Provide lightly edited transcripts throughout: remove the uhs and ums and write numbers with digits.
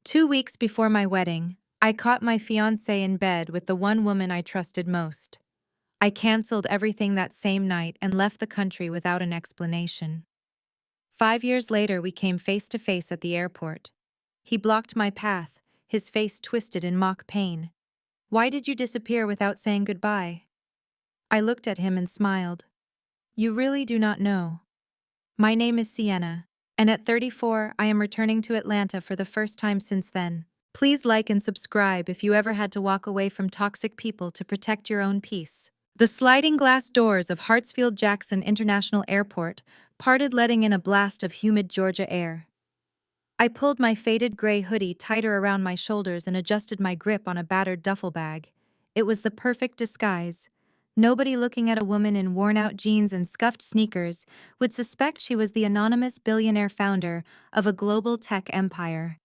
2 weeks before my wedding, I caught my fiancé in bed with the one woman I trusted most. I canceled everything that same night and left the country without an explanation. 5 years later, we came face to face at the airport. He blocked my path, his face twisted in mock pain. "Why did you disappear without saying goodbye?" I looked at him and smiled. "You really do not know. My name is Sienna, and at 34, I am returning to Atlanta for the first time since then. Please like and subscribe if you ever had to walk away from toxic people to protect your own peace." The sliding glass doors of Hartsfield-Jackson International Airport parted, letting in a blast of humid Georgia air. I pulled my faded gray hoodie tighter around my shoulders and adjusted my grip on a battered duffel bag. It was the perfect disguise. Nobody looking at a woman in worn-out jeans and scuffed sneakers would suspect she was the anonymous billionaire founder of a global tech empire.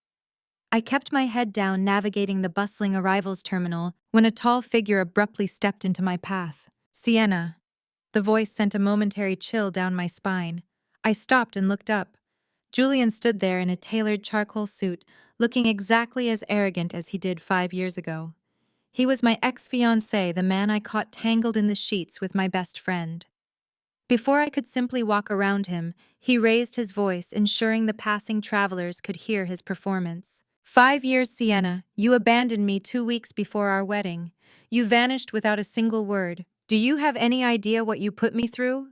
I kept my head down, navigating the bustling arrivals terminal, when a tall figure abruptly stepped into my path. "Sienna." The voice sent a momentary chill down my spine. I stopped and looked up. Julian stood there in a tailored charcoal suit, looking exactly as arrogant as he did 5 years ago. He was my ex-fiancé, the man I caught tangled in the sheets with my best friend. Before I could simply walk around him, he raised his voice, ensuring the passing travelers could hear his performance. "5 years, Sienna. You abandoned me 2 weeks before our wedding. You vanished without a single word. Do you have any idea what you put me through?"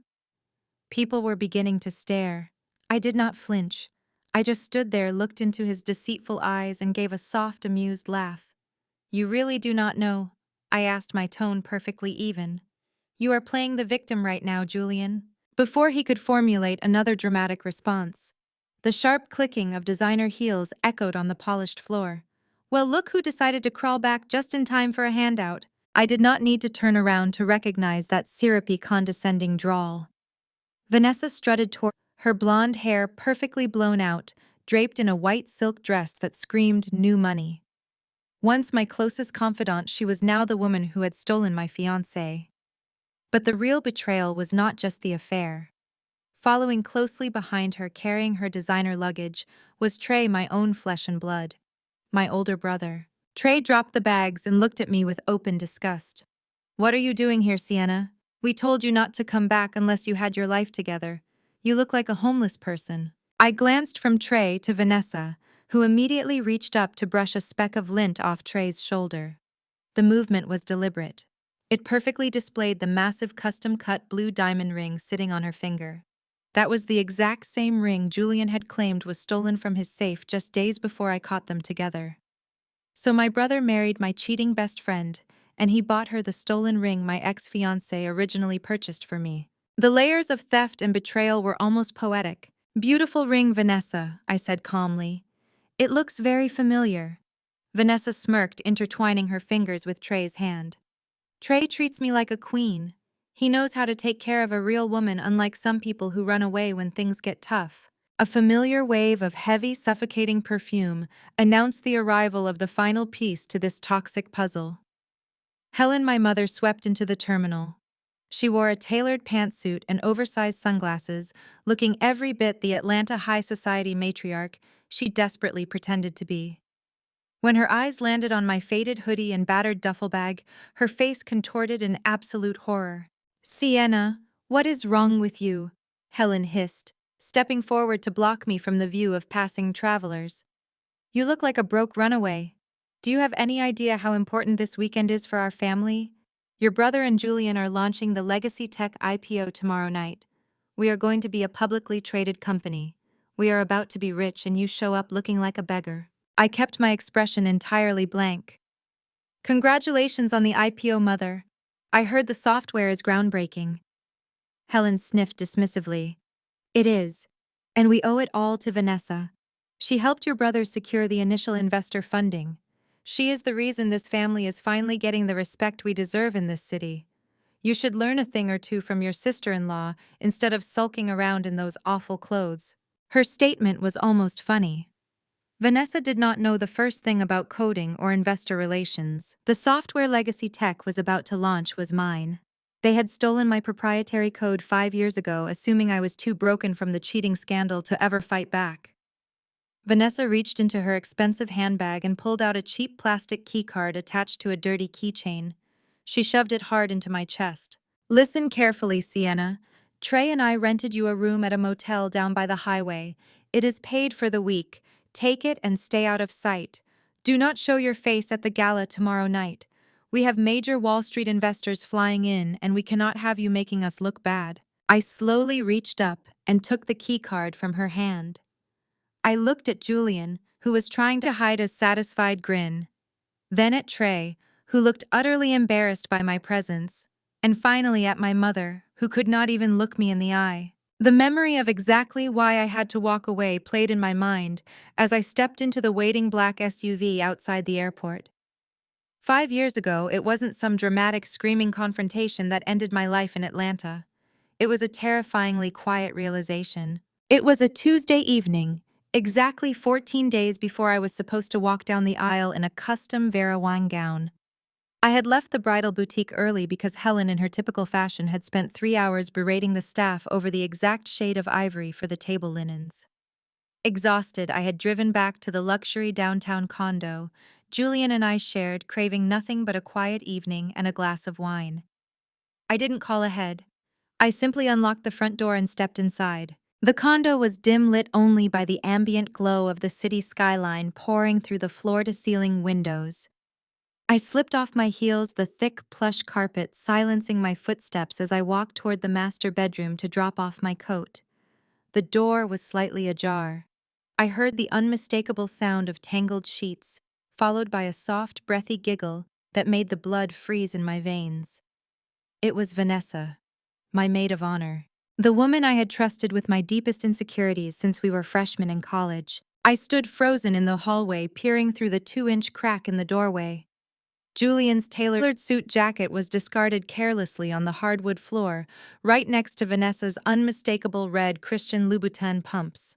People were beginning to stare. I did not flinch. I just stood there, looked into his deceitful eyes, and gave a soft, amused laugh. "You really do not know?" I asked, my tone perfectly even. "You are playing the victim right now, Julian." Before he could formulate another dramatic response, the sharp clicking of designer heels echoed on the polished floor. "Well, look who decided to crawl back just in time for a handout." I did not need to turn around to recognize that syrupy, condescending drawl. Vanessa strutted toward, her blonde hair perfectly blown out, draped in a white silk dress that screamed new money. Once my closest confidant, she was now the woman who had stolen my fiancé. But the real betrayal was not just the affair. Following closely behind her, carrying her designer luggage, was Trey, my own flesh and blood. My older brother. Trey dropped the bags and looked at me with open disgust. "What are you doing here, Sienna? We told you not to come back unless you had your life together. You look like a homeless person." I glanced from Trey to Vanessa, who immediately reached up to brush a speck of lint off Trey's shoulder. The movement was deliberate. It perfectly displayed the massive custom-cut blue diamond ring sitting on her finger. That was the exact same ring Julian had claimed was stolen from his safe just days before I caught them together. So my brother married my cheating best friend, and he bought her the stolen ring my ex-fiancé originally purchased for me. The layers of theft and betrayal were almost poetic. "Beautiful ring, Vanessa," I said calmly. "It looks very familiar." Vanessa smirked, intertwining her fingers with Trey's hand. "Trey treats me like a queen. He knows how to take care of a real woman, unlike some people who run away when things get tough." A familiar wave of heavy, suffocating perfume announced the arrival of the final piece to this toxic puzzle. Helen, my mother, swept into the terminal. She wore a tailored pantsuit and oversized sunglasses, looking every bit the Atlanta high society matriarch she desperately pretended to be. When her eyes landed on my faded hoodie and battered duffel bag, her face contorted in absolute horror. "Sienna, what is wrong with you?" Helen hissed, stepping forward to block me from the view of passing travelers. "You look like a broke runaway. Do you have any idea how important this weekend is for our family? Your brother and Julian are launching the Legacy Tech IPO tomorrow night. We are going to be a publicly traded company. We are about to be rich, and you show up looking like a beggar." I kept my expression entirely blank. "Congratulations on the IPO, mother. I heard the software is groundbreaking." Helen sniffed dismissively. "It is. And we owe it all to Vanessa. She helped your brother secure the initial investor funding. She is the reason this family is finally getting the respect we deserve in this city. You should learn a thing or two from your sister-in-law instead of sulking around in those awful clothes." Her statement was almost funny. Vanessa did not know the first thing about coding or investor relations. The software Legacy Tech was about to launch was mine. They had stolen my proprietary code 5 years ago, assuming I was too broken from the cheating scandal to ever fight back. Vanessa reached into her expensive handbag and pulled out a cheap plastic keycard attached to a dirty keychain. She shoved it hard into my chest. Listen carefully, Sienna. Trey and I rented you a room at a motel down by the highway. It is paid for the week. Take it and stay out of sight. Do not show your face at the gala tomorrow night. We have major Wall Street investors flying in, and we cannot have you making us look bad. I slowly reached up and took the keycard from her hand. I looked at Julian, who was trying to hide a satisfied grin, then at Trey, who looked utterly embarrassed by my presence, and finally at my mother, who could not even look me in the eye. The memory of exactly why I had to walk away played in my mind as I stepped into the waiting black SUV outside the airport. 5 years ago, it wasn't some dramatic screaming confrontation that ended my life in Atlanta. It was a terrifyingly quiet realization. It was a Tuesday evening, exactly 14 days before I was supposed to walk down the aisle in a custom Vera Wang gown. I had left the bridal boutique early because Helen, in her typical fashion, had spent 3 hours berating the staff over the exact shade of ivory for the table linens. Exhausted, I had driven back to the luxury downtown condo Julian and I shared, craving nothing but a quiet evening and a glass of wine. I didn't call ahead. I simply unlocked the front door and stepped inside. The condo was dim lit only by the ambient glow of the city skyline pouring through the floor-to-ceiling windows. I slipped off my heels, the thick plush carpet silencing my footsteps as I walked toward the master bedroom to drop off my coat. The door was slightly ajar. I heard the unmistakable sound of tangled sheets, followed by a soft, breathy giggle that made the blood freeze in my veins. It was Vanessa, my maid of honor. The woman I had trusted with my deepest insecurities since we were freshmen in college. I stood frozen in the hallway, peering through the 2-inch crack in the doorway. Julian's tailored suit jacket was discarded carelessly on the hardwood floor, right next to Vanessa's unmistakable red Christian Louboutin pumps.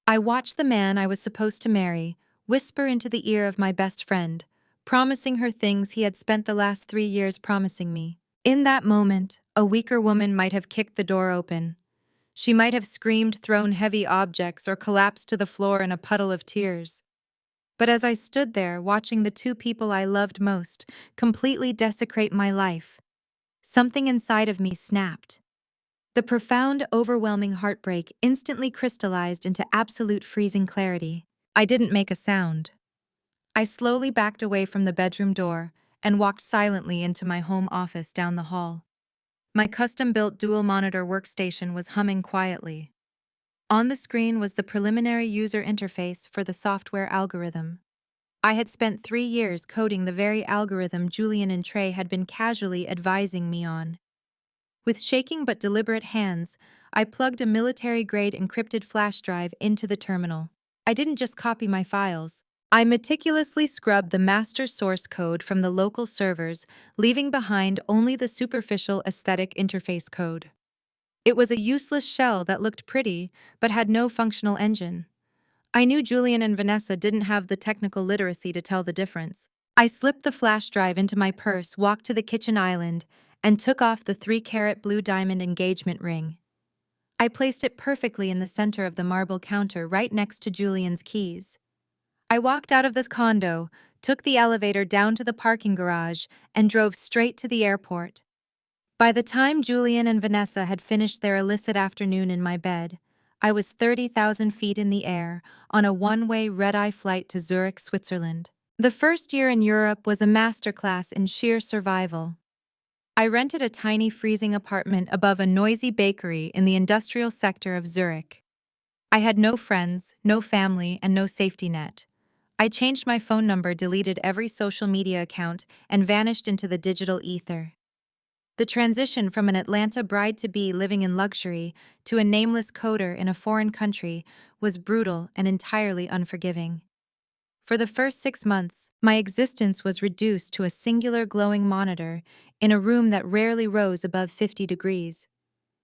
I watched the man I was supposed to marry whisper into the ear of my best friend, promising her things he had spent the last 3 years promising me. In that moment, a weaker woman might have kicked the door open. She might have screamed, thrown heavy objects, or collapsed to the floor in a puddle of tears. But as I stood there, watching the two people I loved most completely desecrate my life, something inside of me snapped. The profound, overwhelming heartbreak instantly crystallized into absolute freezing clarity. I didn't make a sound. I slowly backed away from the bedroom door and walked silently into my home office down the hall. My custom-built dual-monitor workstation was humming quietly. On the screen was the preliminary user interface for the software algorithm. I had spent 3 years coding the very algorithm Julian and Trey had been casually advising me on. With shaking but deliberate hands, I plugged a military-grade encrypted flash drive into the terminal. I didn't just copy my files. I meticulously scrubbed the master source code from the local servers, leaving behind only the superficial aesthetic interface code. It was a useless shell that looked pretty, but had no functional engine. I knew Julian and Vanessa didn't have the technical literacy to tell the difference. I slipped the flash drive into my purse, walked to the kitchen island, and took off the 3-carat blue diamond engagement ring. I placed it perfectly in the center of the marble counter right next to Julian's keys. I walked out of this condo, took the elevator down to the parking garage, and drove straight to the airport. By the time Julian and Vanessa had finished their illicit afternoon in my bed, I was 30,000 feet in the air on a one-way red-eye flight to Zurich, Switzerland. The first year in Europe was a masterclass in sheer survival. I rented a tiny freezing apartment above a noisy bakery in the industrial sector of Zurich. I had no friends, no family, and no safety net. I changed my phone number, deleted every social media account, and vanished into the digital ether. The transition from an Atlanta bride-to-be living in luxury to a nameless coder in a foreign country was brutal and entirely unforgiving. For the first 6 months, my existence was reduced to a singular glowing monitor in a room that rarely rose above 50 degrees.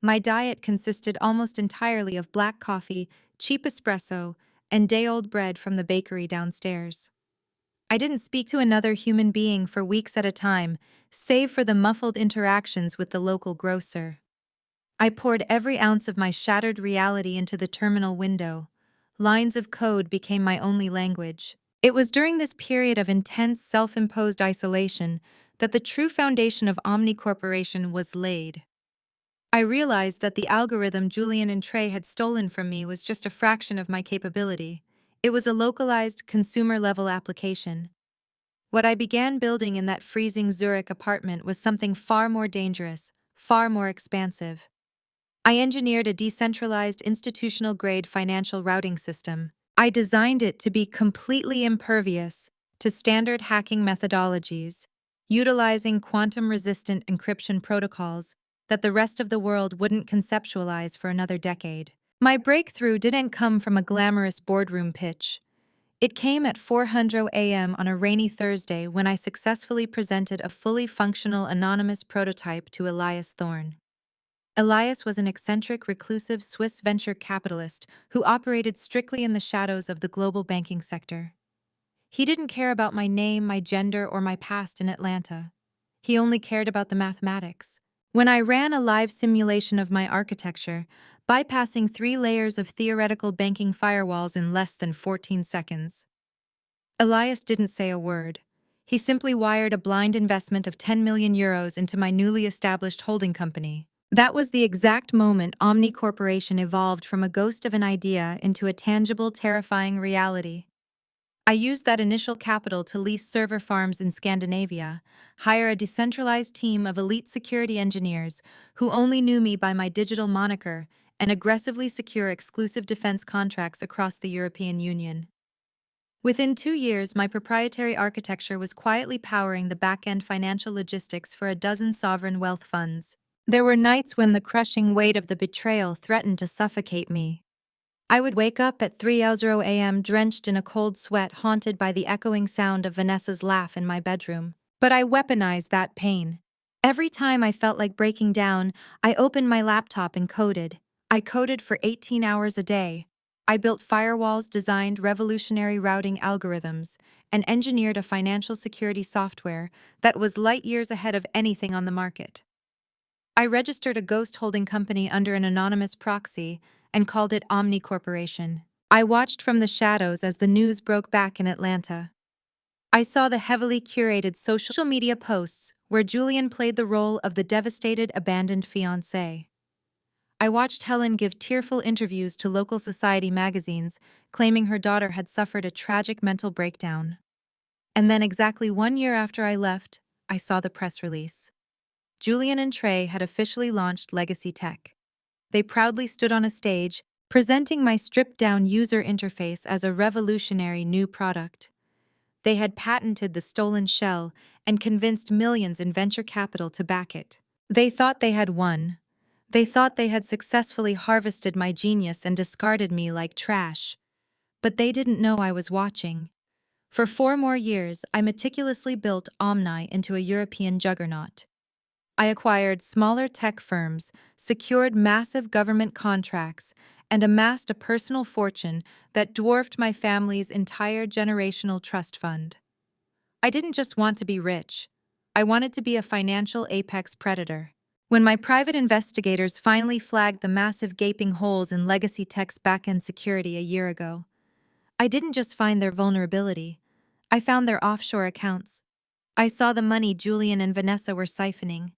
My diet consisted almost entirely of black coffee, cheap espresso, and day-old bread from the bakery downstairs. I didn't speak to another human being for weeks at a time, save for the muffled interactions with the local grocer. I poured every ounce of my shattered reality into the terminal window, Lines of code became my only language. It was during this period of intense self-imposed isolation that the true foundation of Omni Corporation was laid. I realized that the algorithm Julian and Trey had stolen from me was just a fraction of my capability. It was a localized, consumer-level application. What I began building in that freezing Zurich apartment was something far more dangerous, far more expansive. I engineered a decentralized institutional-grade financial routing system. I designed it to be completely impervious to standard hacking methodologies, utilizing quantum-resistant encryption protocols that the rest of the world wouldn't conceptualize for another decade. My breakthrough didn't come from a glamorous boardroom pitch. It came at 4:00 a.m. on a rainy Thursday when I successfully presented a fully functional anonymous prototype to Elias Thorne. Elias was an eccentric, reclusive Swiss venture capitalist who operated strictly in the shadows of the global banking sector. He didn't care about my name, my gender, or my past in Atlanta. He only cared about the mathematics. When I ran a live simulation of my architecture, bypassing 3 layers of theoretical banking firewalls in less than 14 seconds, Elias didn't say a word. He simply wired a blind investment of 10 million euros into my newly established holding company. That was the exact moment Omni Corporation evolved from a ghost of an idea into a tangible, terrifying reality. I used that initial capital to lease server farms in Scandinavia, hire a decentralized team of elite security engineers who only knew me by my digital moniker, and aggressively secure exclusive defense contracts across the European Union. Within 2 years, my proprietary architecture was quietly powering the back-end financial logistics for a dozen sovereign wealth funds. There were nights when the crushing weight of the betrayal threatened to suffocate me. I would wake up at 3:00 a.m. drenched in a cold sweat, haunted by the echoing sound of Vanessa's laugh in my bedroom. But I weaponized that pain. Every time I felt like breaking down, I opened my laptop and coded. I coded for 18 hours a day. I built firewalls, designed revolutionary routing algorithms, and engineered a financial security software that was light years ahead of anything on the market. I registered a ghost holding company under an anonymous proxy and called it Omni Corporation. I watched from the shadows as the news broke back in Atlanta. I saw the heavily curated social media posts where Julian played the role of the devastated, abandoned fiancé. I watched Helen give tearful interviews to local society magazines, claiming her daughter had suffered a tragic mental breakdown. And then, exactly 1 year after I left, I saw the press release. Julian and Trey had officially launched Legacy Tech. They proudly stood on a stage, presenting my stripped-down user interface as a revolutionary new product. They had patented the stolen shell and convinced millions in venture capital to back it. They thought they had won. They thought they had successfully harvested my genius and discarded me like trash. But they didn't know I was watching. For 4 more years, I meticulously built Omni into a European juggernaut. I acquired smaller tech firms, secured massive government contracts, and amassed a personal fortune that dwarfed my family's entire generational trust fund. I didn't just want to be rich. I wanted to be a financial apex predator. When my private investigators finally flagged the massive gaping holes in Legacy Tech's back-end security a year ago, I didn't just find their vulnerability. I found their offshore accounts. I saw the money Julian and Vanessa were siphoning.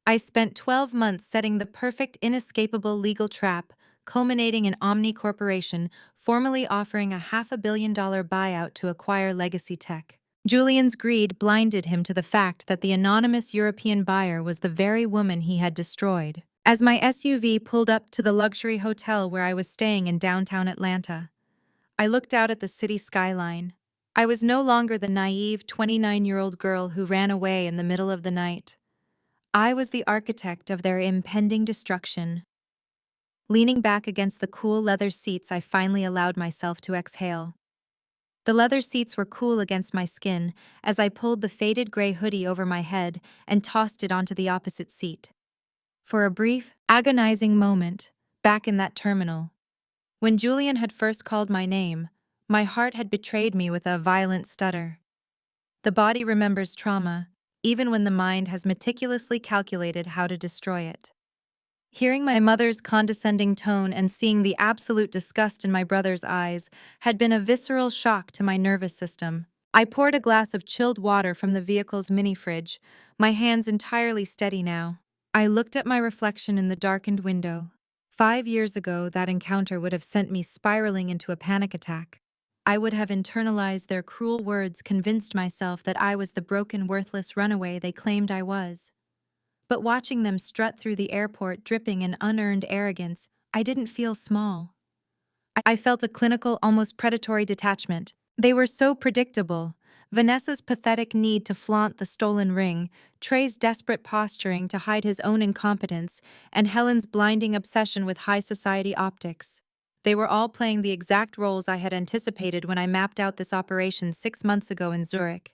I spent 12 months setting the perfect, inescapable legal trap, culminating in Omni Corporation formally offering a $500 million buyout to acquire Legacy Tech. Julian's greed blinded him to the fact that the anonymous European buyer was the very woman he had destroyed. As my SUV pulled up to the luxury hotel where I was staying in downtown Atlanta, I looked out at the city skyline. I was no longer the naive 29-year-old girl who ran away in the middle of the night. I was the architect of their impending destruction. Leaning back against the cool leather seats, I finally allowed myself to exhale. The leather seats were cool against my skin as I pulled the faded gray hoodie over my head and tossed it onto the opposite seat. For a brief, agonizing moment, back in that terminal, when Julian had first called my name, my heart had betrayed me with a violent stutter. The body remembers trauma, even when the mind has meticulously calculated how to destroy it. Hearing my mother's condescending tone and seeing the absolute disgust in my brother's eyes had been a visceral shock to my nervous system. I poured a glass of chilled water from the vehicle's mini fridge, my hands entirely steady now. I looked at my reflection in the darkened window. 5 years ago, that encounter would have sent me spiraling into a panic attack. I would have internalized their cruel words, convinced myself that I was the broken, worthless runaway they claimed I was. But watching them strut through the airport dripping in unearned arrogance, I didn't feel small. I felt a clinical, almost predatory detachment. They were so predictable. Vanessa's pathetic need to flaunt the stolen ring, Trey's desperate posturing to hide his own incompetence, and Helen's blinding obsession with high society optics. They were all playing the exact roles I had anticipated when I mapped out this operation 6 months ago in Zurich.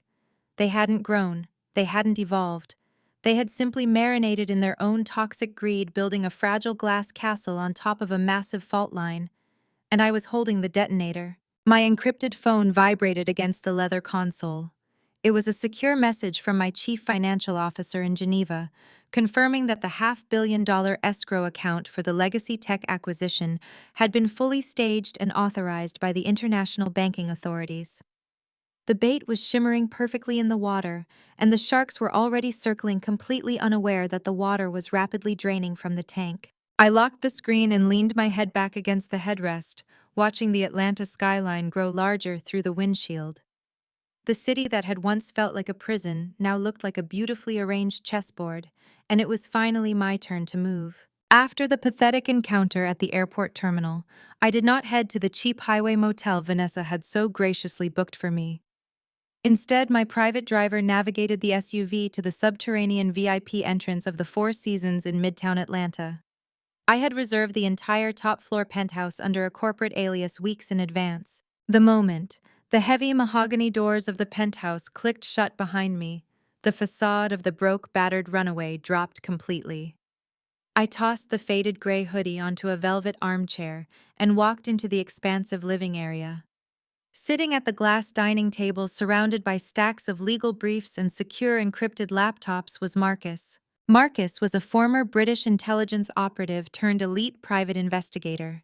They hadn't grown. They hadn't evolved. They had simply marinated in their own toxic greed, building a fragile glass castle on top of a massive fault line. And I was holding the detonator. My encrypted phone vibrated against the leather console. It was a secure message from my chief financial officer in Geneva, confirming that the $500 million escrow account for the legacy tech acquisition had been fully staged and authorized by the international banking authorities. The bait was shimmering perfectly in the water, and the sharks were already circling, completely unaware that the water was rapidly draining from the tank. I locked the screen and leaned my head back against the headrest, watching the Atlanta skyline grow larger through the windshield. The city that had once felt like a prison now looked like a beautifully arranged chessboard, and it was finally my turn to move. After the pathetic encounter at the airport terminal, I did not head to the cheap highway motel Vanessa had so graciously booked for me. Instead, my private driver navigated the SUV to the subterranean VIP entrance of the Four Seasons in Midtown Atlanta. I had reserved the entire top-floor penthouse under a corporate alias weeks in advance. The moment the heavy mahogany doors of the penthouse clicked shut behind me, the facade of the broke, battered runaway dropped completely. I tossed the faded gray hoodie onto a velvet armchair and walked into the expansive living area. Sitting at the glass dining table surrounded by stacks of legal briefs and secure encrypted laptops was Marcus. Marcus was a former British intelligence operative turned elite private investigator.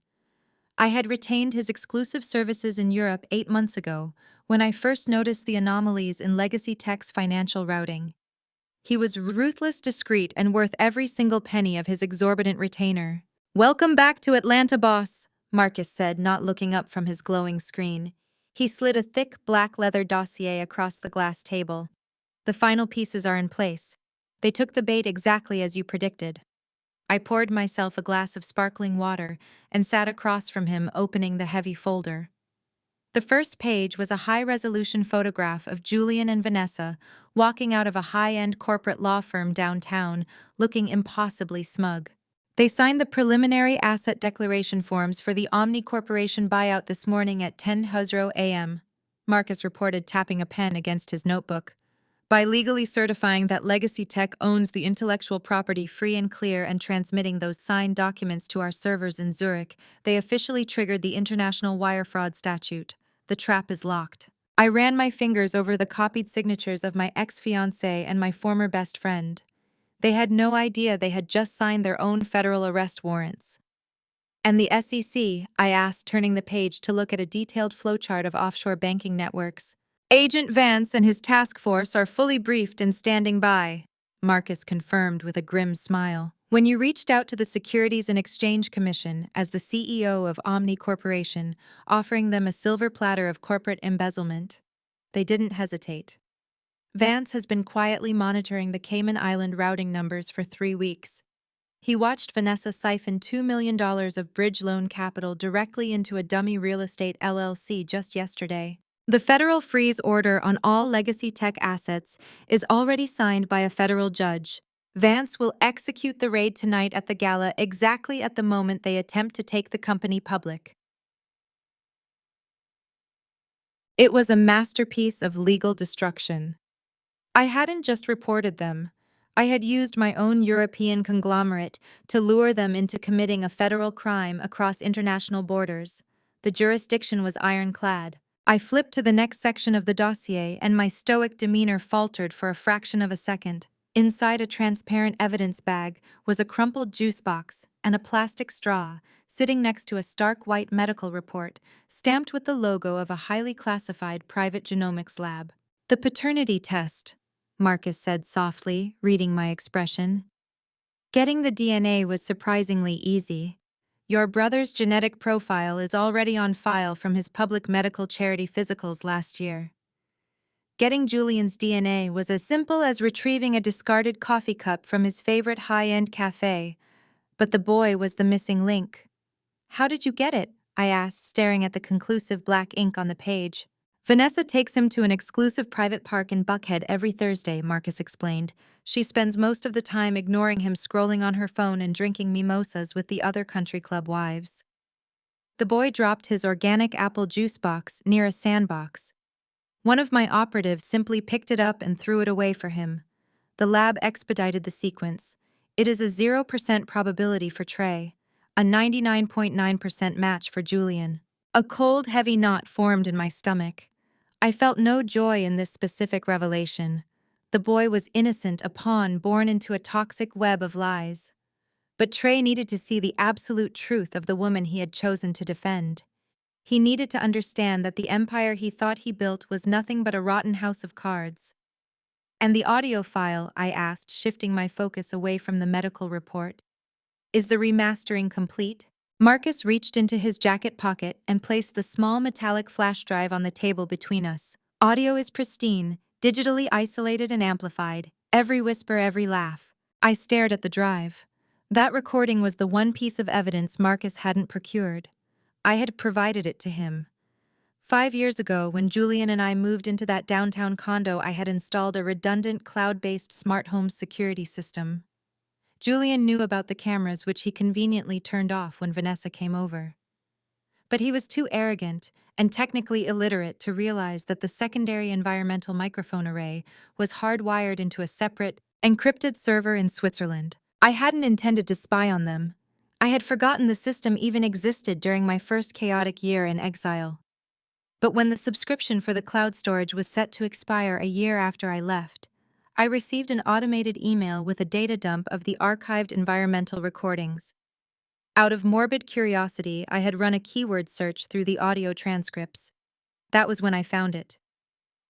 I had retained his exclusive services in Europe 8 months ago, when I first noticed the anomalies in Legacy Tech's financial routing. He was ruthless, discreet, and worth every single penny of his exorbitant retainer. "Welcome back to Atlanta, boss," Marcus said, not looking up from his glowing screen. He slid a thick, black leather dossier across the glass table. "The final pieces are in place. They took the bait exactly as you predicted." I poured myself a glass of sparkling water and sat across from him, opening the heavy folder. The first page was a high-resolution photograph of Julian and Vanessa walking out of a high-end corporate law firm downtown, looking impossibly smug. "They signed the preliminary asset declaration forms for the Omni Corporation buyout this morning at 10:00 a.m., Marcus reported, tapping a pen against his notebook. "By legally certifying that Legacy Tech owns the intellectual property free and clear and transmitting those signed documents to our servers in Zurich, they officially triggered the International Wire Fraud Statute. The trap is locked." I ran my fingers over the copied signatures of my ex-fiancé and my former best friend. They had no idea they had just signed their own federal arrest warrants. "And the SEC?" I asked, turning the page to look at a detailed flowchart of offshore banking networks. "Agent Vance and his task force are fully briefed and standing by," Marcus confirmed with a grim smile. "When you reached out to the Securities and Exchange Commission as the CEO of Omni Corporation, offering them a silver platter of corporate embezzlement, they didn't hesitate. Vance has been quietly monitoring the Cayman Island routing numbers for 3 weeks. He watched Vanessa siphon $2 million of bridge loan capital directly into a dummy real estate LLC just yesterday. The federal freeze order on all Legacy Tech assets is already signed by a federal judge. Vance will execute the raid tonight at the gala, exactly at the moment they attempt to take the company public." It was a masterpiece of legal destruction. I hadn't just reported them. I had used my own European conglomerate to lure them into committing a federal crime across international borders. The jurisdiction was ironclad. I flipped to the next section of the dossier, and my stoic demeanor faltered for a fraction of a second. Inside a transparent evidence bag was a crumpled juice box and a plastic straw, sitting next to a stark white medical report, stamped with the logo of a highly classified private genomics lab. "The paternity test," Marcus said softly, reading my expression. "Getting the DNA was surprisingly easy. Your brother's genetic profile is already on file from his public medical charity physicals last year. Getting Julian's DNA was as simple as retrieving a discarded coffee cup from his favorite high-end cafe, but the boy was the missing link." "How did you get it?" I asked, staring at the conclusive black ink on the page. "Vanessa takes him to an exclusive private park in Buckhead every Thursday," Marcus explained. "She spends most of the time ignoring him, scrolling on her phone and drinking mimosas with the other country club wives." The boy dropped his organic apple juice box near a sandbox. One of my operatives simply picked it up and threw it away for him. The lab expedited the sequence. "It is a 0% probability for Trey, a 99.9% match for Julian." A cold, heavy knot formed in my stomach. I felt no joy in this specific revelation. The boy was innocent, a pawn born into a toxic web of lies. But Trey needed to see the absolute truth of the woman he had chosen to defend. He needed to understand that the empire he thought he built was nothing but a rotten house of cards. "And the audio file?" I asked, shifting my focus away from the medical report. "Is the remastering complete?" Marcus reached into his jacket pocket and placed the small metallic flash drive on the table between us. "Audio is pristine, digitally isolated and amplified. Every whisper, every laugh." I stared at the drive. That recording was the one piece of evidence Marcus hadn't procured. I had provided it to him. 5 years ago, when Julian and I moved into that downtown condo, I had installed a redundant cloud-based smart home security system. Julian knew about the cameras, which he conveniently turned off when Vanessa came over. But he was too arrogant and technically illiterate to realize that the secondary environmental microphone array was hardwired into a separate, encrypted server in Switzerland. I hadn't intended to spy on them. I had forgotten the system even existed during my first chaotic year in exile. But when the subscription for the cloud storage was set to expire a year after I left, I received an automated email with a data dump of the archived environmental recordings. Out of morbid curiosity, I had run a keyword search through the audio transcripts. That was when I found it.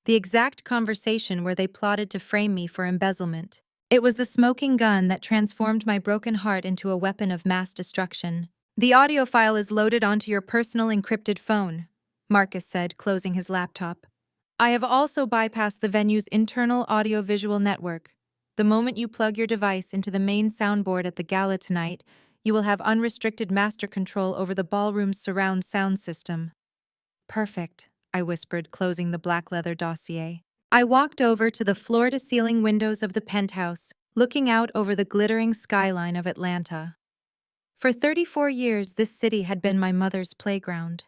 The exact conversation where they plotted to frame me for embezzlement. It was the smoking gun that transformed my broken heart into a weapon of mass destruction. "The audio file is loaded onto your personal encrypted phone," Marcus said, closing his laptop. "I have also bypassed the venue's internal audio-visual network. The moment you plug your device into the main soundboard at the gala tonight, you will have unrestricted master control over the ballroom's surround sound system." "Perfect," I whispered, closing the black leather dossier. I walked over to the floor-to-ceiling windows of the penthouse, looking out over the glittering skyline of Atlanta. For 34 years, this city had been my mother's playground.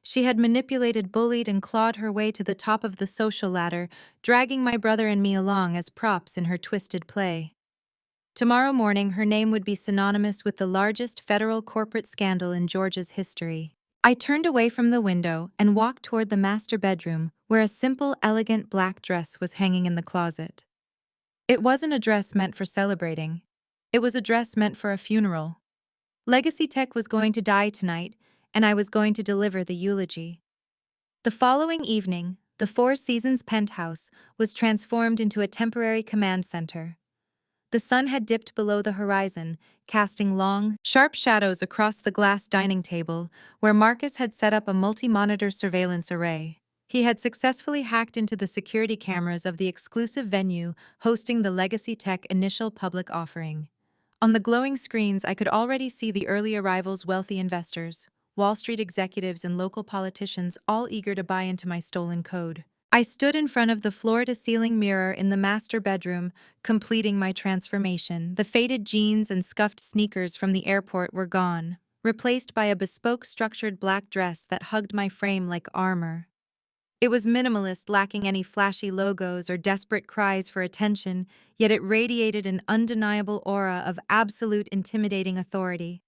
She had manipulated, bullied, and clawed her way to the top of the social ladder, dragging my brother and me along as props in her twisted play. Tomorrow morning, her name would be synonymous with the largest federal corporate scandal in Georgia's history. I turned away from the window and walked toward the master bedroom, where a simple, elegant black dress was hanging in the closet. It wasn't a dress meant for celebrating. It was a dress meant for a funeral. Legacy Tech was going to die tonight, and I was going to deliver the eulogy. The following evening, the Four Seasons penthouse was transformed into a temporary command center. The sun had dipped below the horizon, casting long, sharp shadows across the glass dining table, where Marcus had set up a multi-monitor surveillance array. He had successfully hacked into the security cameras of the exclusive venue hosting the Legacy Tech initial public offering. On the glowing screens, I could already see the early arrivals, wealthy investors, Wall Street executives, and local politicians, all eager to buy into my stolen code. I stood in front of the floor-to-ceiling mirror in the master bedroom, completing my transformation. The faded jeans and scuffed sneakers from the airport were gone, replaced by a bespoke structured black dress that hugged my frame like armor. It was minimalist, lacking any flashy logos or desperate cries for attention, yet it radiated an undeniable aura of absolute intimidating authority.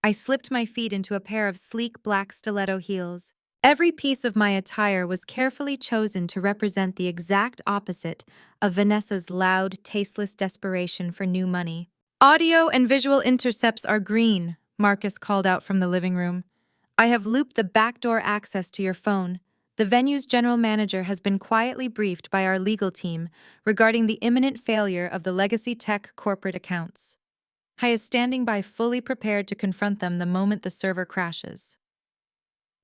I slipped my feet into a pair of sleek black stiletto heels. Every piece of my attire was carefully chosen to represent the exact opposite of Vanessa's loud, tasteless desperation for new money. Audio and visual intercepts are green, Marcus called out from the living room. I have looped the backdoor access to your phone. The venue's general manager has been quietly briefed by our legal team regarding the imminent failure of the Legacy Tech corporate accounts. I is standing by fully prepared to confront them the moment the server crashes.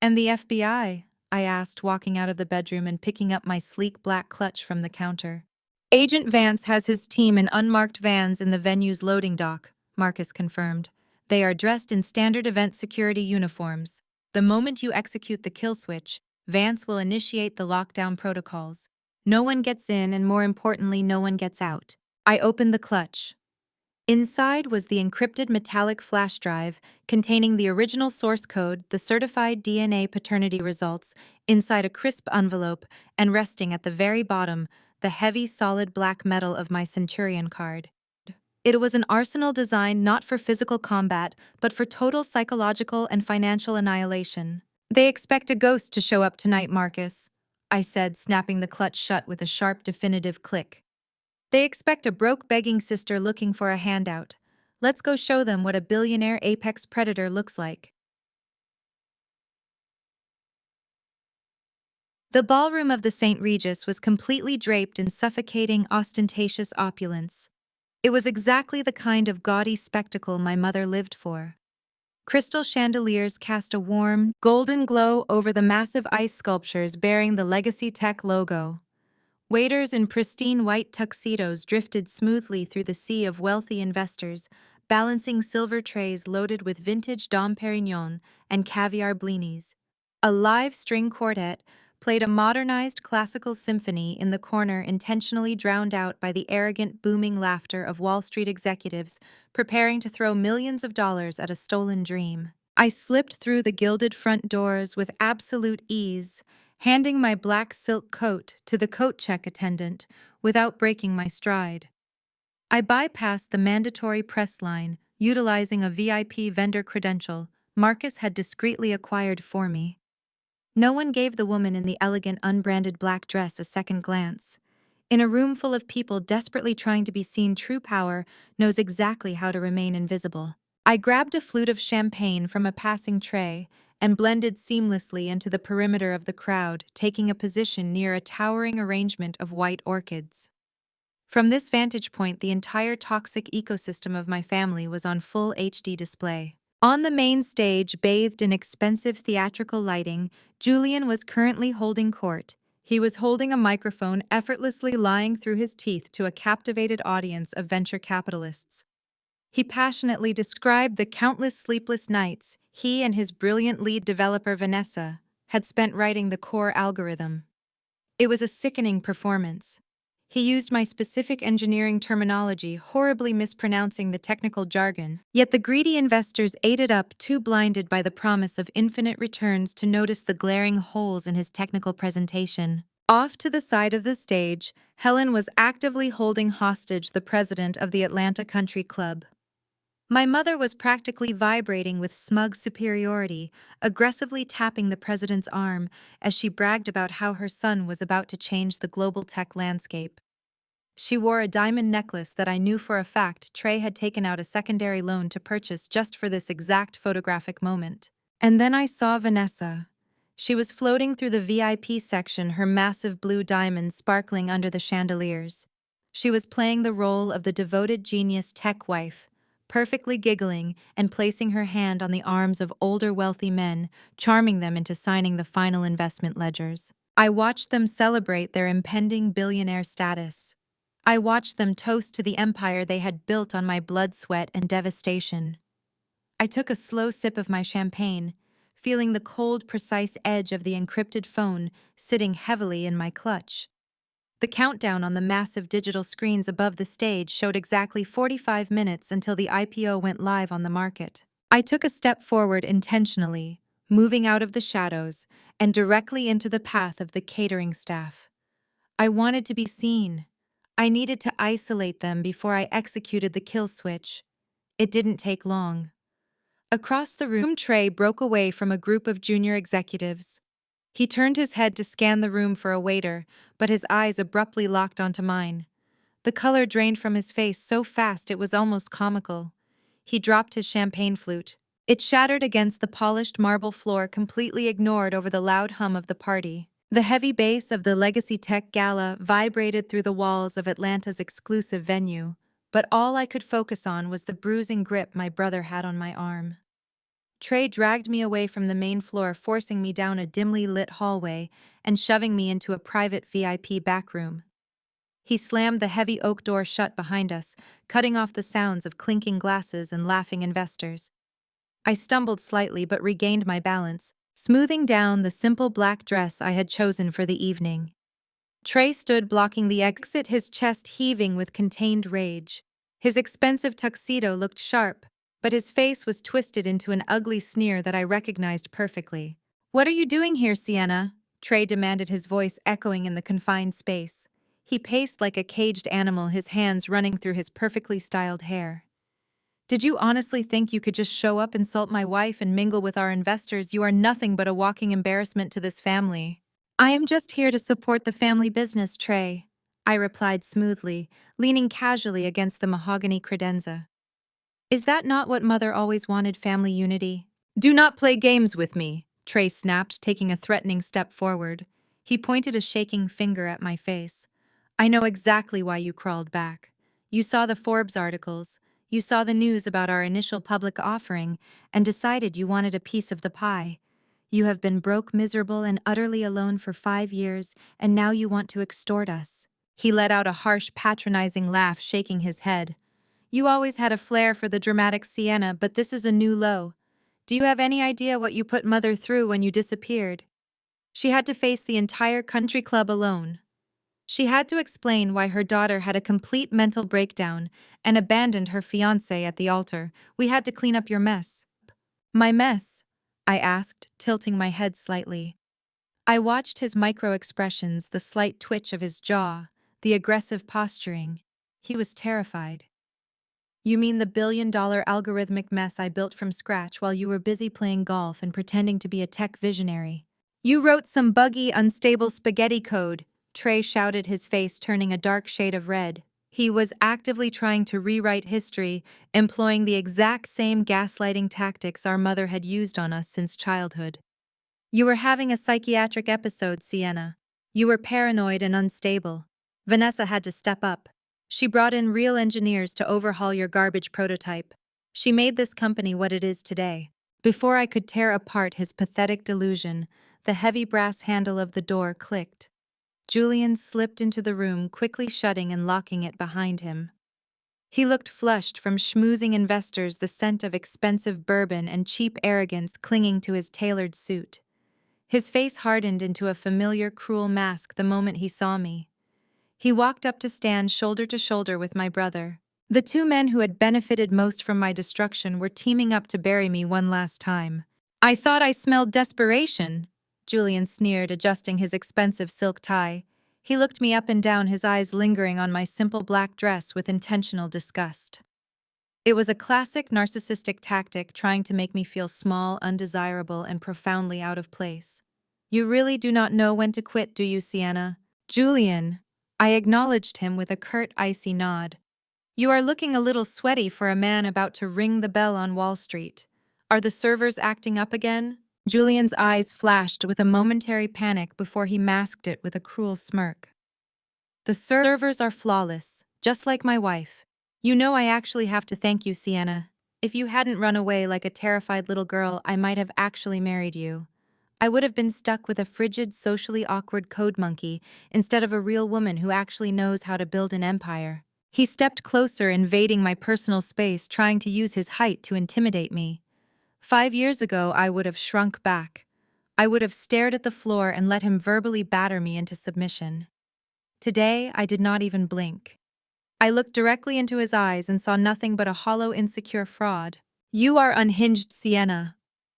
And the FBI? I asked, walking out of the bedroom and picking up my sleek black clutch from the counter. Agent Vance has his team in unmarked vans in the venue's loading dock, Marcus confirmed. They are dressed in standard event security uniforms. The moment you execute the kill switch, Vance will initiate the lockdown protocols. No one gets in, and more importantly, no one gets out. I opened the clutch. Inside was the encrypted metallic flash drive containing the original source code, the certified DNA paternity results, inside a crisp envelope, and resting at the very bottom, the heavy, solid black metal of my Centurion card. It was an arsenal designed not for physical combat, but for total psychological and financial annihilation. They expect a ghost to show up tonight, Marcus, I said, snapping the clutch shut with a sharp, definitive click. They expect a broke begging sister looking for a handout. Let's go show them what a billionaire apex predator looks like. The ballroom of the St. Regis was completely draped in suffocating, ostentatious opulence. It was exactly the kind of gaudy spectacle my mother lived for. Crystal chandeliers cast a warm, golden glow over the massive ice sculptures bearing the Legacy Tech logo. Waiters in pristine white tuxedos drifted smoothly through the sea of wealthy investors, balancing silver trays loaded with vintage Dom Perignon and caviar blinis. A live string quartet played a modernized classical symphony in the corner, intentionally drowned out by the arrogant, booming laughter of Wall Street executives preparing to throw millions of dollars at a stolen dream. I slipped through the gilded front doors with absolute ease, handing my black silk coat to the coat check attendant without breaking my stride. I bypassed the mandatory press line, utilizing a VIP vendor credential Marcus had discreetly acquired for me. No one gave the woman in the elegant, unbranded black dress a second glance. In a room full of people desperately trying to be seen, true power knows exactly how to remain invisible. I grabbed a flute of champagne from a passing tray and blended seamlessly into the perimeter of the crowd, taking a position near a towering arrangement of white orchids. From this vantage point, the entire toxic ecosystem of my family was on full HD display. On the main stage, bathed in expensive theatrical lighting, Julian was currently holding court. He was holding a microphone, effortlessly lying through his teeth to a captivated audience of venture capitalists. He passionately described the countless sleepless nights he and his brilliant lead developer Vanessa had spent writing the core algorithm. It was a sickening performance. He used my specific engineering terminology, horribly mispronouncing the technical jargon. Yet the greedy investors ate it up, too blinded by the promise of infinite returns to notice the glaring holes in his technical presentation. Off to the side of the stage, Helen was actively holding hostage the president of the Atlanta Country Club. My mother was practically vibrating with smug superiority, aggressively tapping the president's arm as she bragged about how her son was about to change the global tech landscape. She wore a diamond necklace that I knew for a fact Trey had taken out a secondary loan to purchase just for this exact photographic moment. And then I saw Vanessa. She was floating through the VIP section, her massive blue diamonds sparkling under the chandeliers. She was playing the role of the devoted genius tech wife, perfectly giggling and placing her hand on the arms of older wealthy men, charming them into signing the final investment ledgers. I watched them celebrate their impending billionaire status. I watched them toast to the empire they had built on my blood, sweat, and devastation. I took a slow sip of my champagne, feeling the cold, precise edge of the encrypted phone sitting heavily in my clutch. The countdown on the massive digital screens above the stage showed exactly 45 minutes until the IPO went live on the market. I took a step forward intentionally, moving out of the shadows and directly into the path of the catering staff. I wanted to be seen. I needed to isolate them before I executed the kill switch. It didn't take long. Across the room, Trey broke away from a group of junior executives. He turned his head to scan the room for a waiter, but his eyes abruptly locked onto mine. The color drained from his face so fast it was almost comical. He dropped his champagne flute. It shattered against the polished marble floor, completely ignored over the loud hum of the party. The heavy bass of the Legacy Tech Gala vibrated through the walls of Atlanta's exclusive venue, but all I could focus on was the bruising grip my brother had on my arm. Trey dragged me away from the main floor, forcing me down a dimly lit hallway and shoving me into a private VIP backroom. He slammed the heavy oak door shut behind us, cutting off the sounds of clinking glasses and laughing investors. I stumbled slightly but regained my balance, smoothing down the simple black dress I had chosen for the evening. Trey stood blocking the exit, his chest heaving with contained rage. His expensive tuxedo looked sharp, but his face was twisted into an ugly sneer that I recognized perfectly. "What are you doing here, Sienna?" Trey demanded, his voice echoing in the confined space. He paced like a caged animal, his hands running through his perfectly styled hair. "Did you honestly think you could just show up, insult my wife, and mingle with our investors? You are nothing but a walking embarrassment to this family." "I am just here to support the family business, Trey," I replied smoothly, leaning casually against the mahogany credenza. "Is that not what Mother always wanted, family unity?" "Do not play games with me," Trey snapped, taking a threatening step forward. He pointed a shaking finger at my face. "I know exactly why you crawled back. You saw the Forbes articles, you saw the news about our initial public offering, and decided you wanted a piece of the pie. You have been broke, miserable, and utterly alone for 5 years, and now you want to extort us." He let out a harsh, patronizing laugh, shaking his head. "You always had a flair for the dramatic, Sienna, but this is a new low. Do you have any idea what you put Mother through when you disappeared? She had to face the entire country club alone. She had to explain why her daughter had a complete mental breakdown and abandoned her fiancé at the altar. We had to clean up your mess." "My mess?" I asked, tilting my head slightly. I watched his micro-expressions, the slight twitch of his jaw, the aggressive posturing. He was terrified. "You mean the billion-dollar algorithmic mess I built from scratch while you were busy playing golf and pretending to be a tech visionary? You wrote some buggy, unstable spaghetti code," Trey shouted, his face turning a dark shade of red. He was actively trying to rewrite history, employing the exact same gaslighting tactics our mother had used on us since childhood. "You were having a psychiatric episode, Sienna. You were paranoid and unstable. Vanessa had to step up. She brought in real engineers to overhaul your garbage prototype. She made this company what it is today." Before I could tear apart his pathetic delusion, the heavy brass handle of the door clicked. Julian slipped into the room, quickly shutting and locking it behind him. He looked flushed from schmoozing investors, the scent of expensive bourbon and cheap arrogance clinging to his tailored suit. His face hardened into a familiar, cruel mask the moment he saw me. He walked up to stand shoulder to shoulder with my brother. The two men who had benefited most from my destruction were teaming up to bury me one last time. "I thought I smelled desperation," Julian sneered, adjusting his expensive silk tie. He looked me up and down, his eyes lingering on my simple black dress with intentional disgust. It was a classic narcissistic tactic, trying to make me feel small, undesirable, and profoundly out of place. "You really do not know when to quit, do you, Sienna?" "Julian," I acknowledged him with a curt, icy nod. "You are looking a little sweaty for a man about to ring the bell on Wall Street. Are the servers acting up again?" Julian's eyes flashed with a momentary panic before he masked it with a cruel smirk. "The servers are flawless, just like my wife. You know, I actually have to thank you, Sienna. If you hadn't run away like a terrified little girl, I might have actually married you. I would have been stuck with a frigid, socially awkward code monkey instead of a real woman who actually knows how to build an empire." He stepped closer, invading my personal space, trying to use his height to intimidate me. 5 years ago, I would have shrunk back. I would have stared at the floor and let him verbally batter me into submission. Today, I did not even blink. I looked directly into his eyes and saw nothing but a hollow, insecure fraud. "You are unhinged, Sienna,"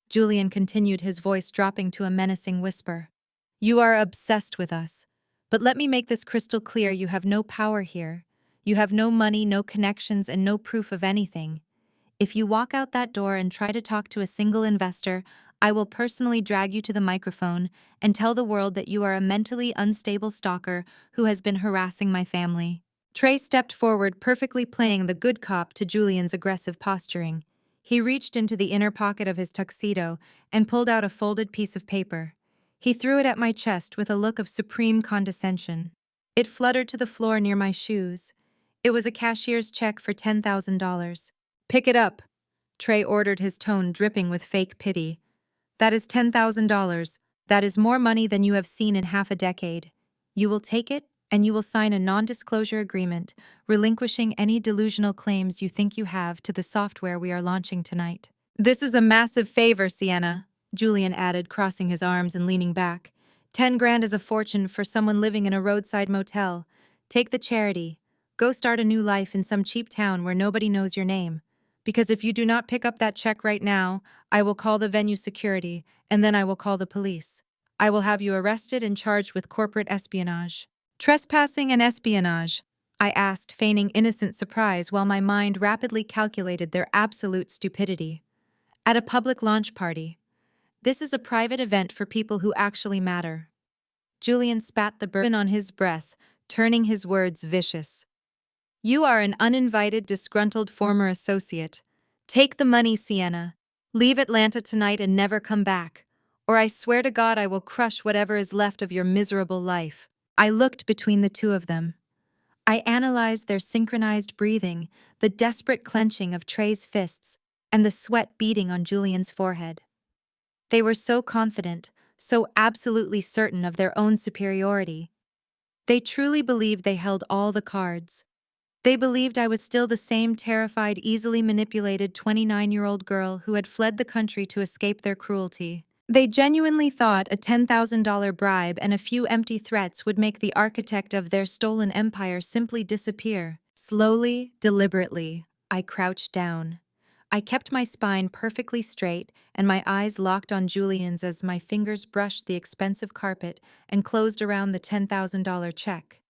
Julian continued, his voice dropping to a menacing whisper. "You are obsessed with us. But let me make this crystal clear, you have no power here. You have no money, no connections, and no proof of anything. If you walk out that door and try to talk to a single investor, I will personally drag you to the microphone and tell the world that you are a mentally unstable stalker who has been harassing my family." Trey stepped forward, perfectly playing the good cop to Julian's aggressive posturing. He reached into the inner pocket of his tuxedo and pulled out a folded piece of paper. He threw it at my chest with a look of supreme condescension. It fluttered to the floor near my shoes. It was a cashier's check for $10,000. "Pick it up," Trey ordered, his tone dripping with fake pity. "That is $10,000. That is more money than you have seen in half a decade. You will take it, and you will sign a non-disclosure agreement, relinquishing any delusional claims you think you have to the software we are launching tonight." "This is a massive favor, Sienna," Julian added, crossing his arms and leaning back. 10 grand is a fortune for someone living in a roadside motel. Take the charity. Go start a new life in some cheap town where nobody knows your name. Because if you do not pick up that check right now, I will call the venue security, and then I will call the police. I will have you arrested and charged with corporate espionage." "Trespassing and espionage?" I asked, feigning innocent surprise while my mind rapidly calculated their absolute stupidity. "At a public launch party. This is a private event for people who actually matter." Julian spat the bourbon on his breath, turning his words vicious. "You are an uninvited, disgruntled former associate. Take the money, Sienna. Leave Atlanta tonight and never come back, or I swear to God I will crush whatever is left of your miserable life." I looked between the two of them. I analyzed their synchronized breathing, the desperate clenching of Trey's fists, and the sweat beading on Julian's forehead. They were so confident, so absolutely certain of their own superiority. They truly believed they held all the cards. They believed I was still the same terrified, easily manipulated 29-year-old girl who had fled the country to escape their cruelty. They genuinely thought a $10,000 bribe and a few empty threats would make the architect of their stolen empire simply disappear. Slowly, deliberately, I crouched down. I kept my spine perfectly straight and my eyes locked on Julian's as my fingers brushed the expensive carpet and closed around the $10,000 check.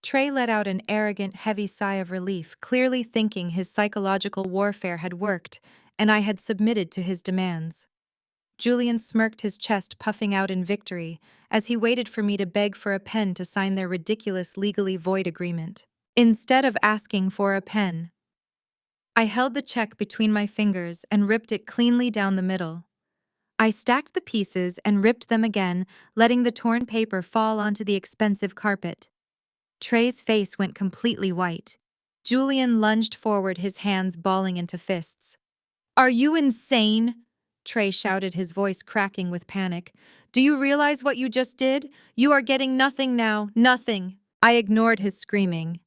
Trey let out an arrogant, heavy sigh of relief, clearly thinking his psychological warfare had worked and I had submitted to his demands. Julian smirked, his chest puffing out in victory, as he waited for me to beg for a pen to sign their ridiculous legally void agreement. Instead of asking for a pen, I held the check between my fingers and ripped it cleanly down the middle. I stacked the pieces and ripped them again, letting the torn paper fall onto the expensive carpet. Trey's face went completely white. Julian lunged forward, his hands balling into fists. "Are you insane?" Trey shouted, his voice cracking with panic. "Do you realize what you just did? You are getting nothing now, nothing." I ignored his screaming.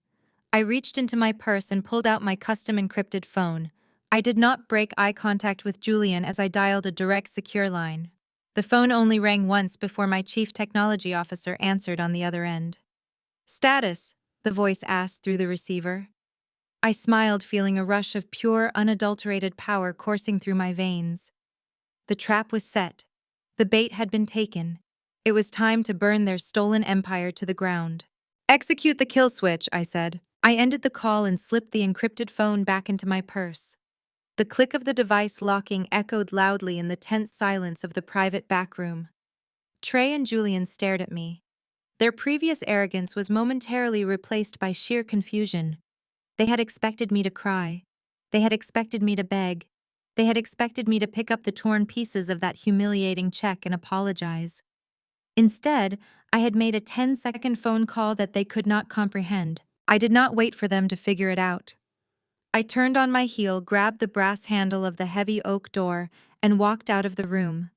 I reached into my purse and pulled out my custom encrypted phone. I did not break eye contact with Julian as I dialed a direct secure line. The phone only rang once before my chief technology officer answered on the other end. "Status," the voice asked through the receiver. I smiled, feeling a rush of pure, unadulterated power coursing through my veins. The trap was set. The bait had been taken. It was time to burn their stolen empire to the ground. "Execute the kill switch," I said. I ended the call and slipped the encrypted phone back into my purse. The click of the device locking echoed loudly in the tense silence of the private backroom. Trey and Julian stared at me. Their previous arrogance was momentarily replaced by sheer confusion. They had expected me to cry. They had expected me to beg. They had expected me to pick up the torn pieces of that humiliating check and apologize. Instead, I had made a 10-second phone call that they could not comprehend. I did not wait for them to figure it out. I turned on my heel, grabbed the brass handle of the heavy oak door, and walked out of the room.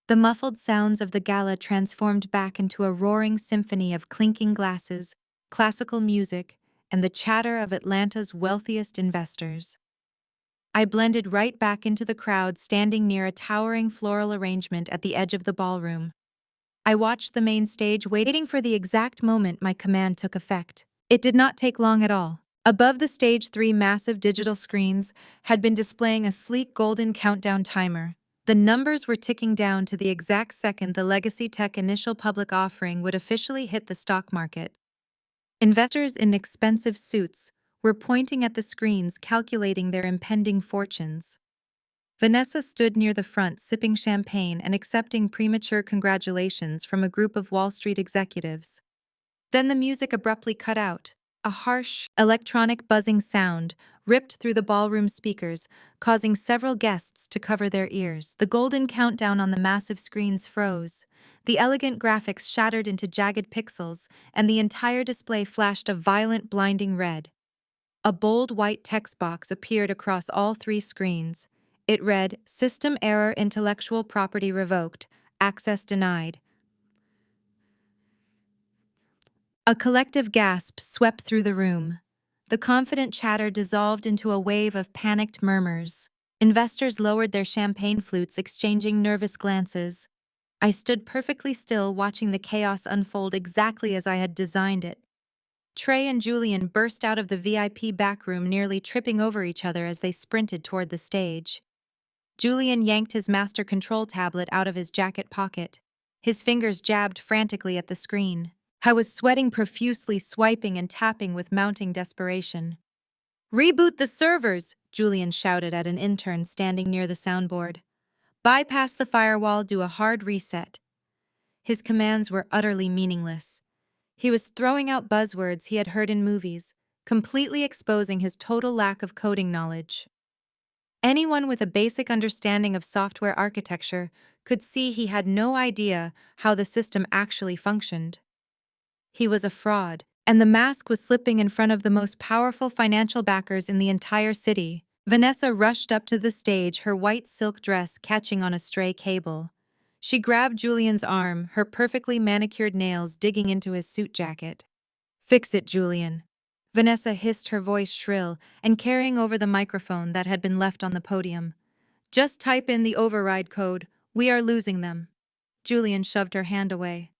The muffled sounds of the gala transformed back into a roaring symphony of clinking glasses, classical music, and the chatter of Atlanta's wealthiest investors. I blended right back into the crowd, standing near a towering floral arrangement at the edge of the ballroom. I watched the main stage, waiting for the exact moment my command took effect. It did not take long at all. Above the stage, 3 massive digital screens had been displaying a sleek golden countdown timer. The numbers were ticking down to the exact second the Legacy Tech initial public offering would officially hit the stock market. Investors in expensive suits were pointing at the screens, calculating their impending fortunes. Vanessa stood near the front sipping champagne and accepting premature congratulations from a group of Wall Street executives. Then the music abruptly cut out. A harsh, electronic buzzing sound ripped through the ballroom speakers, causing several guests to cover their ears. The golden countdown on the massive screens froze. The elegant graphics shattered into jagged pixels, and the entire display flashed a violent, blinding red. A bold white text box appeared across all three screens. It read, "System error, intellectual property revoked, access denied." A collective gasp swept through the room. The confident chatter dissolved into a wave of panicked murmurs. Investors lowered their champagne flutes, exchanging nervous glances. I stood perfectly still, watching the chaos unfold exactly as I had designed it. Trey and Julian burst out of the VIP back room, nearly tripping over each other as they sprinted toward the stage. Julian yanked his master control tablet out of his jacket pocket. His fingers jabbed frantically at the screen. I was sweating profusely, swiping and tapping with mounting desperation. "Reboot the servers!" Julian shouted at an intern standing near the soundboard. "Bypass the firewall, do a hard reset." His commands were utterly meaningless. He was throwing out buzzwords he had heard in movies, completely exposing his total lack of coding knowledge. Anyone with a basic understanding of software architecture could see he had no idea how the system actually functioned. He was a fraud, and the mask was slipping in front of the most powerful financial backers in the entire city. Vanessa rushed up to the stage, her white silk dress catching on a stray cable. She grabbed Julian's arm, her perfectly manicured nails digging into his suit jacket. "Fix it, Julian." Vanessa hissed, her voice shrill and carrying over the microphone that had been left on the podium. "Just type in the override code. We are losing them." Julian shoved her hand away.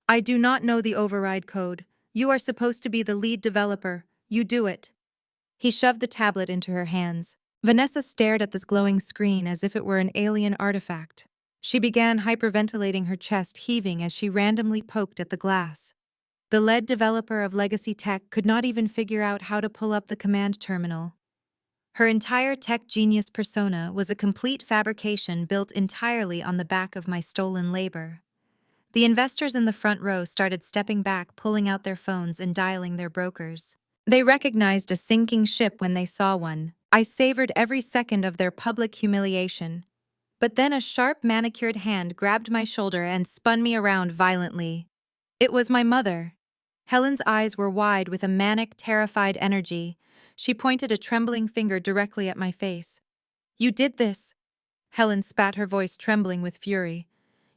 "I do not know the override code. You are supposed to be the lead developer. You do it." He shoved the tablet into her hands. Vanessa stared at this glowing screen as if it were an alien artifact. She began hyperventilating, her chest heaving as she randomly poked at the glass. The lead developer of legacy tech could not even figure out how to pull up the command terminal. Her entire tech genius persona was a complete fabrication built entirely on the back of my stolen labor. The investors in the front row started stepping back, pulling out their phones and dialing their brokers. They recognized a sinking ship when they saw one. I savored every second of their public humiliation. But then a sharp, manicured hand grabbed my shoulder and spun me around violently. It was my mother. Helen's eyes were wide with a manic, terrified energy. She pointed a trembling finger directly at my face. "You did this!" Helen spat, her voice trembling with fury.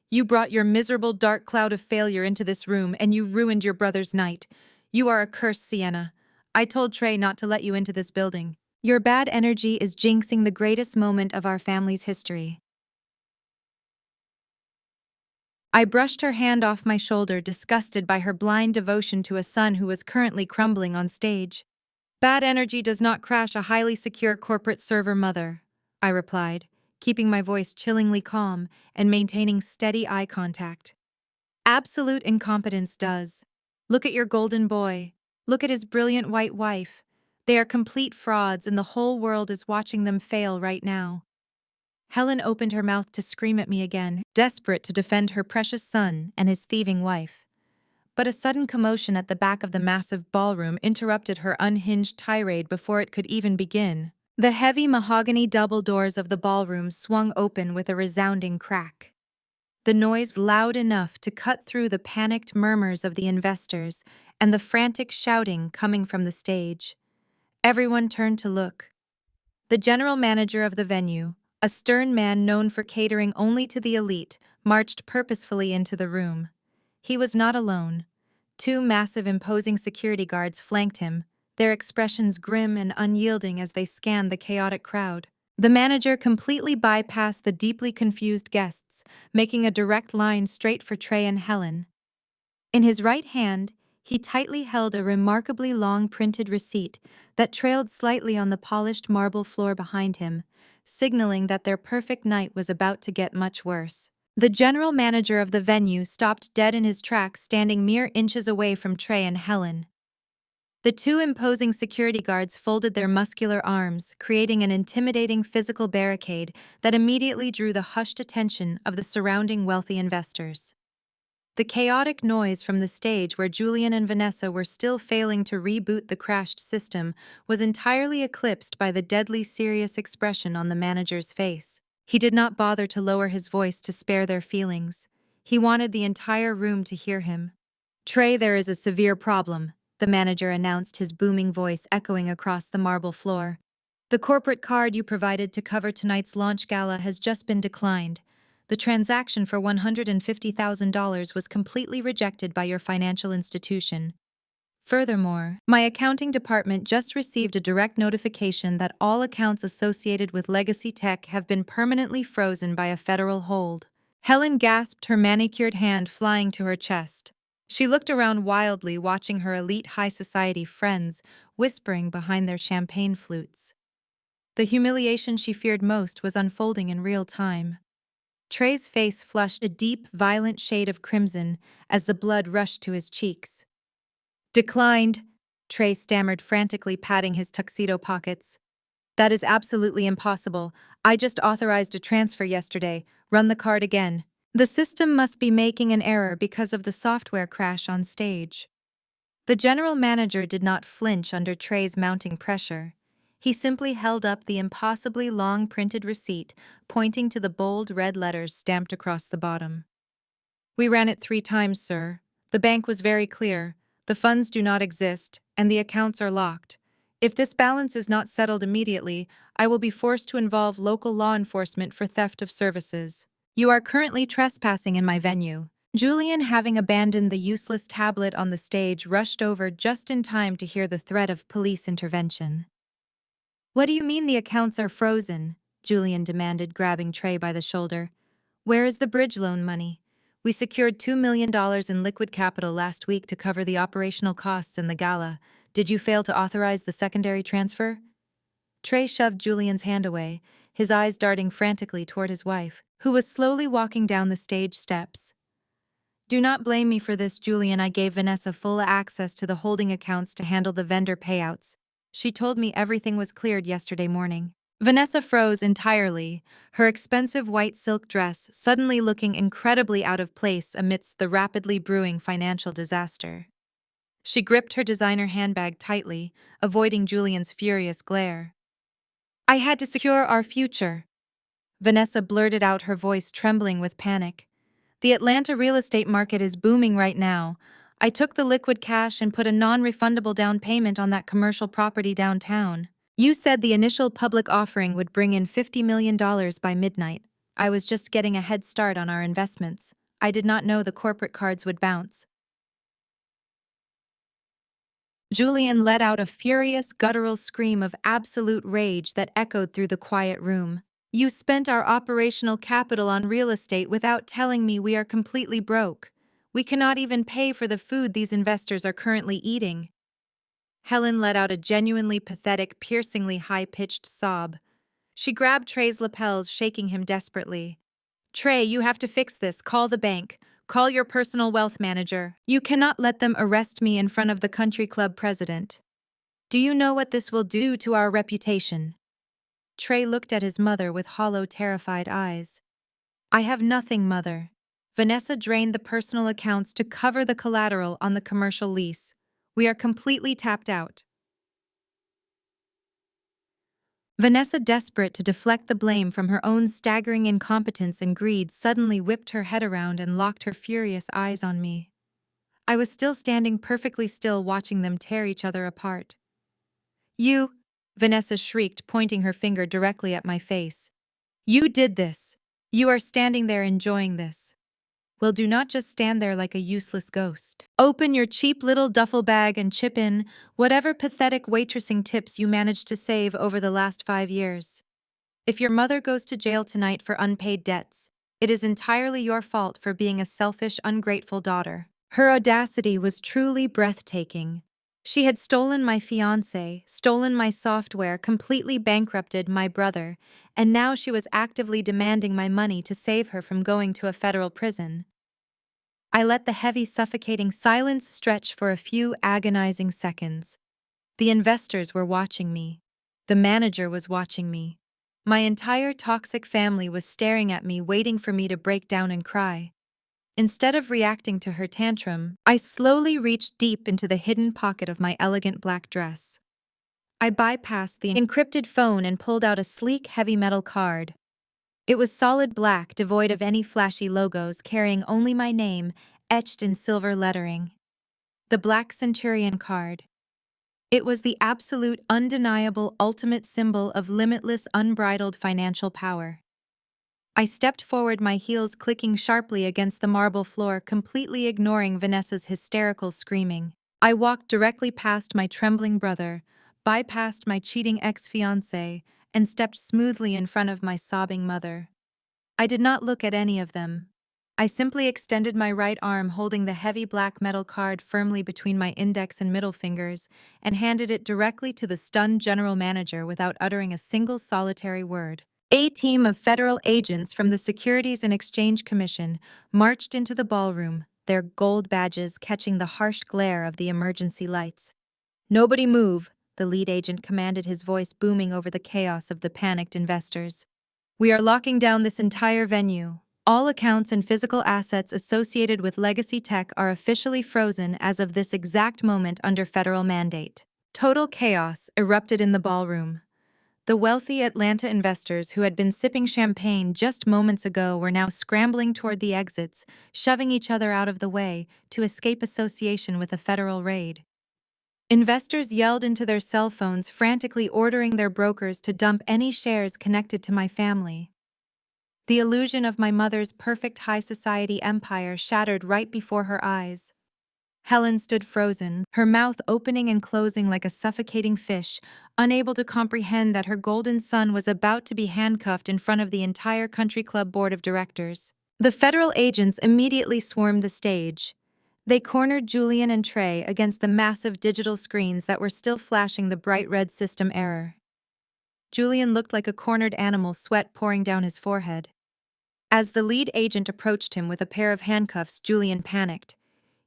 "You brought your miserable dark cloud of failure into this room, and you ruined your brother's night. You are a curse, Sienna. I told Trey not to let you into this building. Your bad energy is jinxing the greatest moment of our family's history." I brushed her hand off my shoulder, disgusted by her blind devotion to a son who was currently crumbling on stage. "Bad energy does not crash a highly secure corporate server, mother," I replied, keeping my voice chillingly calm and maintaining steady eye contact. "Absolute incompetence does. Look at your golden boy. Look at his brilliant white wife. They are complete frauds, and the whole world is watching them fail right now." Helen opened her mouth to scream at me again, desperate to defend her precious son and his thieving wife. But a sudden commotion at the back of the massive ballroom interrupted her unhinged tirade before it could even begin. The heavy mahogany double doors of the ballroom swung open with a resounding crack. The noise loud enough to cut through the panicked murmurs of the investors and the frantic shouting coming from the stage. Everyone turned to look. The general manager of the venue, a stern man known for catering only to the elite, marched purposefully into the room. He was not alone. Two massive, imposing security guards flanked him, their expressions grim and unyielding as they scanned the chaotic crowd. The manager completely bypassed the deeply confused guests, making a direct line straight for Trey and Helen. In his right hand, he tightly held a remarkably long printed receipt that trailed slightly on the polished marble floor behind him, signaling that their perfect night was about to get much worse. The general manager of the venue stopped dead in his tracks, standing mere inches away from Trey and Helen. The two imposing security guards folded their muscular arms, creating an intimidating physical barricade that immediately drew the hushed attention of the surrounding wealthy investors. The chaotic noise from the stage where Julian and Vanessa were still failing to reboot the crashed system was entirely eclipsed by the deadly serious expression on the manager's face. He did not bother to lower his voice to spare their feelings. He wanted the entire room to hear him. "Trey, there is a severe problem," the manager announced, his booming voice echoing across the marble floor. "The corporate card you provided to cover tonight's launch gala has just been declined. The transaction for $150,000 was completely rejected by your financial institution. Furthermore, my accounting department just received a direct notification that all accounts associated with Legacy Tech have been permanently frozen by a federal hold." Helen gasped, her manicured hand flying to her chest. She looked around wildly, watching her elite high society friends whispering behind their champagne flutes. The humiliation she feared most was unfolding in real time. Trey's face flushed a deep, violent shade of crimson as the blood rushed to his cheeks. "Declined," Trey stammered, frantically patting his tuxedo pockets. "That is absolutely impossible. I just authorized a transfer yesterday. Run the card again." The system must be making an error because of the software crash on stage. The general manager did not flinch under Trey's mounting pressure. He simply held up the impossibly long printed receipt, pointing to the bold red letters stamped across the bottom. "We ran it 3 times, sir. The bank was very clear. The funds do not exist, and the accounts are locked. If this balance is not settled immediately, I will be forced to involve local law enforcement for theft of services. You are currently trespassing in my venue." Julian, having abandoned the useless tablet on the stage, rushed over just in time to hear the threat of police intervention. "What do you mean the accounts are frozen?" Julian demanded, grabbing Trey by the shoulder. "Where is the bridge loan money? We secured $2 million in liquid capital last week to cover the operational costs in the gala. Did you fail to authorize the secondary transfer?" Trey shoved Julian's hand away, his eyes darting frantically toward his wife, who was slowly walking down the stage steps. "Do not blame me for this, Julian. I gave Vanessa full access to the holding accounts to handle the vendor payouts. She told me everything was cleared yesterday morning." Vanessa froze entirely, her expensive white silk dress suddenly looking incredibly out of place amidst the rapidly brewing financial disaster. She gripped her designer handbag tightly, avoiding Julian's furious glare. "I had to secure our future," Vanessa blurted out, her voice trembling with panic. "The Atlanta real estate market is booming right now. I took the liquid cash and put a non-refundable down payment on that commercial property downtown. You said the initial public offering would bring in $50 million by midnight. I was just getting a head start on our investments. I did not know the corporate cards would bounce." Julian let out a furious, guttural scream of absolute rage that echoed through the quiet room. "You spent our operational capital on real estate without telling me we are completely broke. We cannot even pay for the food these investors are currently eating." Helen let out a genuinely pathetic, piercingly high-pitched sob. She grabbed Trey's lapels, shaking him desperately. "Trey, you have to fix this. Call the bank. Call your personal wealth manager. You cannot let them arrest me in front of the country club president. Do you know what this will do to our reputation?" Trey looked at his mother with hollow, terrified eyes. "I have nothing, Mother." Vanessa drained the personal accounts to cover the collateral on the commercial lease. "We are completely tapped out." Vanessa, desperate to deflect the blame from her own staggering incompetence and greed, suddenly whipped her head around and locked her furious eyes on me. I was still standing perfectly still, watching them tear each other apart. "You," Vanessa shrieked, pointing her finger directly at my face. "You did this. You are standing there enjoying this. Well, do not just stand there like a useless ghost. Open your cheap little duffel bag and chip in whatever pathetic waitressing tips you managed to save over the last 5 years. If your mother goes to jail tonight for unpaid debts, it is entirely your fault for being a selfish, ungrateful daughter." Her audacity was truly breathtaking. She had stolen my fiancé, stolen my software, completely bankrupted my brother, and now she was actively demanding my money to save her from going to a federal prison. I let the heavy, suffocating silence stretch for a few agonizing seconds. The investors were watching me. The manager was watching me. My entire toxic family was staring at me, waiting for me to break down and cry. Instead of reacting to her tantrum, I slowly reached deep into the hidden pocket of my elegant black dress. I bypassed the encrypted phone and pulled out a sleek heavy metal card. It was solid black, devoid of any flashy logos, carrying only my name, etched in silver lettering. The Black Centurion card. It was the absolute, undeniable, ultimate symbol of limitless, unbridled financial power. I stepped forward, my heels clicking sharply against the marble floor, completely ignoring Vanessa's hysterical screaming. I walked directly past my trembling brother, bypassed my cheating ex-fiancé, and stepped smoothly in front of my sobbing mother. I did not look at any of them. I simply extended my right arm, holding the heavy black metal card firmly between my index and middle fingers, and handed it directly to the stunned general manager without uttering a single solitary word. A team of federal agents from the Securities and Exchange Commission marched into the ballroom, their gold badges catching the harsh glare of the emergency lights. "Nobody move," the lead agent commanded, his voice booming over the chaos of the panicked investors. "We are locking down this entire venue. All accounts and physical assets associated with legacy tech are officially frozen as of this exact moment under federal mandate." Total chaos erupted in the ballroom. The wealthy Atlanta investors who had been sipping champagne just moments ago were now scrambling toward the exits, shoving each other out of the way to escape association with a federal raid. Investors yelled into their cell phones, frantically ordering their brokers to dump any shares connected to my family. The illusion of my mother's perfect high society empire shattered right before her eyes. Helen stood frozen, her mouth opening and closing like a suffocating fish, unable to comprehend that her golden son was about to be handcuffed in front of the entire country club board of directors. The federal agents immediately swarmed the stage. They cornered Julian and Trey against the massive digital screens that were still flashing the bright red system error. Julian looked like a cornered animal, sweat pouring down his forehead. As the lead agent approached him with a pair of handcuffs, Julian panicked.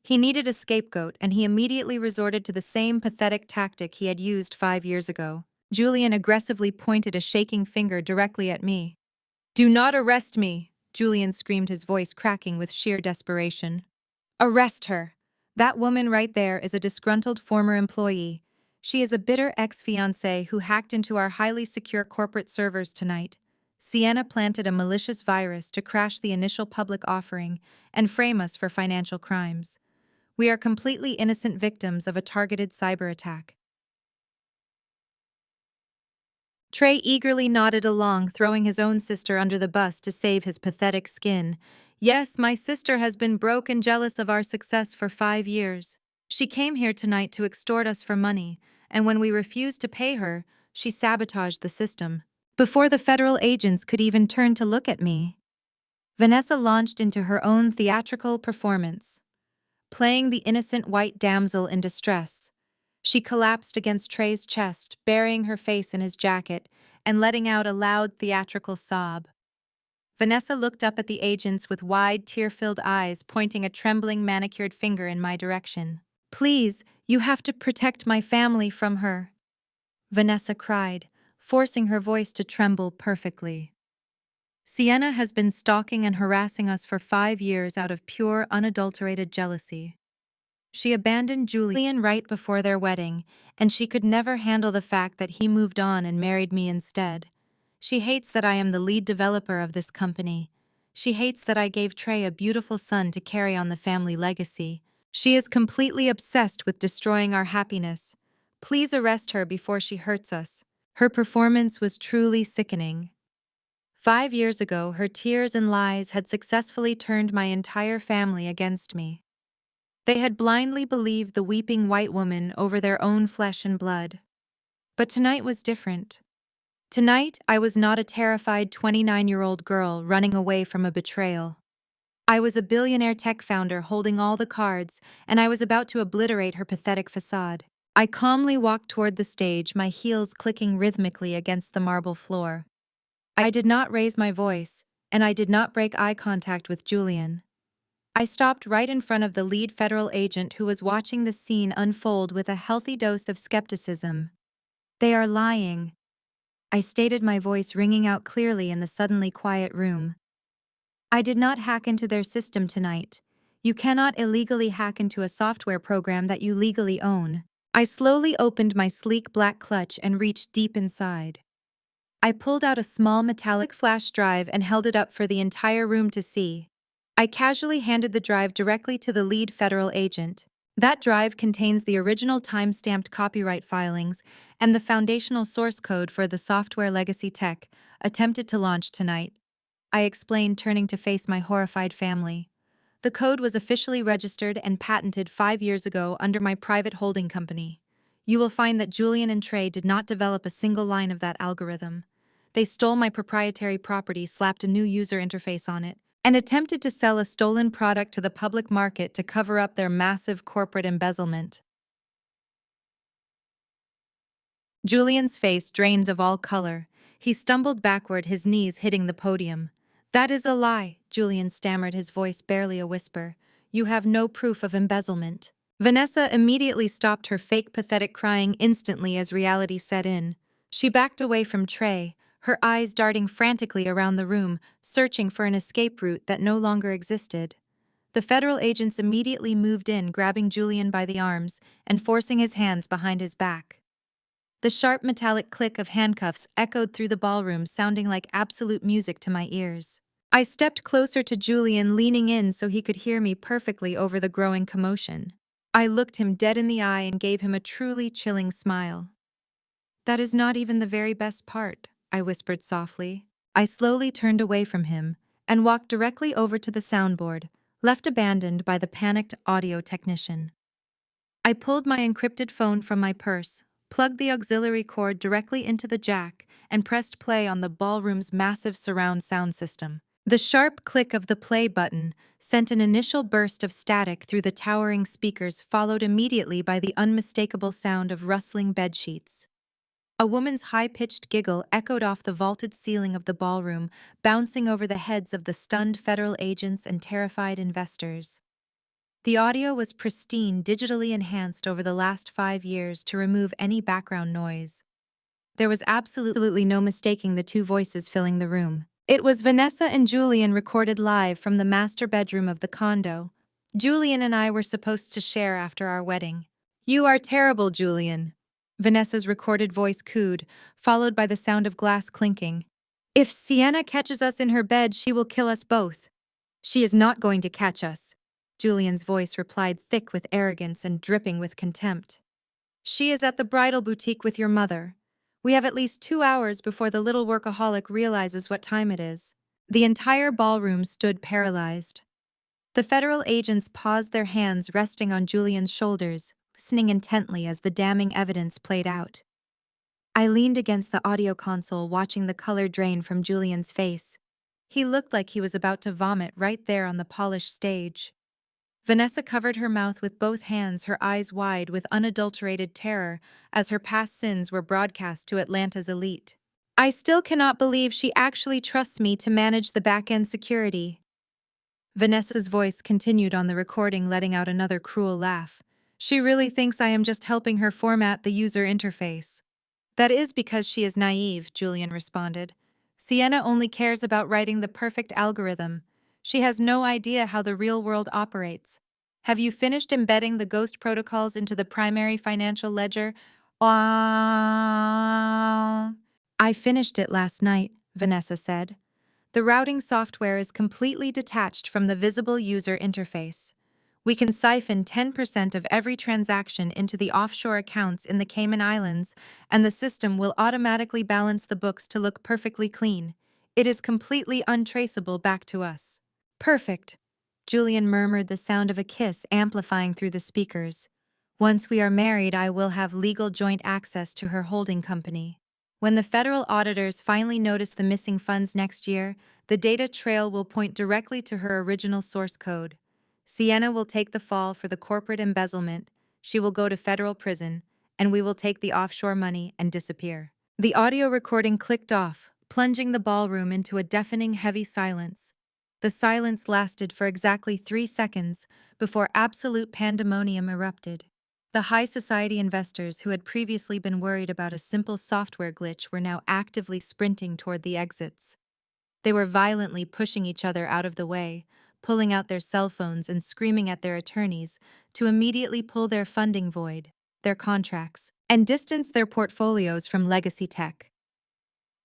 He needed a scapegoat, and he immediately resorted to the same pathetic tactic he had used 5 years ago. Julian aggressively pointed a shaking finger directly at me. "Do not arrest me!" Julian screamed, his voice cracking with sheer desperation. "Arrest her! That woman right there is a disgruntled former employee. She is a bitter ex-fiancé who hacked into our highly secure corporate servers tonight. Sienna planted a malicious virus to crash the initial public offering and frame us for financial crimes. We are completely innocent victims of a targeted cyber attack." Trey eagerly nodded along, throwing his own sister under the bus to save his pathetic skin. "Yes, my sister has been broke and jealous of our success for 5 years. She came here tonight to extort us for money, and when we refused to pay her, she sabotaged the system." Before the federal agents could even turn to look at me, Vanessa launched into her own theatrical performance. Playing the innocent white damsel in distress, she collapsed against Trey's chest, burying her face in his jacket and letting out a loud theatrical sob. Vanessa looked up at the agents with wide, tear-filled eyes, pointing a trembling, manicured finger in my direction. "Please, you have to protect my family from her," Vanessa cried, forcing her voice to tremble perfectly. "Sienna has been stalking and harassing us for 5 years out of pure, unadulterated jealousy. She abandoned Julian right before their wedding, and she could never handle the fact that he moved on and married me instead. She hates that I am the lead developer of this company. She hates that I gave Trey a beautiful son to carry on the family legacy. She is completely obsessed with destroying our happiness. Please arrest her before she hurts us." Her performance was truly sickening. 5 years ago, her tears and lies had successfully turned my entire family against me. They had blindly believed the weeping white woman over their own flesh and blood. But tonight was different. Tonight, I was not a terrified 29-year-old girl running away from a betrayal. I was a billionaire tech founder holding all the cards, and I was about to obliterate her pathetic facade. I calmly walked toward the stage, my heels clicking rhythmically against the marble floor. I did not raise my voice, and I did not break eye contact with Julian. I stopped right in front of the lead federal agent who was watching the scene unfold with a healthy dose of skepticism. They are lying, I stated, my voice ringing out clearly in the suddenly quiet room. I did not hack into their system tonight. You cannot illegally hack into a software program that you legally own. I slowly opened my sleek black clutch and reached deep inside. I pulled out a small metallic flash drive and held it up for the entire room to see. I casually handed the drive directly to the lead federal agent. That drive contains the original time-stamped copyright filings and the foundational source code for the software legacy tech attempted to launch tonight, I explained, turning to face my horrified family. The code was officially registered and patented 5 years ago under my private holding company. You will find that Julian and Trey did not develop a single line of that algorithm. They stole my proprietary property, slapped a new user interface on it, and attempted to sell a stolen product to the public market to cover up their massive corporate embezzlement. Julian's face drained of all color. He stumbled backward, his knees hitting the podium. "That is a lie," Julian stammered, his voice barely a whisper. "You have no proof of embezzlement." Vanessa immediately stopped her fake pathetic crying instantly as reality set in. She backed away from Trey, her eyes darting frantically around the room, searching for an escape route that no longer existed. The federal agents immediately moved in, grabbing Julian by the arms and forcing his hands behind his back. The sharp metallic click of handcuffs echoed through the ballroom, sounding like absolute music to my ears. I stepped closer to Julian, leaning in so he could hear me perfectly over the growing commotion. I looked him dead in the eye and gave him a truly chilling smile. "That is not even the very best part," I whispered softly. I slowly turned away from him and walked directly over to the soundboard, left abandoned by the panicked audio technician. I pulled my encrypted phone from my purse, plugged the auxiliary cord directly into the jack, and pressed play on the ballroom's massive surround sound system. The sharp click of the play button sent an initial burst of static through the towering speakers, followed immediately by the unmistakable sound of rustling bedsheets. A woman's high-pitched giggle echoed off the vaulted ceiling of the ballroom, bouncing over the heads of the stunned federal agents and terrified investors. The audio was pristine, digitally enhanced over the last 5 years to remove any background noise. There was absolutely no mistaking the two voices filling the room. It was Vanessa and Julian, recorded live from the master bedroom of the condo Julian and I were supposed to share after our wedding. "You are terrible, Julian," Vanessa's recorded voice cooed, followed by the sound of glass clinking. "If Sienna catches us in her bed, she will kill us both." "She is not going to catch us," Julian's voice replied, thick with arrogance and dripping with contempt. "She is at the bridal boutique with your mother. We have at least 2 hours before the little workaholic realizes what time it is." The entire ballroom stood paralyzed. The federal agents paused, their hands resting on Julian's shoulders, listening intently as the damning evidence played out. I leaned against the audio console, watching the color drain from Julian's face. He looked like he was about to vomit right there on the polished stage. Vanessa covered her mouth with both hands, her eyes wide with unadulterated terror as her past sins were broadcast to Atlanta's elite. "I still cannot believe she actually trusts me to manage the back-end security." Vanessa's voice continued on the recording, letting out another cruel laugh. "She really thinks I am just helping her format the user interface." "That is because she is naive," Julian responded. "Sienna only cares about writing the perfect algorithm. She has no idea how the real world operates. Have you finished embedding the ghost protocols into the primary financial ledger?" "I finished it last night," Vanessa said. "The routing software is completely detached from the visible user interface. We can siphon 10% of every transaction into the offshore accounts in the Cayman Islands, and the system will automatically balance the books to look perfectly clean. It is completely untraceable back to us." "Perfect," Julian murmured, the sound of a kiss amplifying through the speakers. "Once we are married, I will have legal joint access to her holding company. When the federal auditors finally notice the missing funds next year, the data trail will point directly to her original source code. Sienna will take the fall for the corporate embezzlement, she will go to federal prison, and we will take the offshore money and disappear." The audio recording clicked off, plunging the ballroom into a deafening, heavy silence. The silence lasted for exactly 3 seconds before absolute pandemonium erupted. The high society investors who had previously been worried about a simple software glitch were now actively sprinting toward the exits. They were violently pushing each other out of the way, pulling out their cell phones and screaming at their attorneys to immediately pull their funding void, their contracts, and distance their portfolios from legacy tech.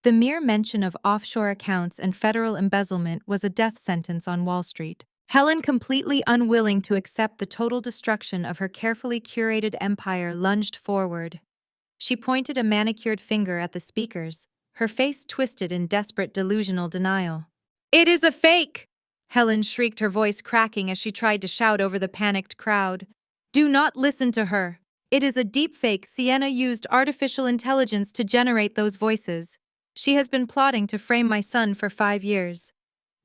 The mere mention of offshore accounts and federal embezzlement was a death sentence on Wall Street. Helen, completely unwilling to accept the total destruction of her carefully curated empire, lunged forward. She pointed a manicured finger at the speakers, her face twisted in desperate delusional denial. "It is a fake!" Helen shrieked, her voice cracking as she tried to shout over the panicked crowd. "Do not listen to her. It is a deepfake. Sienna used artificial intelligence to generate those voices. She has been plotting to frame my son for 5 years.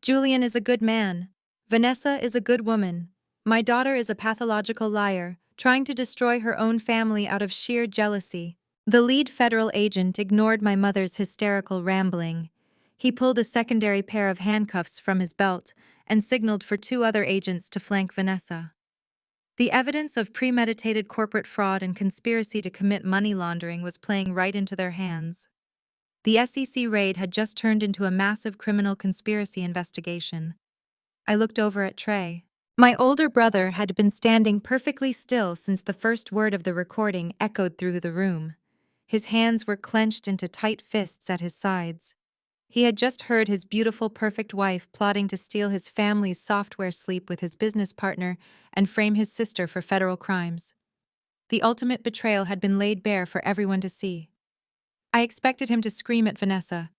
Julian is a good man. Vanessa is a good woman. My daughter is a pathological liar, trying to destroy her own family out of sheer jealousy." The lead federal agent ignored my mother's hysterical rambling. He pulled a secondary pair of handcuffs from his belt and signaled for 2 other agents to flank Vanessa. The evidence of premeditated corporate fraud and conspiracy to commit money laundering was playing right into their hands. The SEC raid had just turned into a massive criminal conspiracy investigation. I looked over at Trey. My older brother had been standing perfectly still since the first word of the recording echoed through the room. His hands were clenched into tight fists at his sides. He had just heard his beautiful, perfect wife plotting to steal his family's software sleep with his business partner and frame his sister for federal crimes. The ultimate betrayal had been laid bare for everyone to see. I expected him to scream at Vanessa.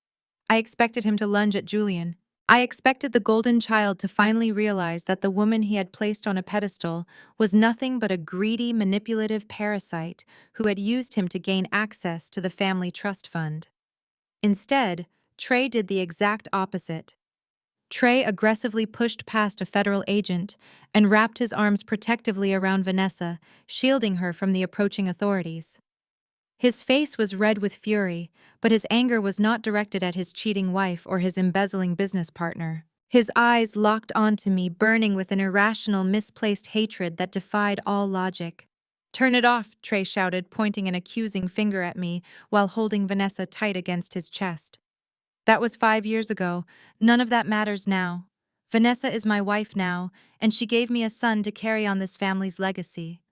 I expected him to lunge at Julian. I expected the golden child to finally realize that the woman he had placed on a pedestal was nothing but a greedy, manipulative parasite who had used him to gain access to the family trust fund. Instead, Trey did the exact opposite. Trey aggressively pushed past a federal agent and wrapped his arms protectively around Vanessa, shielding her from the approaching authorities. His face was red with fury, but his anger was not directed at his cheating wife or his embezzling business partner. His eyes locked onto me, burning with an irrational, misplaced hatred that defied all logic. "Turn it off," Trey shouted, pointing an accusing finger at me while holding Vanessa tight against his chest. "That was 5 years ago. None of that matters now. Vanessa is my wife now, and she gave me a son to carry on this family's legacy.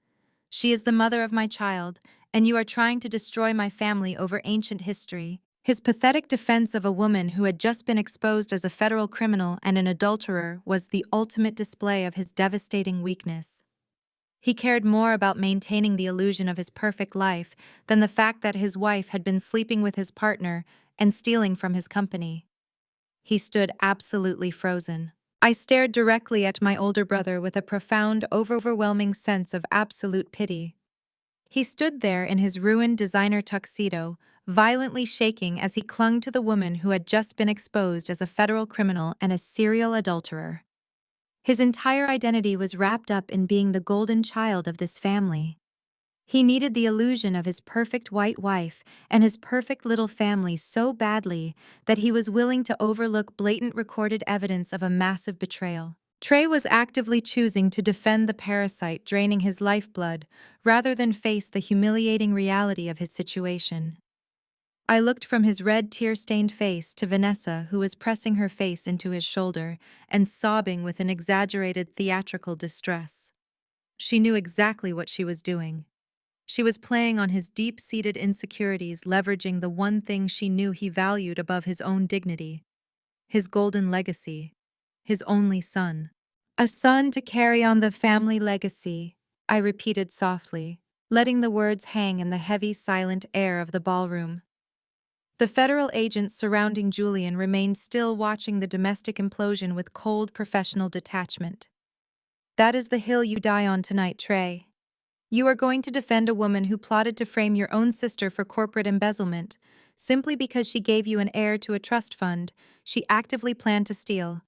She is the mother of my child, and you are trying to destroy my family over ancient history." His pathetic defense of a woman who had just been exposed as a federal criminal and an adulterer was the ultimate display of his devastating weakness. He cared more about maintaining the illusion of his perfect life than the fact that his wife had been sleeping with his partner and stealing from his company. He stood absolutely frozen. I stared directly at my older brother with a profound, overwhelming sense of absolute pity. He stood there in his ruined designer tuxedo, violently shaking as he clung to the woman who had just been exposed as a federal criminal and a serial adulterer. His entire identity was wrapped up in being the golden child of this family. He needed the illusion of his perfect white wife and his perfect little family so badly that he was willing to overlook blatant recorded evidence of a massive betrayal. Trey was actively choosing to defend the parasite draining his lifeblood rather than face the humiliating reality of his situation. I looked from his red, tear-stained face to Vanessa, who was pressing her face into his shoulder and sobbing with an exaggerated theatrical distress. She knew exactly what she was doing. She was playing on his deep-seated insecurities, leveraging the one thing she knew he valued above his own dignity: his golden legacy, his only son. "A son to carry on the family legacy," I repeated softly, letting the words hang in the heavy, silent air of the ballroom. The federal agents surrounding Julian remained still, watching the domestic implosion with cold, professional detachment. "That is the hill you die on tonight, Trey. You are going to defend a woman who plotted to frame your own sister for corporate embezzlement, simply because she gave you an heir to a trust fund she actively planned to steal."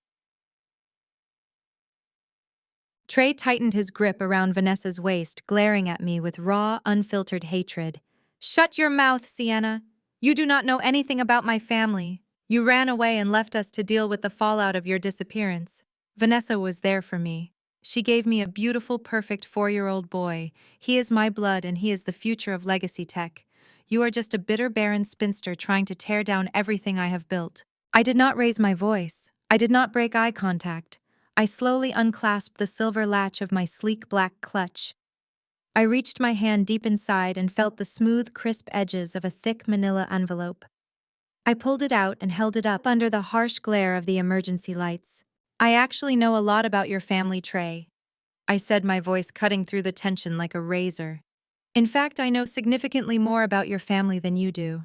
Trey tightened his grip around Vanessa's waist, glaring at me with raw, unfiltered hatred. "Shut your mouth, Sienna. You do not know anything about my family. You ran away and left us to deal with the fallout of your disappearance. Vanessa was there for me. She gave me a beautiful, perfect 4-year-old boy. He is my blood and he is the future of legacy tech. You are just a bitter, barren spinster trying to tear down everything I have built. I did not raise my voice. I did not break eye contact. I slowly unclasped the silver latch of my sleek black clutch. I reached my hand deep inside and felt the smooth, crisp edges of a thick manila envelope. I pulled it out and held it up under the harsh glare of the emergency lights. I actually know a lot about your family, Trey, I said, my voice cutting through the tension like a razor. In fact, I know significantly more about your family than you do.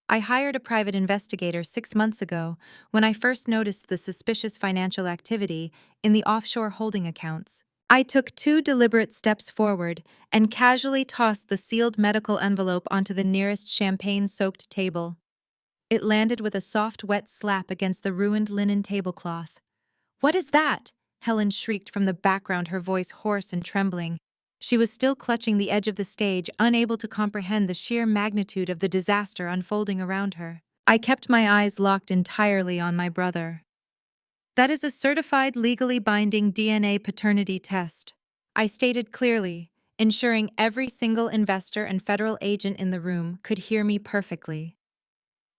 I hired a private investigator 6 months ago when I first noticed the suspicious financial activity in the offshore holding accounts. I took 2 deliberate steps forward and casually tossed the sealed medical envelope onto the nearest champagne-soaked table. It landed with a soft, wet slap against the ruined linen tablecloth. "What is that?" Helen shrieked from the background, her voice hoarse and trembling. She was still clutching the edge of the stage, unable to comprehend the sheer magnitude of the disaster unfolding around her. I kept my eyes locked entirely on my brother. "That is a certified, legally binding DNA paternity test," I stated clearly, ensuring every single investor and federal agent in the room could hear me perfectly.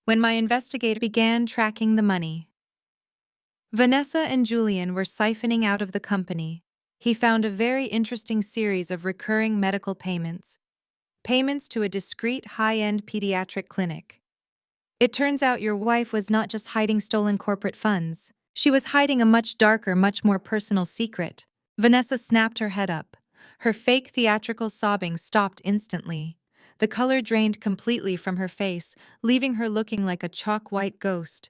When my investigator began tracking the money, Vanessa and Julian were siphoning out of the company. He found a very interesting series of recurring medical payments. Payments to a discreet, high-end pediatric clinic. It turns out your wife was not just hiding stolen corporate funds. She was hiding a much darker, much more personal secret. Vanessa snapped her head up. Her fake theatrical sobbing stopped instantly. The color drained completely from her face, leaving her looking like a chalk-white ghost.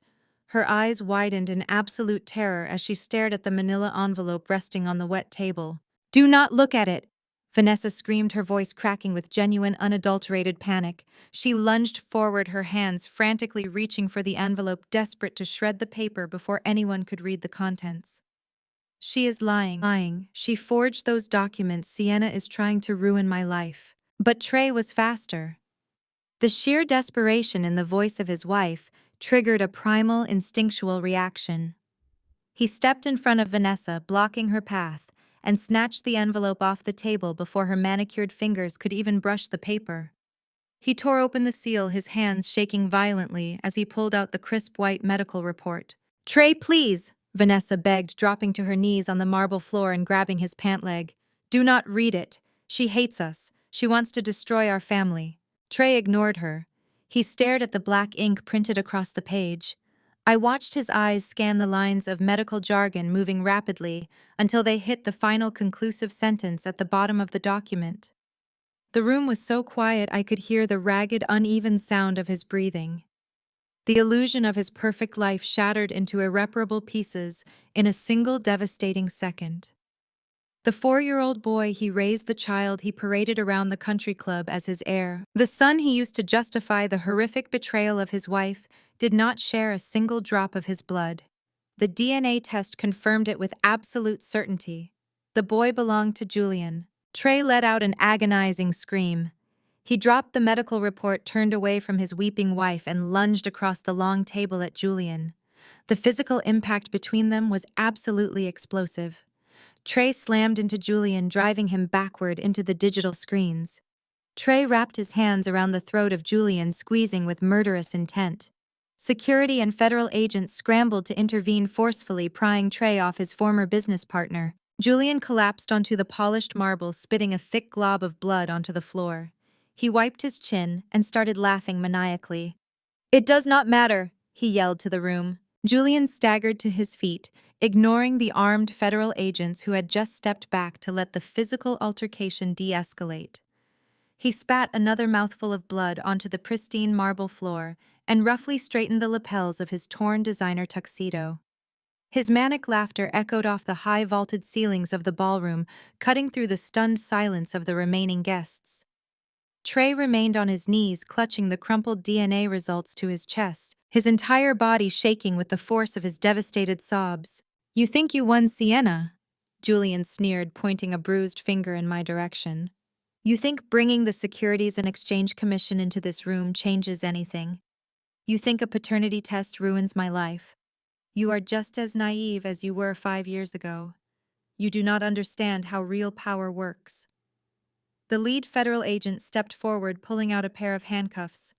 Her eyes widened in absolute terror as she stared at the manila envelope resting on the wet table. "Do not look at it!" Vanessa screamed, her voice cracking with genuine, unadulterated panic. She lunged forward, her hands frantically reaching for the envelope, desperate to shred the paper before anyone could read the contents. "She is lying. She forged those documents. Sienna is trying to ruin my life." But Trey was faster. The sheer desperation in the voice of his wife triggered a primal, instinctual reaction. He stepped in front of Vanessa, blocking her path, and snatched the envelope off the table before her manicured fingers could even brush the paper. He tore open the seal, his hands shaking violently as he pulled out the crisp white medical report. "Trey, please," Vanessa begged, dropping to her knees on the marble floor and grabbing his pant leg. "Do not read it. She hates us. She wants to destroy our family." Trey ignored her. He stared at the black ink printed across the page. I watched his eyes scan the lines of medical jargon moving rapidly until they hit the final conclusive sentence at the bottom of the document. The room was so quiet I could hear the ragged, uneven sound of his breathing. The illusion of his perfect life shattered into irreparable pieces in a single devastating second. The 4-year-old boy he raised, the child he paraded around the country club as his heir, the son he used to justify the horrific betrayal of his wife, did not share a single drop of his blood. The DNA test confirmed it with absolute certainty. The boy belonged to Julian. Trey let out an agonizing scream. He dropped the medical report, turned away from his weeping wife, and lunged across the long table at Julian. The physical impact between them was absolutely explosive. Trey slammed into Julian, driving him backward into the digital screens. Trey wrapped his hands around the throat of Julian, squeezing with murderous intent. Security and federal agents scrambled to intervene, forcefully prying Trey off his former business partner. Julian collapsed onto the polished marble, spitting a thick glob of blood onto the floor. He wiped his chin and started laughing maniacally. "It does not matter," he yelled to the room. Julian staggered to his feet, ignoring the armed federal agents who had just stepped back to let the physical altercation de-escalate. He spat another mouthful of blood onto the pristine marble floor and roughly straightened the lapels of his torn designer tuxedo. His manic laughter echoed off the high vaulted ceilings of the ballroom, cutting through the stunned silence of the remaining guests. Trey remained on his knees, clutching the crumpled DNA results to his chest, his entire body shaking with the force of his devastated sobs. "You think you won, Sienna?" Julian sneered, pointing a bruised finger in my direction. "You think bringing the Securities and Exchange Commission into this room changes anything?" You think a paternity test ruins my life? You are just as naive as you were 5 years ago. You do not understand how real power works. The lead federal agent stepped forward, pulling out a pair of handcuffs.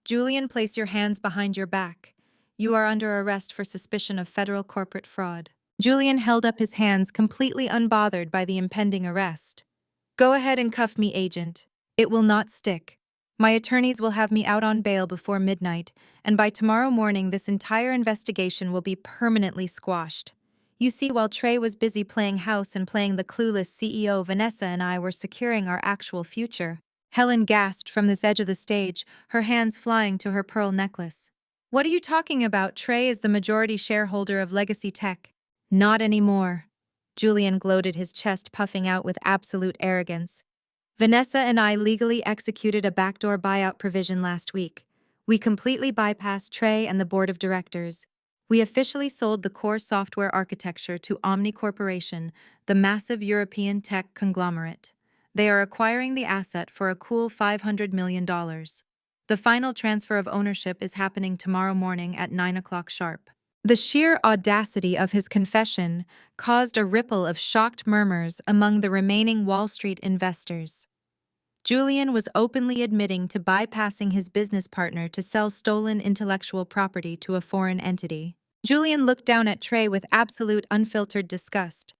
Julian, place your hands behind your back. You are under arrest for suspicion of federal corporate fraud. Julian held up his hands, completely unbothered by the impending arrest. Go ahead and cuff me, agent. It will not stick. My attorneys will have me out on bail before midnight, and by tomorrow morning this entire investigation will be permanently squashed. You see, while Trey was busy playing house and playing the clueless CEO, Vanessa and I were securing our actual future. Helen gasped from this edge of the stage, her hands flying to her pearl necklace. What are you talking about? Trey is the majority shareholder of Legacy Tech. Not anymore. Julian gloated, his chest puffing out with absolute arrogance. Vanessa and I legally executed a backdoor buyout provision last week. We completely bypassed Trey and the board of directors. We officially sold the core software architecture to Omni Corporation, the massive European tech conglomerate. They are acquiring the asset for a cool $500 million. The final transfer of ownership is happening tomorrow morning at 9 o'clock sharp. The sheer audacity of his confession caused a ripple of shocked murmurs among the remaining Wall Street investors. Julian was openly admitting to bypassing his business partner to sell stolen intellectual property to a foreign entity. Julian looked down at Trey with absolute unfiltered disgust.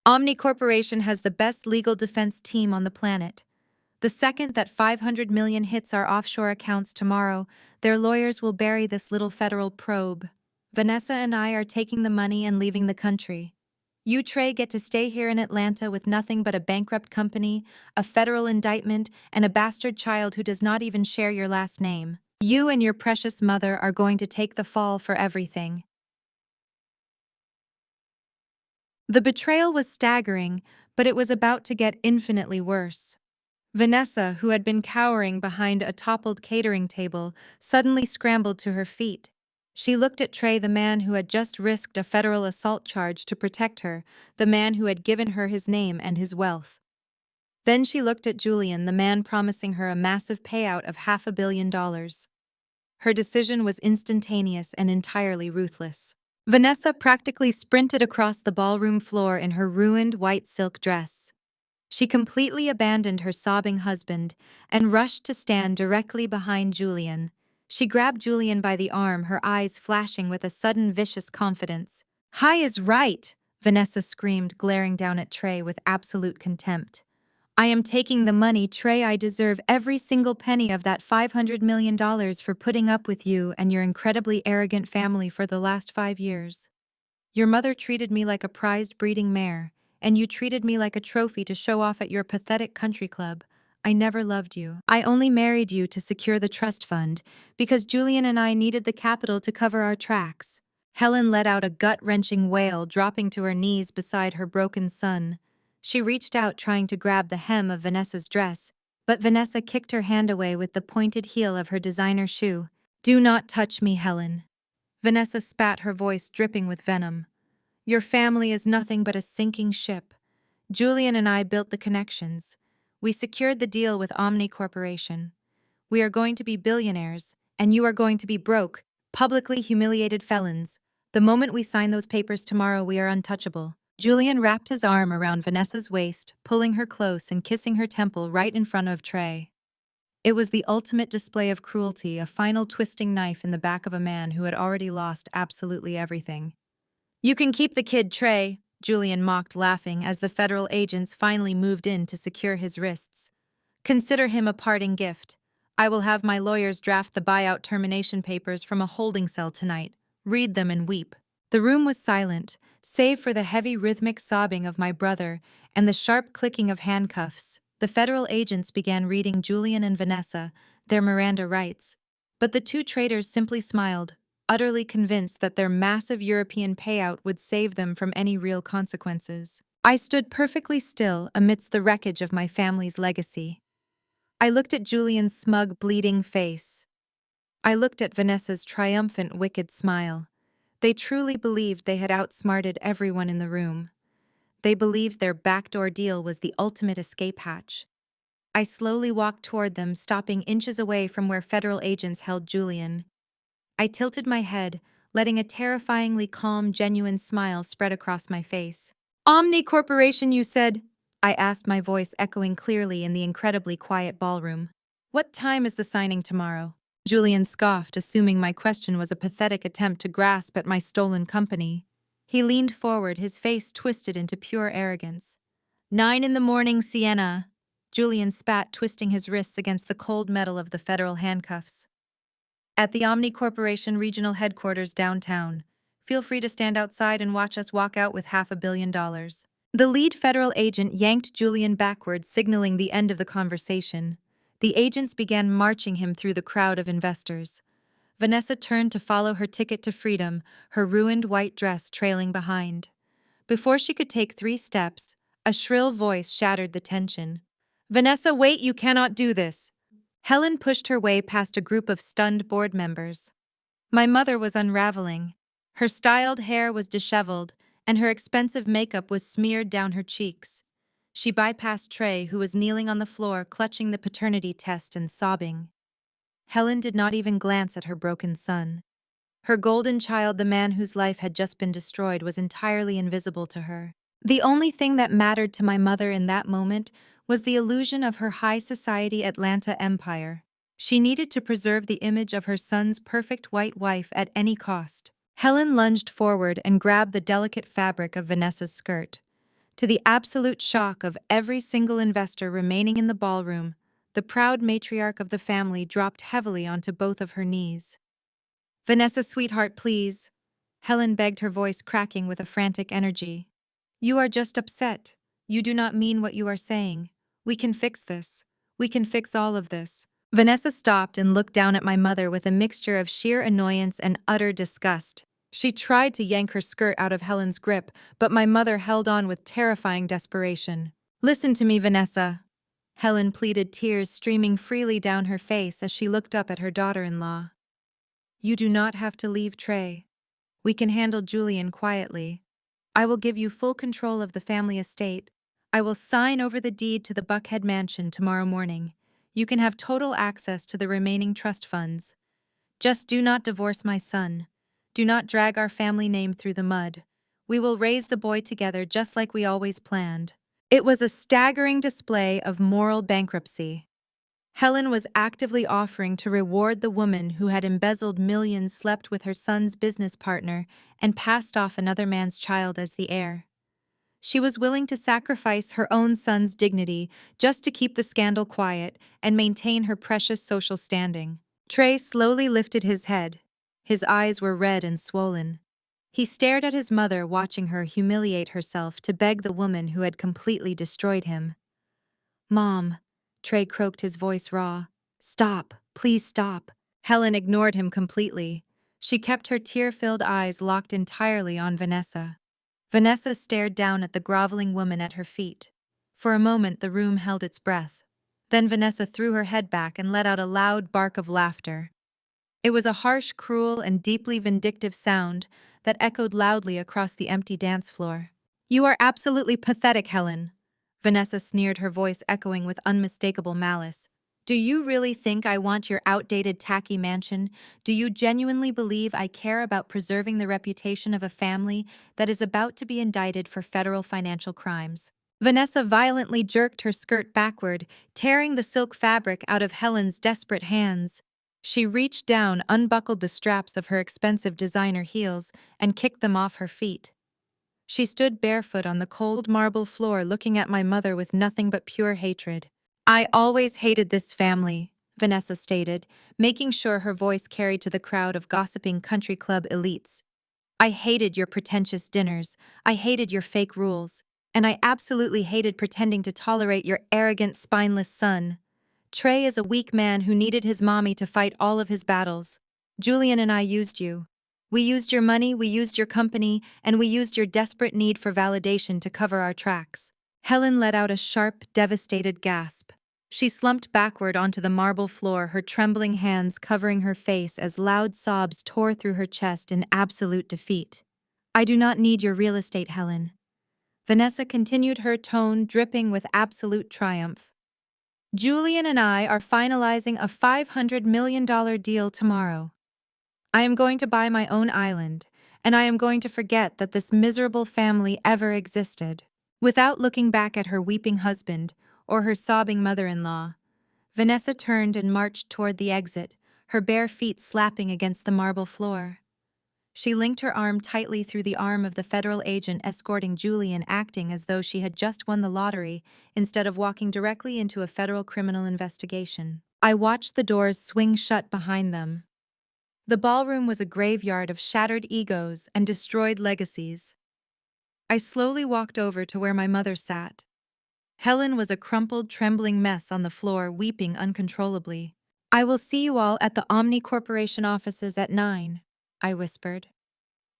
Omni Corporation has the best legal defense team on the planet. The second that 500 million hits our offshore accounts tomorrow, their lawyers will bury this little federal probe. Vanessa and I are taking the money and leaving the country. You, Trey, get to stay here in Atlanta with nothing but a bankrupt company, a federal indictment, and a bastard child who does not even share your last name. You and your precious mother are going to take the fall for everything. The betrayal was staggering, but it was about to get infinitely worse. Vanessa, who had been cowering behind a toppled catering table, suddenly scrambled to her feet. She looked at Trey, the man who had just risked a federal assault charge to protect her, the man who had given her his name and his wealth. Then she looked at Julian, the man promising her a massive payout of $500 million. Her decision was instantaneous and entirely ruthless. Vanessa practically sprinted across the ballroom floor in her ruined white silk dress. She completely abandoned her sobbing husband and rushed to stand directly behind Julian. She grabbed Julian by the arm, her eyes flashing with a sudden vicious confidence. "Hi is right," Vanessa screamed, glaring down at Trey with absolute contempt. "I am taking the money, Trey. I deserve every single penny of that $500 million for putting up with you and your incredibly arrogant family for the last 5 years. Your mother treated me like a prized breeding mare, and you treated me like a trophy to show off at your pathetic country club. I never loved you. I only married you to secure the trust fund, because Julian and I needed the capital to cover our tracks." Helen let out a gut-wrenching wail, dropping to her knees beside her broken son. She reached out, trying to grab the hem of Vanessa's dress, but Vanessa kicked her hand away with the pointed heel of her designer shoe. "Do not touch me, Helen." Vanessa spat, her voice dripping with venom. "Your family is nothing but a sinking ship. Julian and I built the connections. We secured the deal with Omni Corporation. We are going to be billionaires, and you are going to be broke, publicly humiliated felons. The moment we sign those papers tomorrow, we are untouchable." Julian wrapped his arm around Vanessa's waist, pulling her close and kissing her temple right in front of Trey. It was the ultimate display of cruelty, a final twisting knife in the back of a man who had already lost absolutely everything. "You can keep the kid, Trey," Julian mocked, laughing as the federal agents finally moved in to secure his wrists. "Consider him a parting gift. I will have my lawyers draft the buyout termination papers from a holding cell tonight. Read them and weep." The room was silent, save for the heavy rhythmic sobbing of my brother and the sharp clicking of handcuffs. The federal agents began reading Julian and Vanessa their Miranda rights, but the two traitors simply smiled, utterly convinced that their massive European payout would save them from any real consequences. I stood perfectly still amidst the wreckage of my family's legacy. I looked at Julian's smug, bleeding face. I looked at Vanessa's triumphant, wicked smile. They truly believed they had outsmarted everyone in the room. They believed their backdoor deal was the ultimate escape hatch. I slowly walked toward them, stopping inches away from where federal agents held Julian. I tilted my head, letting a terrifyingly calm, genuine smile spread across my face. Omni Corporation, you said? I asked, my voice echoing clearly in the incredibly quiet ballroom. What time is the signing tomorrow? Julian scoffed, assuming my question was a pathetic attempt to grasp at my stolen company. He leaned forward, his face twisted into pure arrogance. 9 in the morning, Sienna. Julian spat, twisting his wrists against the cold metal of the federal handcuffs. At the Omni Corporation regional headquarters downtown. Feel free to stand outside and watch us walk out with $500 million. The lead federal agent yanked Julian backward, signaling the end of the conversation. The agents began marching him through the crowd of investors. Vanessa turned to follow her ticket to freedom, her ruined white dress trailing behind. Before she could take 3 steps, a shrill voice shattered the tension. Vanessa, wait, you cannot do this. Helen pushed her way past a group of stunned board members. My mother was unraveling. Her styled hair was disheveled, and her expensive makeup was smeared down her cheeks. She bypassed Trey, who was kneeling on the floor, clutching the paternity test and sobbing. Helen did not even glance at her broken son. Her golden child, the man whose life had just been destroyed, was entirely invisible to her. The only thing that mattered to my mother in that moment was the illusion of her high society Atlanta empire. She needed to preserve the image of her son's perfect white wife at any cost. Helen lunged forward and grabbed the delicate fabric of Vanessa's skirt. To the absolute shock of every single investor remaining in the ballroom, the proud matriarch of the family dropped heavily onto both of her knees. Vanessa, sweetheart, please. Helen begged, her voice cracking with a frantic energy. You are just upset. You do not mean what you are saying. We can fix this. We can fix all of this. Vanessa stopped and looked down at my mother with a mixture of sheer annoyance and utter disgust. She tried to yank her skirt out of Helen's grip, but my mother held on with terrifying desperation. Listen to me, Vanessa. Helen pleaded, tears streaming freely down her face as she looked up at her daughter-in-law. You do not have to leave Trey. We can handle Julian quietly. I will give you full control of the family estate. I will sign over the deed to the Buckhead mansion tomorrow morning. You can have total access to the remaining trust funds. Just do not divorce my son. Do not drag our family name through the mud. We will raise the boy together just like we always planned. It was a staggering display of moral bankruptcy. Helen was actively offering to reward the woman who had embezzled millions, slept with her son's business partner, and passed off another man's child as the heir. She was willing to sacrifice her own son's dignity just to keep the scandal quiet and maintain her precious social standing. Trey slowly lifted his head. His eyes were red and swollen. He stared at his mother, watching her humiliate herself to beg the woman who had completely destroyed him. Mom, Trey croaked, his voice raw. Stop, please stop. Helen ignored him completely. She kept her tear-filled eyes locked entirely on Vanessa. Vanessa stared down at the groveling woman at her feet. For a moment, the room held its breath. Then Vanessa threw her head back and let out a loud bark of laughter. It was a harsh, cruel, and deeply vindictive sound that echoed loudly across the empty dance floor. You are absolutely pathetic, Helen. Vanessa sneered, her voice echoing with unmistakable malice. Do you really think I want your outdated, tacky mansion? Do you genuinely believe I care about preserving the reputation of a family that is about to be indicted for federal financial crimes? Vanessa violently jerked her skirt backward, tearing the silk fabric out of Helen's desperate hands. She reached down, unbuckled the straps of her expensive designer heels, and kicked them off her feet. She stood barefoot on the cold marble floor, looking at my mother with nothing but pure hatred. I always hated this family, Vanessa stated, making sure her voice carried to the crowd of gossiping country club elites. I hated your pretentious dinners, I hated your fake rules, and I absolutely hated pretending to tolerate your arrogant, spineless son. Trey is a weak man who needed his mommy to fight all of his battles. Julian and I used you. We used your money, we used your company, and we used your desperate need for validation to cover our tracks. Helen let out a sharp, devastated gasp. She slumped backward onto the marble floor, her trembling hands covering her face as loud sobs tore through her chest in absolute defeat. I do not need your real estate, Helen. Vanessa continued, her tone dripping with absolute triumph. Julian and I are finalizing a $500 million deal tomorrow. I am going to buy my own island, and I am going to forget that this miserable family ever existed. Without looking back at her weeping husband or her sobbing mother-in-law, Vanessa turned and marched toward the exit, her bare feet slapping against the marble floor. She linked her arm tightly through the arm of the federal agent escorting Julian, acting as though she had just won the lottery instead of walking directly into a federal criminal investigation. I watched the doors swing shut behind them. The ballroom was a graveyard of shattered egos and destroyed legacies. I slowly walked over to where my mother sat. Helen was a crumpled, trembling mess on the floor, weeping uncontrollably. "I will see you all at the Omni Corporation offices at 9, I whispered.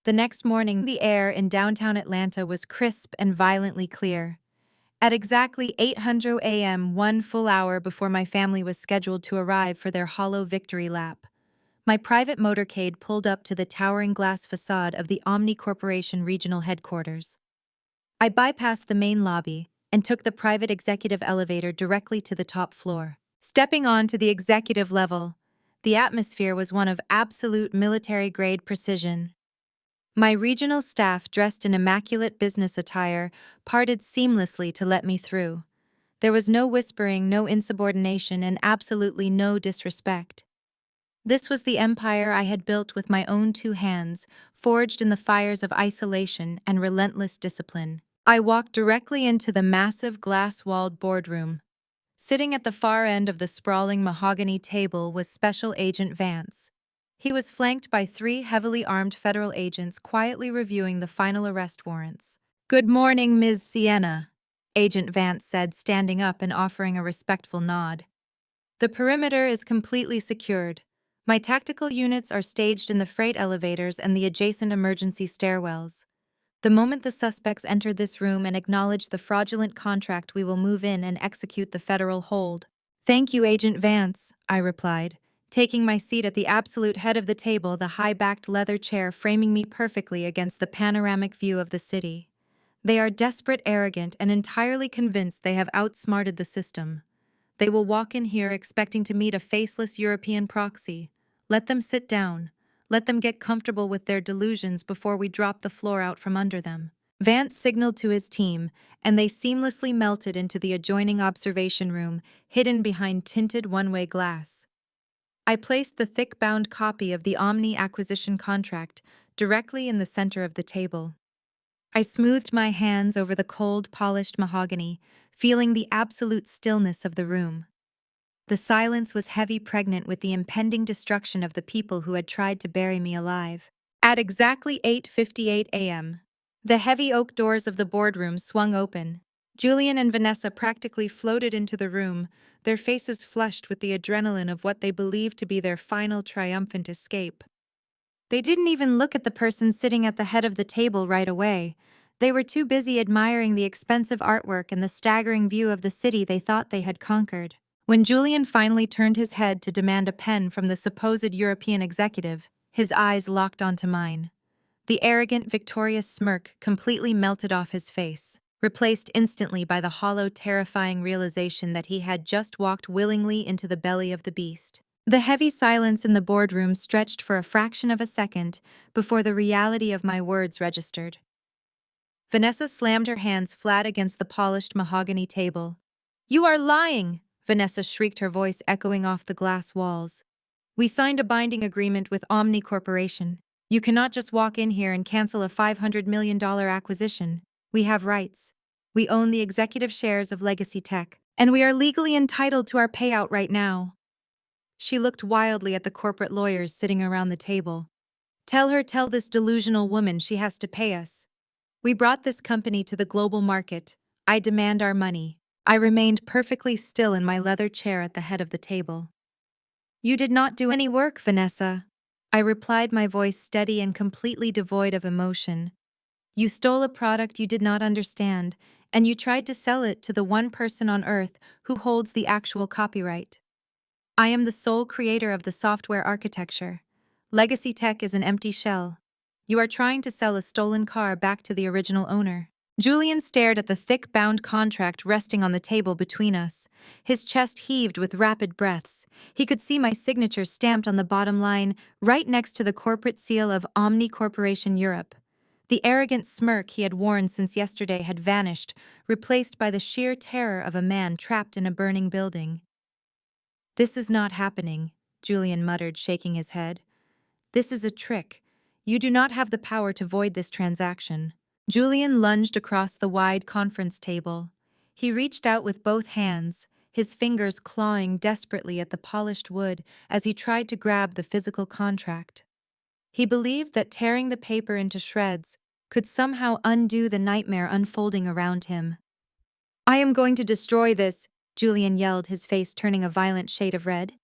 The next morning, the air in downtown Atlanta was crisp and violently clear. At exactly 8:00 a.m., 1 full hour before my family was scheduled to arrive for their hollow victory lap, my private motorcade pulled up to the towering glass facade of the Omni Corporation regional headquarters. I bypassed the main lobby and took the private executive elevator directly to the top floor. Stepping on to the executive level, the atmosphere was one of absolute military-grade precision. My regional staff, dressed in immaculate business attire, parted seamlessly to let me through. There was no whispering, no insubordination, and absolutely no disrespect. This was the empire I had built with my own 2 hands, forged in the fires of isolation and relentless discipline. I walked directly into the massive glass-walled boardroom. Sitting at the far end of the sprawling mahogany table was Special Agent Vance. He was flanked by 3 heavily armed federal agents quietly reviewing the final arrest warrants. "Good morning, Ms. Sienna," Agent Vance said, standing up and offering a respectful nod. "The perimeter is completely secured. My tactical units are staged in the freight elevators and the adjacent emergency stairwells. The moment the suspects enter this room and acknowledge the fraudulent contract, we will move in and execute the federal hold." "Thank you, Agent Vance," I replied, taking my seat at the absolute head of the table, the high-backed leather chair framing me perfectly against the panoramic view of the city. They are desperate, arrogant, and entirely convinced they have outsmarted the system. They will walk in here expecting to meet a faceless European proxy. Let them sit down. Let them get comfortable with their delusions before we drop the floor out from under them. Vance signaled to his team, and they seamlessly melted into the adjoining observation room, hidden behind tinted one-way glass. I placed the thick-bound copy of the Omni acquisition contract directly in the center of the table. I smoothed my hands over the cold, polished mahogany, feeling the absolute stillness of the room. The silence was heavy, pregnant with the impending destruction of the people who had tried to bury me alive. At exactly 8:58 a.m., the heavy oak doors of the boardroom swung open. Julian and Vanessa practically floated into the room, their faces flushed with the adrenaline of what they believed to be their final triumphant escape. They didn't even look at the person sitting at the head of the table right away. They were too busy admiring the expensive artwork and the staggering view of the city they thought they had conquered. When Julian finally turned his head to demand a pen from the supposed European executive, his eyes locked onto mine. The arrogant, victorious smirk completely melted off his face, replaced instantly by the hollow, terrifying realization that he had just walked willingly into the belly of the beast. The heavy silence in the boardroom stretched for a fraction of a second before the reality of my words registered. Vanessa slammed her hands flat against the polished mahogany table. "You are lying!" Vanessa shrieked, her voice echoing off the glass walls. "We signed a binding agreement with Omni Corporation. You cannot just walk in here and cancel a $500 million acquisition. We have rights. We own the executive shares of Legacy Tech, and we are legally entitled to our payout right now." She looked wildly at the corporate lawyers sitting around the table. Tell this delusional woman she has to pay us. We brought this company to the global market. I demand our money." I remained perfectly still in my leather chair at the head of the table. "You did not do any work, Vanessa," I replied, my voice steady and completely devoid of emotion. "You stole a product you did not understand, and you tried to sell it to the one person on Earth who holds the actual copyright. I am the sole creator of the software architecture. Legacy Tech is an empty shell. You are trying to sell a stolen car back to the original owner." Julian stared at the thick bound contract resting on the table between us. His chest heaved with rapid breaths. He could see my signature stamped on the bottom line, right next to the corporate seal of Omni Corporation Europe. The arrogant smirk he had worn since yesterday had vanished, replaced by the sheer terror of a man trapped in a burning building. "This is not happening," Julian muttered, shaking his head. "This is a trick. You do not have the power to void this transaction." Julian lunged across the wide conference table. He reached out with both hands, his fingers clawing desperately at the polished wood as he tried to grab the physical contract. He believed that tearing the paper into shreds could somehow undo the nightmare unfolding around him. "I am going to destroy this," Julian yelled, his face turning a violent shade of red.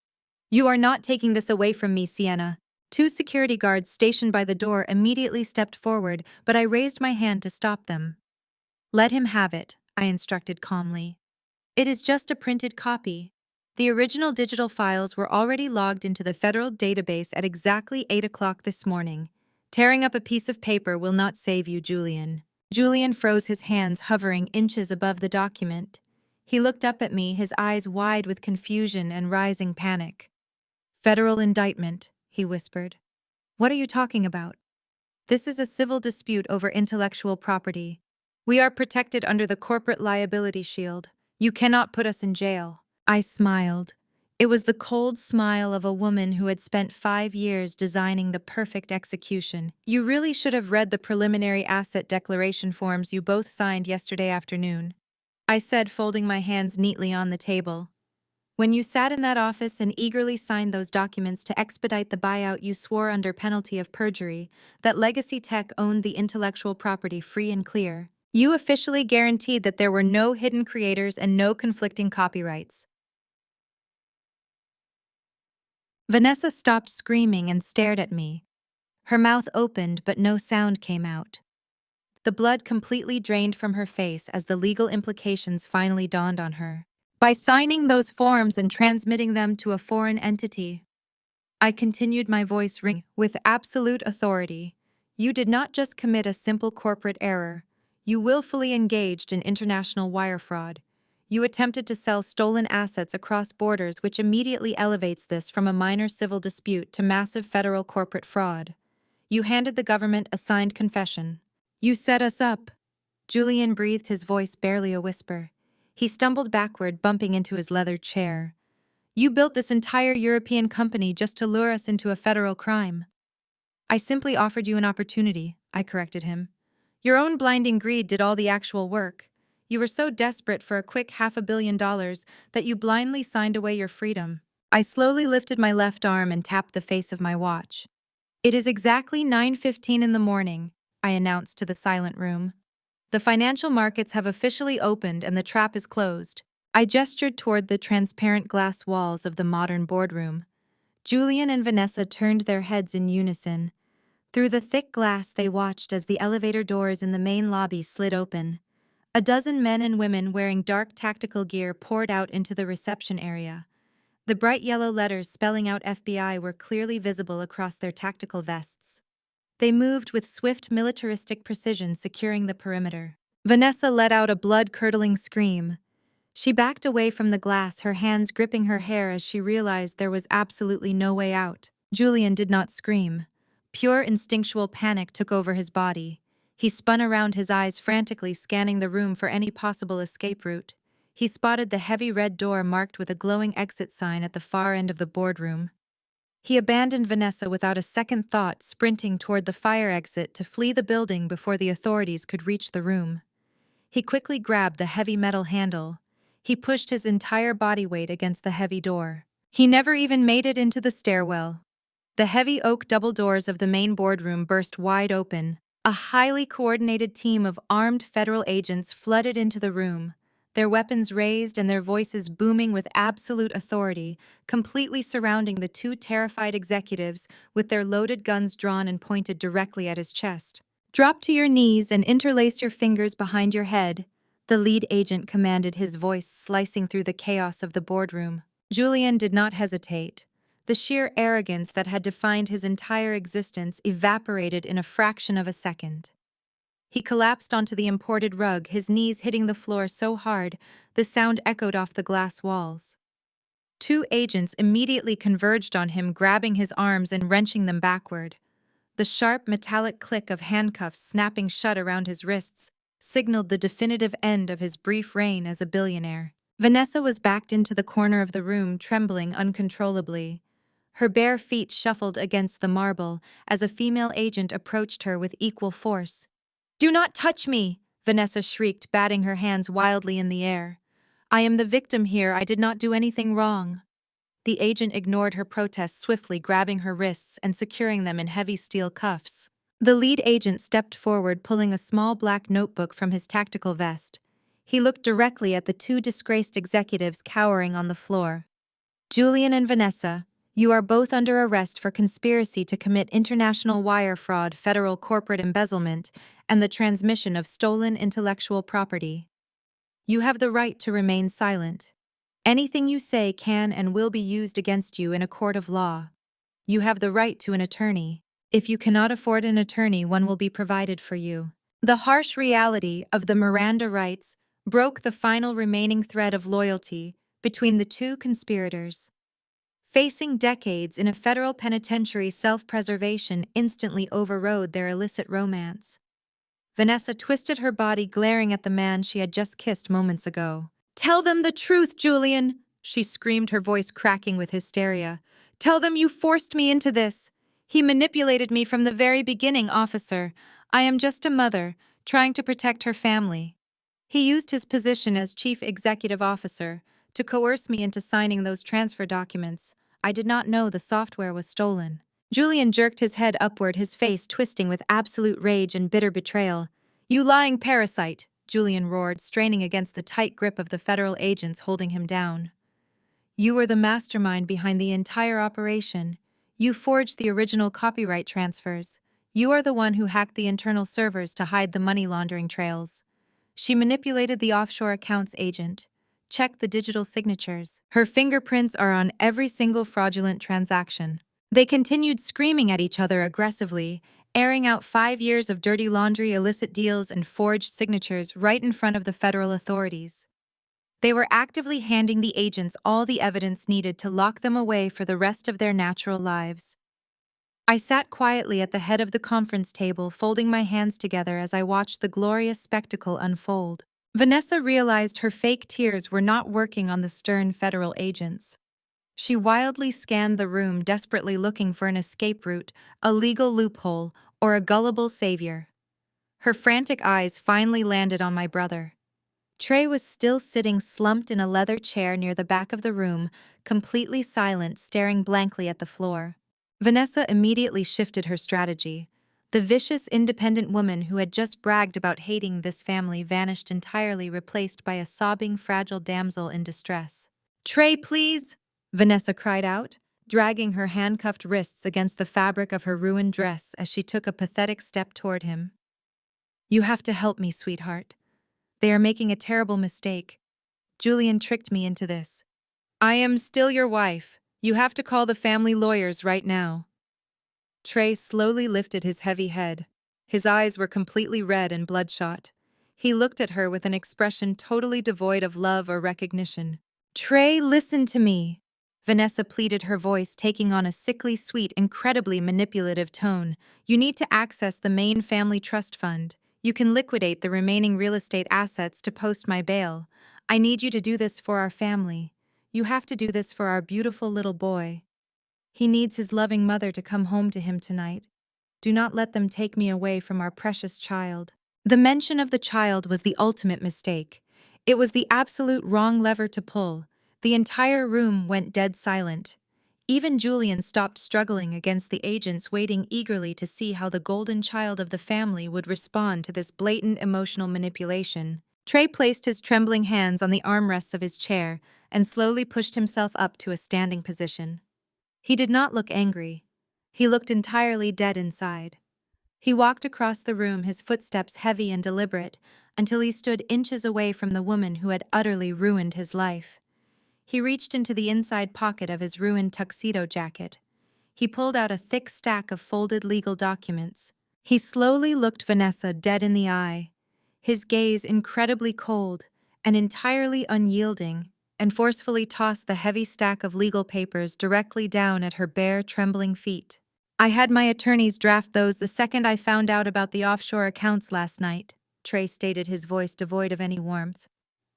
"You are not taking this away from me, Sienna." Two security guards stationed by the door immediately stepped forward, but I raised my hand to stop them. "Let him have it," I instructed calmly. "It is just a printed copy." The original digital files were already logged into the federal database at exactly 8 o'clock this morning. "Tearing up a piece of paper will not save you, Julian." Julian froze, his hands hovering inches above the document. He looked up at me, his eyes wide with confusion and rising panic. "Federal indictment," he whispered. "What are you talking about?" "This is a civil dispute over intellectual property. We are protected under the corporate liability shield. You cannot put us in jail." I smiled. It was the cold smile of a woman who had spent 5 years designing the perfect execution. "You really should have read the preliminary asset declaration forms you both signed yesterday afternoon," I said, folding my hands neatly on the table. "When you sat in that office and eagerly signed those documents to expedite the buyout, you swore under penalty of perjury that Legacy Tech owned the intellectual property free and clear. You officially guaranteed that there were no hidden creators and no conflicting copyrights." Vanessa stopped screaming and stared at me. Her mouth opened, but no sound came out. The blood completely drained from her face as the legal implications finally dawned on her. "By signing those forms and transmitting them to a foreign entity," I continued, my voice ringing with absolute authority, "you did not just commit a simple corporate error. You willfully engaged in international wire fraud. You attempted to sell stolen assets across borders, which immediately elevates this from a minor civil dispute to massive federal corporate fraud. You handed the government a signed confession. You set us up." Julian breathed, his voice barely a whisper. He stumbled backward, bumping into his leather chair. "You built this entire European company just to lure us into a federal crime." "I simply offered you an opportunity," I corrected him. "Your own blinding greed did all the actual work. You were so desperate for a quick $500 million that you blindly signed away your freedom." I slowly lifted my left arm and tapped the face of my watch. "It is exactly 9:15 in the morning," I announced to the silent room. "The financial markets have officially opened and the trap is closed." I gestured toward the transparent glass walls of the modern boardroom. Julian and Vanessa turned their heads in unison. Through the thick glass, they watched as the elevator doors in the main lobby slid open. A dozen men and women wearing dark tactical gear poured out into the reception area. The bright yellow letters spelling out FBI were clearly visible across their tactical vests. They moved with swift militaristic precision, securing the perimeter. Vanessa let out a blood-curdling scream. She backed away from the glass, her hands gripping her hair as she realized there was absolutely no way out. Julian did not scream. Pure instinctual panic took over his body. He spun around, his eyes frantically scanning the room for any possible escape route. He spotted the heavy red door marked with a glowing exit sign at the far end of the boardroom. He abandoned Vanessa without a second thought, sprinting toward the fire exit to flee the building before the authorities could reach the room. He quickly grabbed the heavy metal handle. He pushed his entire body weight against the heavy door. He never even made it into the stairwell. The heavy oak double doors of the main boardroom burst wide open. A highly coordinated team of armed federal agents flooded into the room, their weapons raised and their voices booming with absolute authority, completely surrounding the two terrified executives with their loaded guns drawn and pointed directly at his chest. "Drop to your knees and interlace your fingers behind your head," the lead agent commanded, his voice slicing through the chaos of the boardroom. Julian did not hesitate. The sheer arrogance that had defined his entire existence evaporated in a fraction of a second. He collapsed onto the imported rug, his knees hitting the floor so hard the sound echoed off the glass walls. Two agents immediately converged on him, grabbing his arms and wrenching them backward. The sharp metallic click of handcuffs snapping shut around his wrists signaled the definitive end of his brief reign as a billionaire. Vanessa was backed into the corner of the room, trembling uncontrollably. Her bare feet shuffled against the marble as a female agent approached her with equal force. "Do not touch me!" Vanessa shrieked, batting her hands wildly in the air. "I am the victim here. I did not do anything wrong." The agent ignored her protest, swiftly grabbing her wrists and securing them in heavy steel cuffs. The lead agent stepped forward, pulling a small black notebook from his tactical vest. He looked directly at the two disgraced executives cowering on the floor. "Julian and Vanessa, you are both under arrest for conspiracy to commit international wire fraud, federal corporate embezzlement, and the transmission of stolen intellectual property. You have the right to remain silent. Anything you say can and will be used against you in a court of law. You have the right to an attorney. If you cannot afford an attorney, one will be provided for you." The harsh reality of the Miranda rights broke the final remaining thread of loyalty between the two conspirators. Facing decades in a federal penitentiary, self-preservation instantly overrode their illicit romance. Vanessa twisted her body, glaring at the man she had just kissed moments ago. "Tell them the truth, Julian!" she screamed, her voice cracking with hysteria. "Tell them you forced me into this. He manipulated me from the very beginning, officer. I am just a mother, trying to protect her family. He used his position as chief executive officer to coerce me into signing those transfer documents. I did not know the software was stolen." Julian jerked his head upward, his face twisting with absolute rage and bitter betrayal. "You lying parasite!" Julian roared, straining against the tight grip of the federal agents holding him down. "You were the mastermind behind the entire operation. You forged the original copyright transfers. You are the one who hacked the internal servers to hide the money laundering trails. She manipulated the offshore accounts agent. Check the digital signatures. Her fingerprints are on every single fraudulent transaction." They continued screaming at each other aggressively, airing out 5 years of dirty laundry, illicit deals, and forged signatures right in front of the federal authorities. They were actively handing the agents all the evidence needed to lock them away for the rest of their natural lives. I sat quietly at the head of the conference table, folding my hands together as I watched the glorious spectacle unfold. Vanessa realized her fake tears were not working on the stern federal agents. She wildly scanned the room, desperately looking for an escape route, a legal loophole, or a gullible savior. Her frantic eyes finally landed on my brother. Trey was still sitting slumped in a leather chair near the back of the room, completely silent, staring blankly at the floor. Vanessa immediately shifted her strategy. The vicious, independent woman who had just bragged about hating this family vanished entirely, replaced by a sobbing, fragile damsel in distress. "Trey, please!" Vanessa cried out, dragging her handcuffed wrists against the fabric of her ruined dress as she took a pathetic step toward him. "You have to help me, sweetheart. They are making a terrible mistake. Julian tricked me into this. I am still your wife. You have to call the family lawyers right now." Trey slowly lifted his heavy head. His eyes were completely red and bloodshot. He looked at her with an expression totally devoid of love or recognition. "Trey, listen to me," Vanessa pleaded, her voice taking on a sickly sweet, incredibly manipulative tone. "You need to access the main family trust fund. You can liquidate the remaining real estate assets to post my bail. I need you to do this for our family. You have to do this for our beautiful little boy. He needs his loving mother to come home to him tonight. Do not let them take me away from our precious child." The mention of the child was the ultimate mistake. It was the absolute wrong lever to pull. The entire room went dead silent. Even Julian stopped struggling against the agents, waiting eagerly to see how the golden child of the family would respond to this blatant emotional manipulation. Trey placed his trembling hands on the armrests of his chair and slowly pushed himself up to a standing position. He did not look angry. He looked entirely dead inside. He walked across the room, his footsteps heavy and deliberate, until he stood inches away from the woman who had utterly ruined his life. He reached into the inside pocket of his ruined tuxedo jacket. He pulled out a thick stack of folded legal documents. He slowly looked Vanessa dead in the eye, his gaze incredibly cold and entirely unyielding, and forcefully tossed the heavy stack of legal papers directly down at her bare, trembling feet. I had my attorneys draft those the second I found out about the offshore accounts last night, Trey stated, his voice devoid of any warmth.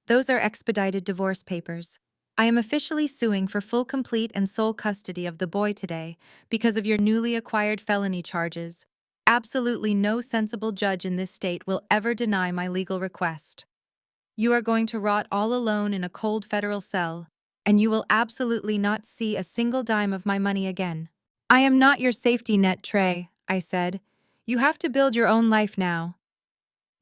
Those are expedited divorce papers. I am officially suing for full, complete, and sole custody of the boy today because of your newly acquired felony charges. Absolutely no sensible judge in this state will ever deny my legal request. You are going to rot all alone in a cold federal cell, and you will absolutely not see a single dime of my money again. I am not your safety net, Trey, I said. You have to build your own life now.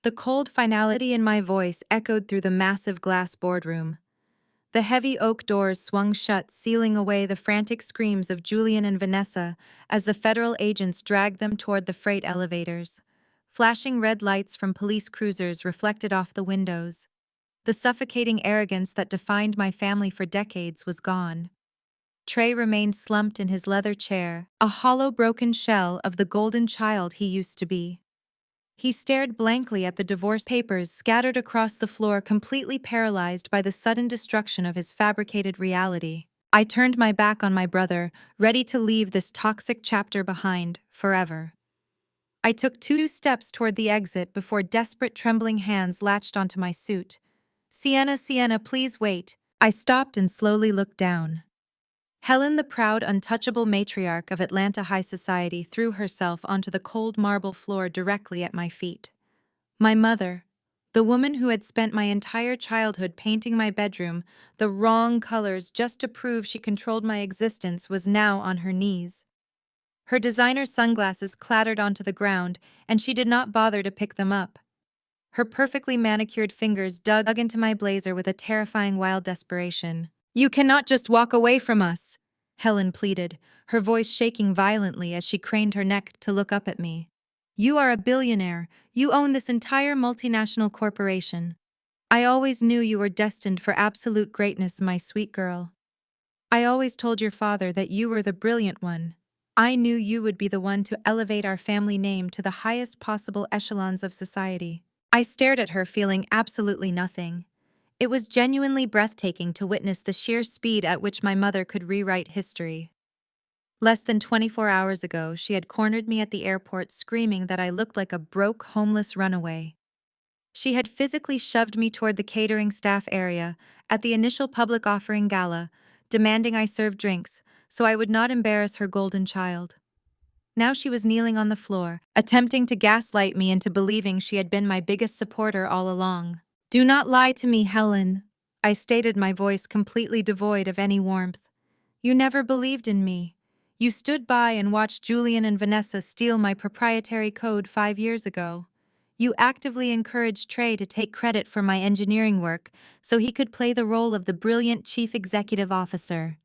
The cold finality in my voice echoed through the massive glass boardroom. The heavy oak doors swung shut, sealing away the frantic screams of Julian and Vanessa as the federal agents dragged them toward the freight elevators. Flashing red lights from police cruisers reflected off the windows. The suffocating arrogance that defined my family for decades was gone. Trey remained slumped in his leather chair, a hollow, broken shell of the golden child he used to be. He stared blankly at the divorce papers scattered across the floor, completely paralyzed by the sudden destruction of his fabricated reality. I turned my back on my brother, ready to leave this toxic chapter behind, forever. I took 2 steps toward the exit before desperate, trembling hands latched onto my suit. Sienna, please wait. I stopped and slowly looked down. Helen, the proud, untouchable matriarch of Atlanta high society, threw herself onto the cold marble floor directly at my feet. My mother, the woman who had spent my entire childhood painting my bedroom the wrong colors just to prove she controlled my existence, was now on her knees. Her designer sunglasses clattered onto the ground, and she did not bother to pick them up. Her perfectly manicured fingers dug into my blazer with a terrifying, wild desperation. You cannot just walk away from us, Helen pleaded, her voice shaking violently as she craned her neck to look up at me. You are a billionaire. You own this entire multinational corporation. I always knew you were destined for absolute greatness, my sweet girl. I always told your father that you were the brilliant one. I knew you would be the one to elevate our family name to the highest possible echelons of society. I stared at her, feeling absolutely nothing. It was genuinely breathtaking to witness the sheer speed at which my mother could rewrite history. Less than 24 hours ago, she had cornered me at the airport screaming that I looked like a broke, homeless runaway. She had physically shoved me toward the catering staff area at the initial public offering gala, demanding I serve drinks so I would not embarrass her golden child. Now she was kneeling on the floor, attempting to gaslight me into believing she had been my biggest supporter all along. Do not lie to me, Helen, I stated, my voice completely devoid of any warmth. You never believed in me. You stood by and watched Julian and Vanessa steal my proprietary code 5 years ago. You actively encouraged Trey to take credit for my engineering work so he could play the role of the brilliant chief executive officer.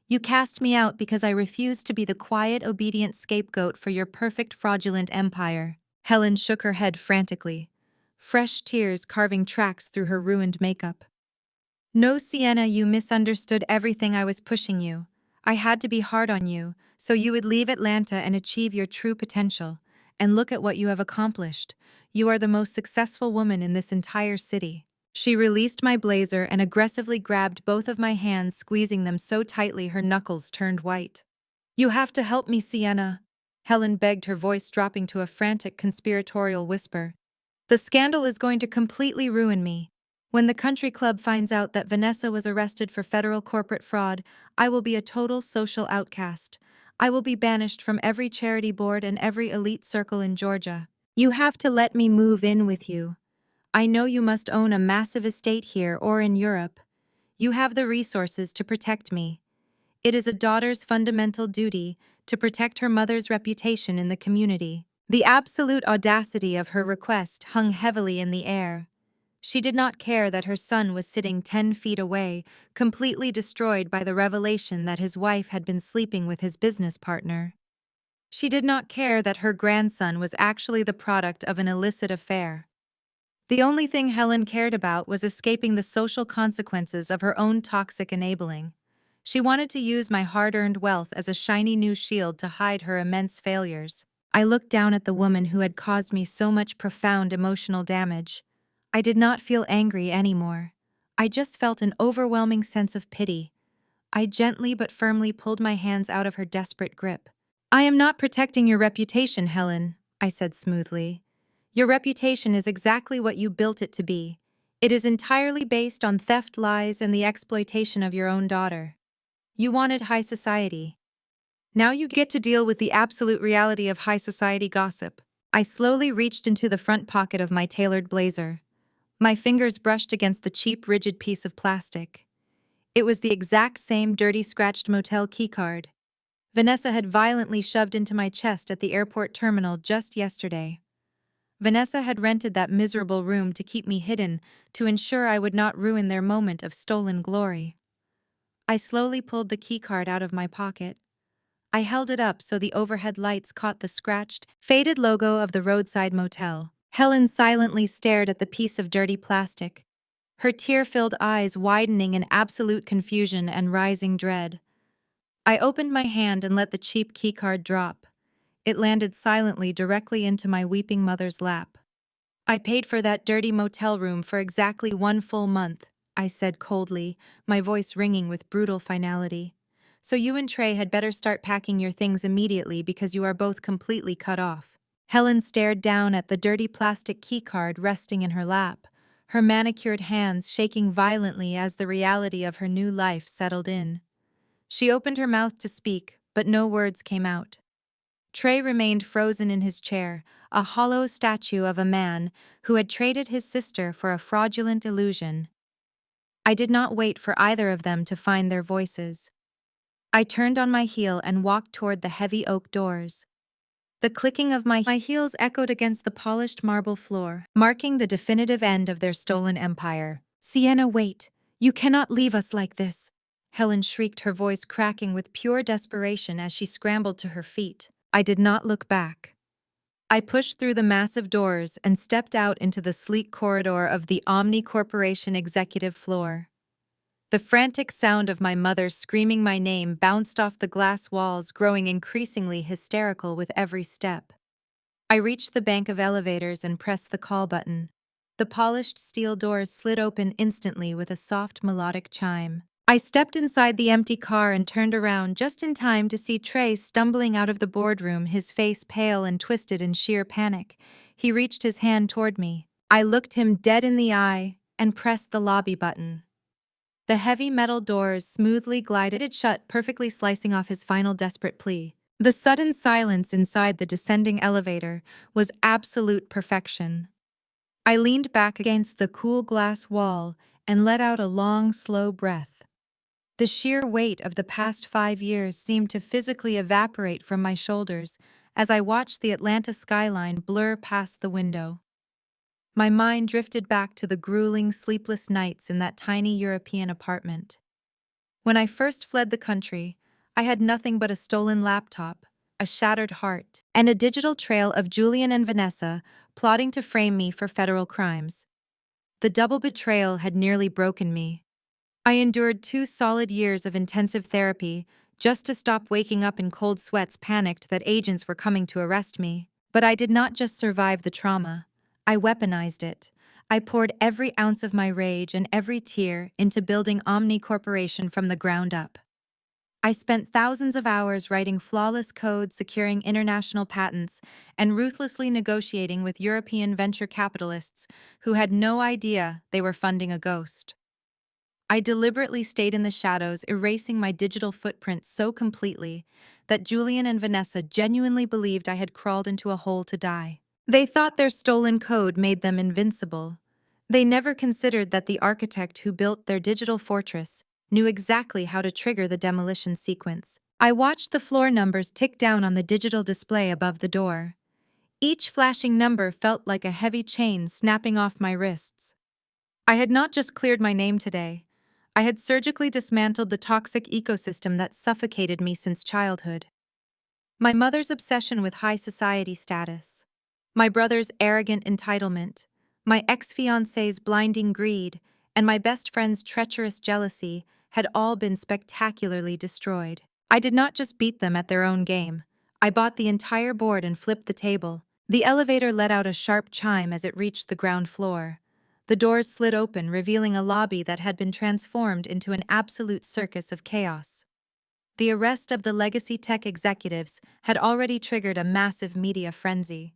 You cast me out because I refused to be the quiet, obedient scapegoat for your perfect, fraudulent empire. Helen shook her head frantically, fresh tears carving tracks through her ruined makeup. No, Sienna, you misunderstood everything I was pushing you. I had to be hard on you, so you would leave Atlanta and achieve your true potential. And look at what you have accomplished. You are the most successful woman in this entire city. She released my blazer and aggressively grabbed both of my hands, squeezing them so tightly her knuckles turned white. You have to help me, Sienna, Helen begged, her voice dropping to a frantic, conspiratorial whisper. The scandal is going to completely ruin me. When the country club finds out that Vanessa was arrested for federal corporate fraud, I will be a total social outcast. I will be banished from every charity board and every elite circle in Georgia. You have to let me move in with you. I know you must own a massive estate here or in Europe. You have the resources to protect me. It is a daughter's fundamental duty to protect her mother's reputation in the community. The absolute audacity of her request hung heavily in the air. She did not care that her son was sitting 10 feet away, completely destroyed by the revelation that his wife had been sleeping with his business partner. She did not care that her grandson was actually the product of an illicit affair. The only thing Helen cared about was escaping the social consequences of her own toxic enabling. She wanted to use my hard-earned wealth as a shiny new shield to hide her immense failures. I looked down at the woman who had caused me so much profound emotional damage. I did not feel angry anymore. I just felt an overwhelming sense of pity. I gently but firmly pulled my hands out of her desperate grip. "I am not protecting your reputation, Helen," I said smoothly. "Your reputation is exactly what you built it to be. It is entirely based on theft, lies, and the exploitation of your own daughter. You wanted high society. Now you get to deal with the absolute reality of high society gossip." I slowly reached into the front pocket of my tailored blazer. My fingers brushed against the cheap, rigid piece of plastic. It was the exact same dirty, scratched motel keycard Vanessa had violently shoved into my chest at the airport terminal just yesterday. Vanessa had rented that miserable room to keep me hidden, to ensure I would not ruin their moment of stolen glory. I slowly pulled the keycard out of my pocket. I held it up so the overhead lights caught the scratched, faded logo of the roadside motel. Helen silently stared at the piece of dirty plastic, her tear-filled eyes widening in absolute confusion and rising dread. I opened my hand and let the cheap keycard drop. It landed silently directly into my weeping mother's lap. "I paid for that dirty motel room for exactly 1 full month," I said coldly, my voice ringing with brutal finality. "So you and Trey had better start packing your things immediately because you are both completely cut off." Helen stared down at the dirty plastic keycard resting in her lap, her manicured hands shaking violently as the reality of her new life settled in. She opened her mouth to speak, but no words came out. Trey remained frozen in his chair, a hollow statue of a man who had traded his sister for a fraudulent illusion. I did not wait for either of them to find their voices. I turned on my heel and walked toward the heavy oak doors. The clicking of my heels echoed against the polished marble floor, marking the definitive end of their stolen empire. "Sienna, wait! You cannot leave us like this!" Helen shrieked, her voice cracking with pure desperation as she scrambled to her feet. I did not look back. I pushed through the massive doors and stepped out into the sleek corridor of the Omni Corporation executive floor. The frantic sound of my mother screaming my name bounced off the glass walls, growing increasingly hysterical with every step. I reached the bank of elevators and pressed the call button. The polished steel doors slid open instantly with a soft melodic chime. I stepped inside the empty car and turned around just in time to see Trey stumbling out of the boardroom, his face pale and twisted in sheer panic. He reached his hand toward me. I looked him dead in the eye and pressed the lobby button. The heavy metal doors smoothly glided shut, perfectly slicing off his final desperate plea. The sudden silence inside the descending elevator was absolute perfection. I leaned back against the cool glass wall and let out a long, slow breath. The sheer weight of the past 5 years seemed to physically evaporate from my shoulders as I watched the Atlanta skyline blur past the window. My mind drifted back to the grueling, sleepless nights in that tiny European apartment. When I first fled the country, I had nothing but a stolen laptop, a shattered heart, and a digital trail of Julian and Vanessa plotting to frame me for federal crimes. The double betrayal had nearly broken me. I endured 2 solid years of intensive therapy just to stop waking up in cold sweats, panicked that agents were coming to arrest me. But I did not just survive the trauma. I weaponized it. I poured every ounce of my rage and every tear into building Omni Corporation from the ground up. I spent thousands of hours writing flawless code, securing international patents, and ruthlessly negotiating with European venture capitalists who had no idea they were funding a ghost. I deliberately stayed in the shadows, erasing my digital footprint so completely that Julian and Vanessa genuinely believed I had crawled into a hole to die. They thought their stolen code made them invincible. They never considered that the architect who built their digital fortress knew exactly how to trigger the demolition sequence. I watched the floor numbers tick down on the digital display above the door. Each flashing number felt like a heavy chain snapping off my wrists. I had not just cleared my name today. I had surgically dismantled the toxic ecosystem that suffocated me since childhood. My mother's obsession with high society status, my brother's arrogant entitlement, my ex-fiancé's blinding greed, and my best friend's treacherous jealousy had all been spectacularly destroyed. I did not just beat them at their own game. I bought the entire board and flipped the table. The elevator let out a sharp chime as it reached the ground floor. The doors slid open, revealing a lobby that had been transformed into an absolute circus of chaos. The arrest of the legacy tech executives had already triggered a massive media frenzy.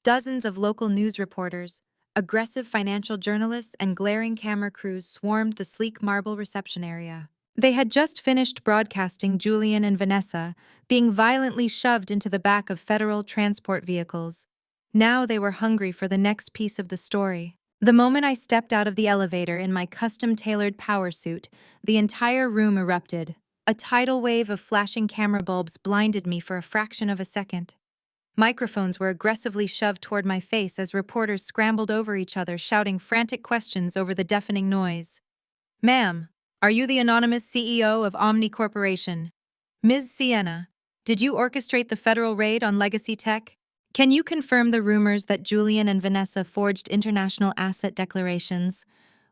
Dozens of local news reporters, aggressive financial journalists, and glaring camera crews swarmed the sleek marble reception area. They had just finished broadcasting Julian and Vanessa being violently shoved into the back of federal transport vehicles. Now they were hungry for the next piece of the story. The moment I stepped out of the elevator in my custom-tailored power suit, the entire room erupted. A tidal wave of flashing camera bulbs blinded me for a fraction of a second. Microphones were aggressively shoved toward my face as reporters scrambled over each other, shouting frantic questions over the deafening noise. "Ma'am, are you the anonymous CEO of Omni Corporation? Ms. Sienna, did you orchestrate the federal raid on Legacy Tech? Can you confirm the rumors that Julian and Vanessa forged international asset declarations?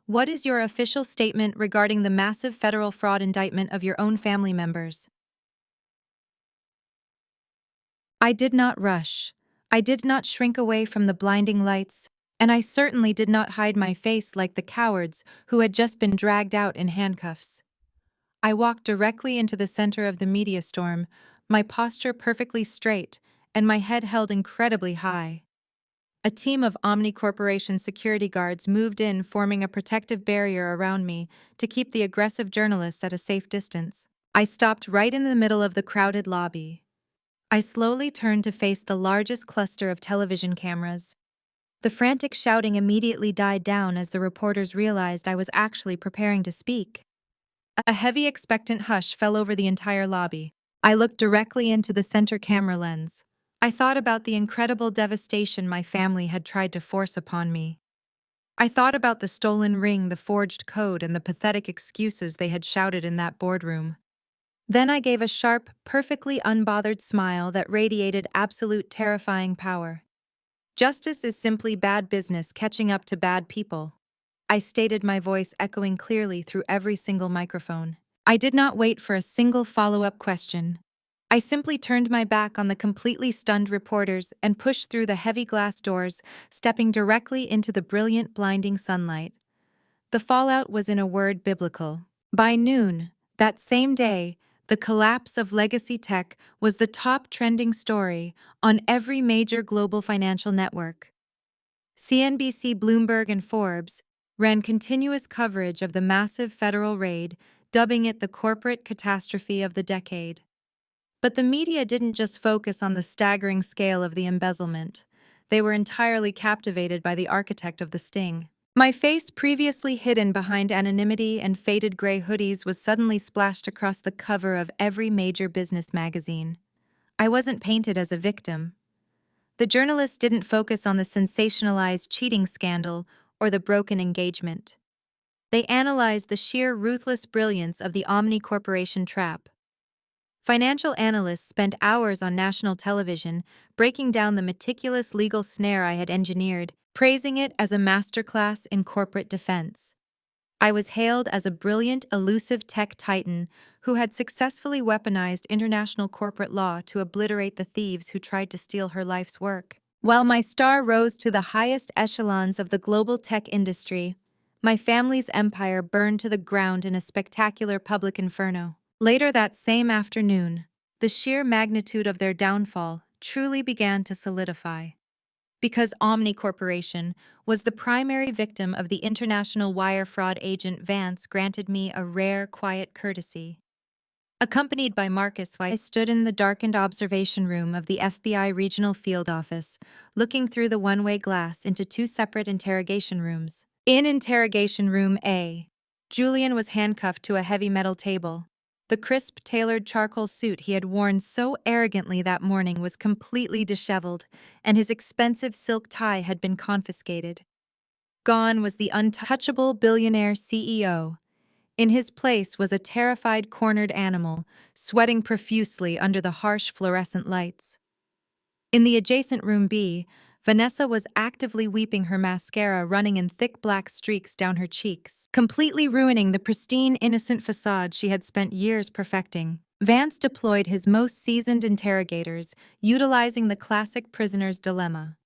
What is your official statement regarding the massive federal fraud indictment of your own family members?" I did not rush. I did not shrink away from the blinding lights, and I certainly did not hide my face like the cowards who had just been dragged out in handcuffs. I walked directly into the center of the media storm, my posture perfectly straight and my head held incredibly high. A team of Omni Corporation security guards moved in, forming a protective barrier around me to keep the aggressive journalists at a safe distance. I stopped right in the middle of the crowded lobby. I slowly turned to face the largest cluster of television cameras. The frantic shouting immediately died down as the reporters realized I was actually preparing to speak. A heavy, expectant hush fell over the entire lobby. I looked directly into the center camera lens. I thought about the incredible devastation my family had tried to force upon me. I thought about the stolen ring, the forged code, and the pathetic excuses they had shouted in that boardroom. Then I gave a sharp, perfectly unbothered smile that radiated absolute terrifying power. Justice is simply bad business catching up to bad people. I stated, my voice echoing clearly through every single microphone. I did not wait for a single follow-up question. I simply turned my back on the completely stunned reporters and pushed through the heavy glass doors, stepping directly into the brilliant, blinding sunlight. The fallout was, in a word, biblical. By noon, that same day, the collapse of legacy tech was the top trending story on every major global financial network. CNBC, Bloomberg, and Forbes ran continuous coverage of the massive federal raid, dubbing it the corporate catastrophe of the decade. But the media didn't just focus on the staggering scale of the embezzlement. They were entirely captivated by the architect of the sting. My face, previously hidden behind anonymity and faded gray hoodies, was suddenly splashed across the cover of every major business magazine. I wasn't painted as a victim. The journalists didn't focus on the sensationalized cheating scandal or the broken engagement. They analyzed the sheer ruthless brilliance of the Omni Corporation trap. Financial analysts spent hours on national television breaking down the meticulous legal snare I had engineered, praising it as a masterclass in corporate defense. I was hailed as a brilliant, elusive tech titan who had successfully weaponized international corporate law to obliterate the thieves who tried to steal her life's work. While my star rose to the highest echelons of the global tech industry, my family's empire burned to the ground in a spectacular public inferno. Later that same afternoon, the sheer magnitude of their downfall truly began to solidify. Because Omni Corporation was the primary victim of the international wire fraud agent, Vance granted me a rare, quiet courtesy. Accompanied by Marcus, I stood in the darkened observation room of the FBI Regional Field Office, looking through the one-way glass into two separate interrogation rooms. In Interrogation Room A, Julian was handcuffed to a heavy metal table. The crisp, tailored charcoal suit he had worn so arrogantly that morning was completely disheveled, and his expensive silk tie had been confiscated. Gone was the untouchable billionaire CEO. In his place was a terrified, cornered animal, sweating profusely under the harsh fluorescent lights. In the adjacent room B, Vanessa was actively weeping, her mascara running in thick black streaks down her cheeks, completely ruining the pristine, innocent facade she had spent years perfecting. Vance deployed his most seasoned interrogators, utilizing the classic prisoner's dilemma.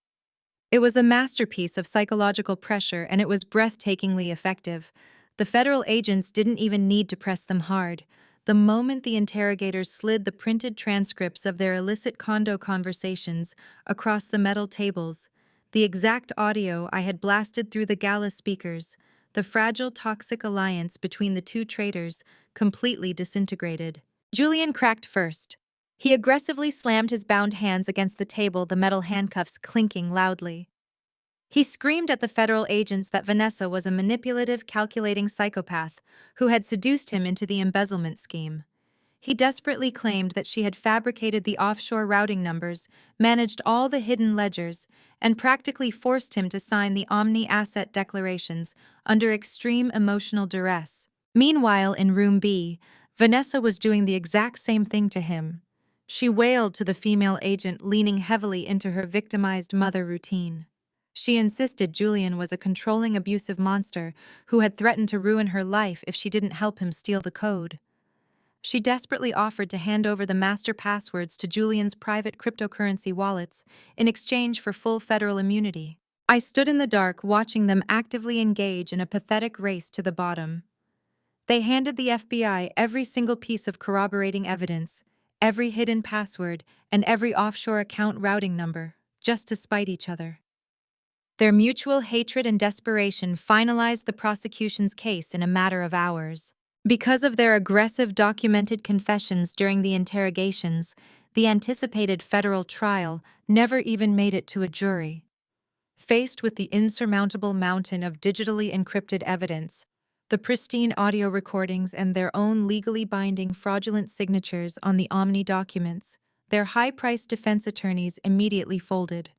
It was a masterpiece of psychological pressure, and it was breathtakingly effective. The federal agents didn't even need to press them hard. The moment the interrogators slid the printed transcripts of their illicit condo conversations across the metal tables, the exact audio I had blasted through the gala speakers, the fragile toxic alliance between the two traitors completely disintegrated. Julian cracked first. He aggressively slammed his bound hands against the table, the metal handcuffs clinking loudly. He screamed at the federal agents that Vanessa was a manipulative, calculating psychopath who had seduced him into the embezzlement scheme. He desperately claimed that she had fabricated the offshore routing numbers, managed all the hidden ledgers, and practically forced him to sign the Omni asset declarations under extreme emotional duress. Meanwhile, in Room B, Vanessa was doing the exact same thing to him. She wailed to the female agent, leaning heavily into her victimized mother routine. She insisted Julian was a controlling, abusive monster who had threatened to ruin her life if she didn't help him steal the code. She desperately offered to hand over the master passwords to Julian's private cryptocurrency wallets in exchange for full federal immunity. I stood in the dark, watching them actively engage in a pathetic race to the bottom. They handed the FBI every single piece of corroborating evidence, every hidden password, and every offshore account routing number, just to spite each other. Their mutual hatred and desperation finalized the prosecution's case in a matter of hours. Because of their aggressive documented confessions during the interrogations, the anticipated federal trial never even made it to a jury. Faced with the insurmountable mountain of digitally encrypted evidence, the pristine audio recordings, and their own legally binding fraudulent signatures on the Omni documents, their high-priced defense attorneys immediately folded.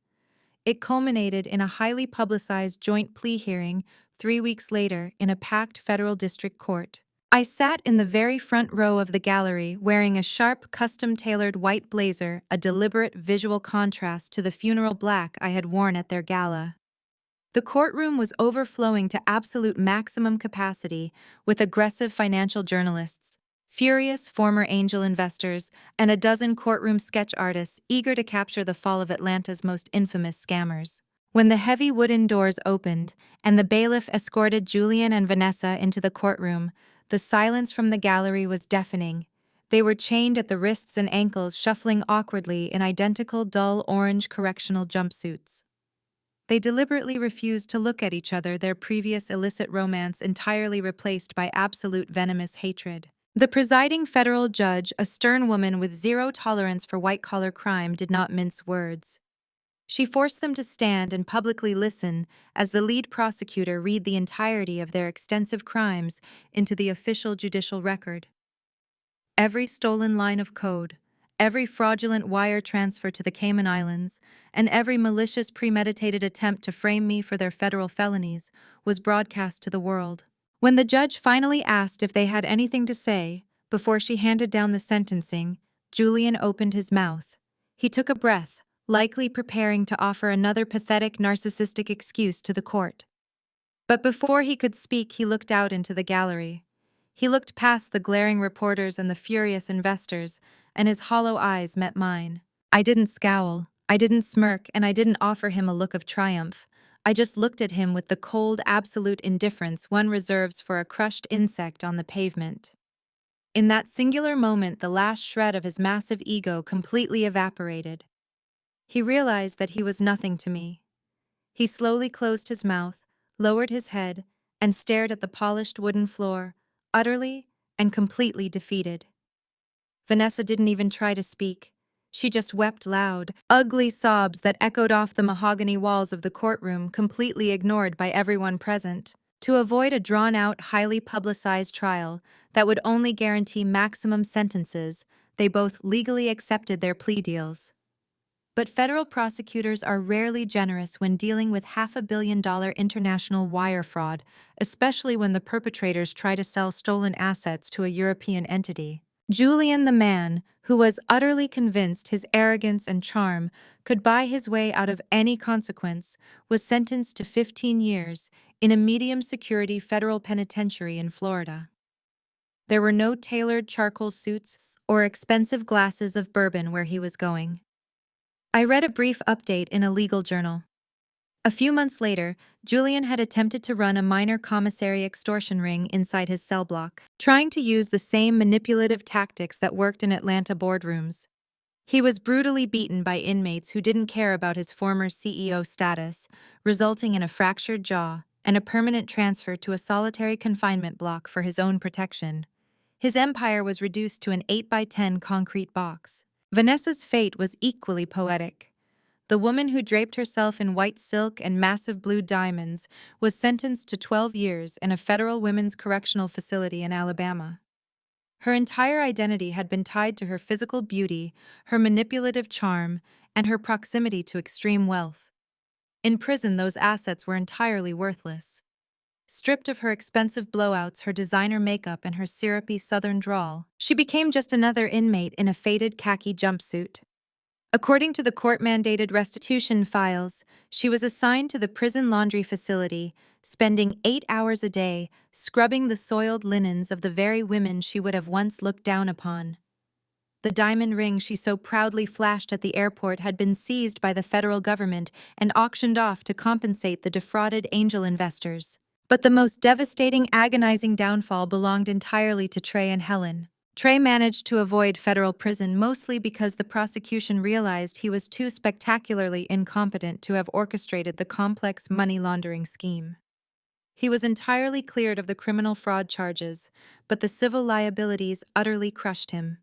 It culminated in a highly publicized joint plea hearing 3 weeks later in a packed federal district court. I sat in the very front row of the gallery, wearing a sharp, custom-tailored white blazer, a deliberate visual contrast to the funeral black I had worn at their gala. The courtroom was overflowing to absolute maximum capacity, with aggressive financial journalists, furious former angel investors, and a dozen courtroom sketch artists eager to capture the fall of Atlanta's most infamous scammers. When the heavy wooden doors opened and the bailiff escorted Julian and Vanessa into the courtroom, the silence from the gallery was deafening. They were chained at the wrists and ankles, shuffling awkwardly in identical dull orange correctional jumpsuits. They deliberately refused to look at each other, their previous illicit romance entirely replaced by absolute venomous hatred. The presiding federal judge, a stern woman with zero tolerance for white-collar crime, did not mince words. She forced them to stand and publicly listen as the lead prosecutor read the entirety of their extensive crimes into the official judicial record. Every stolen line of code, every fraudulent wire transfer to the Cayman Islands, and every malicious premeditated attempt to frame me for their federal felonies was broadcast to the world. When the judge finally asked if they had anything to say before she handed down the sentencing, Julian opened his mouth. He took a breath, likely preparing to offer another pathetic narcissistic excuse to the court. But before he could speak, he looked out into the gallery. He looked past the glaring reporters and the furious investors, and his hollow eyes met mine. I didn't scowl, I didn't smirk, and I didn't offer him a look of triumph. I just looked at him with the cold, absolute indifference one reserves for a crushed insect on the pavement. In that singular moment, the last shred of his massive ego completely evaporated. He realized that he was nothing to me. He slowly closed his mouth, lowered his head, and stared at the polished wooden floor, utterly and completely defeated. Vanessa didn't even try to speak. She just wept loud, ugly sobs that echoed off the mahogany walls of the courtroom, completely ignored by everyone present. To avoid a drawn-out, highly publicized trial that would only guarantee maximum sentences, they both legally accepted their plea deals. But federal prosecutors are rarely generous when dealing with $500 million international wire fraud, especially when the perpetrators try to sell stolen assets to a European entity. Julian, the man, who was utterly convinced his arrogance and charm could buy his way out of any consequence, was sentenced to 15 years in a medium-security federal penitentiary in Florida. There were no tailored charcoal suits or expensive glasses of bourbon where he was going. I read a brief update in a legal journal. A few months later, Julian had attempted to run a minor commissary extortion ring inside his cell block, trying to use the same manipulative tactics that worked in Atlanta boardrooms. He was brutally beaten by inmates who didn't care about his former CEO status, resulting in a fractured jaw and a permanent transfer to a solitary confinement block for his own protection. His empire was reduced to an 8 by 10 concrete box. Vanessa's fate was equally poetic. The woman who draped herself in white silk and massive blue diamonds was sentenced to 12 years in a federal women's correctional facility in Alabama. Her entire identity had been tied to her physical beauty, her manipulative charm, and her proximity to extreme wealth. In prison, those assets were entirely worthless. Stripped of her expensive blowouts, her designer makeup, and her syrupy southern drawl, she became just another inmate in a faded khaki jumpsuit. According to the court-mandated restitution files, she was assigned to the prison laundry facility, spending 8 hours a day scrubbing the soiled linens of the very women she would have once looked down upon. The diamond ring she so proudly flashed at the airport had been seized by the federal government and auctioned off to compensate the defrauded angel investors. But the most devastating, agonizing downfall belonged entirely to Trey and Helen. Trey managed to avoid federal prison mostly because the prosecution realized he was too spectacularly incompetent to have orchestrated the complex money laundering scheme. He was entirely cleared of the criminal fraud charges, but the civil liabilities utterly crushed him.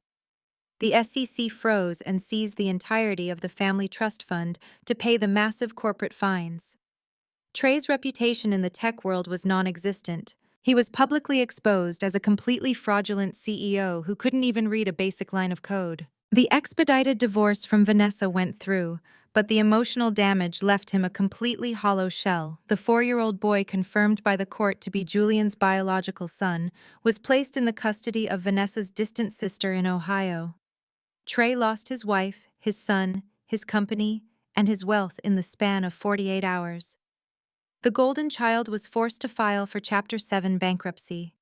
The SEC froze and seized the entirety of the family trust fund to pay the massive corporate fines. Trey's reputation in the tech world was non-existent. He was publicly exposed as a completely fraudulent CEO who couldn't even read a basic line of code. The expedited divorce from Vanessa went through, but the emotional damage left him a completely hollow shell. The 4-year-old boy, confirmed by the court to be Julian's biological son, was placed in the custody of Vanessa's distant sister in Ohio. Trey lost his wife, his son, his company, and his wealth in the span of 48 hours. The golden child was forced to file for Chapter 7 bankruptcy.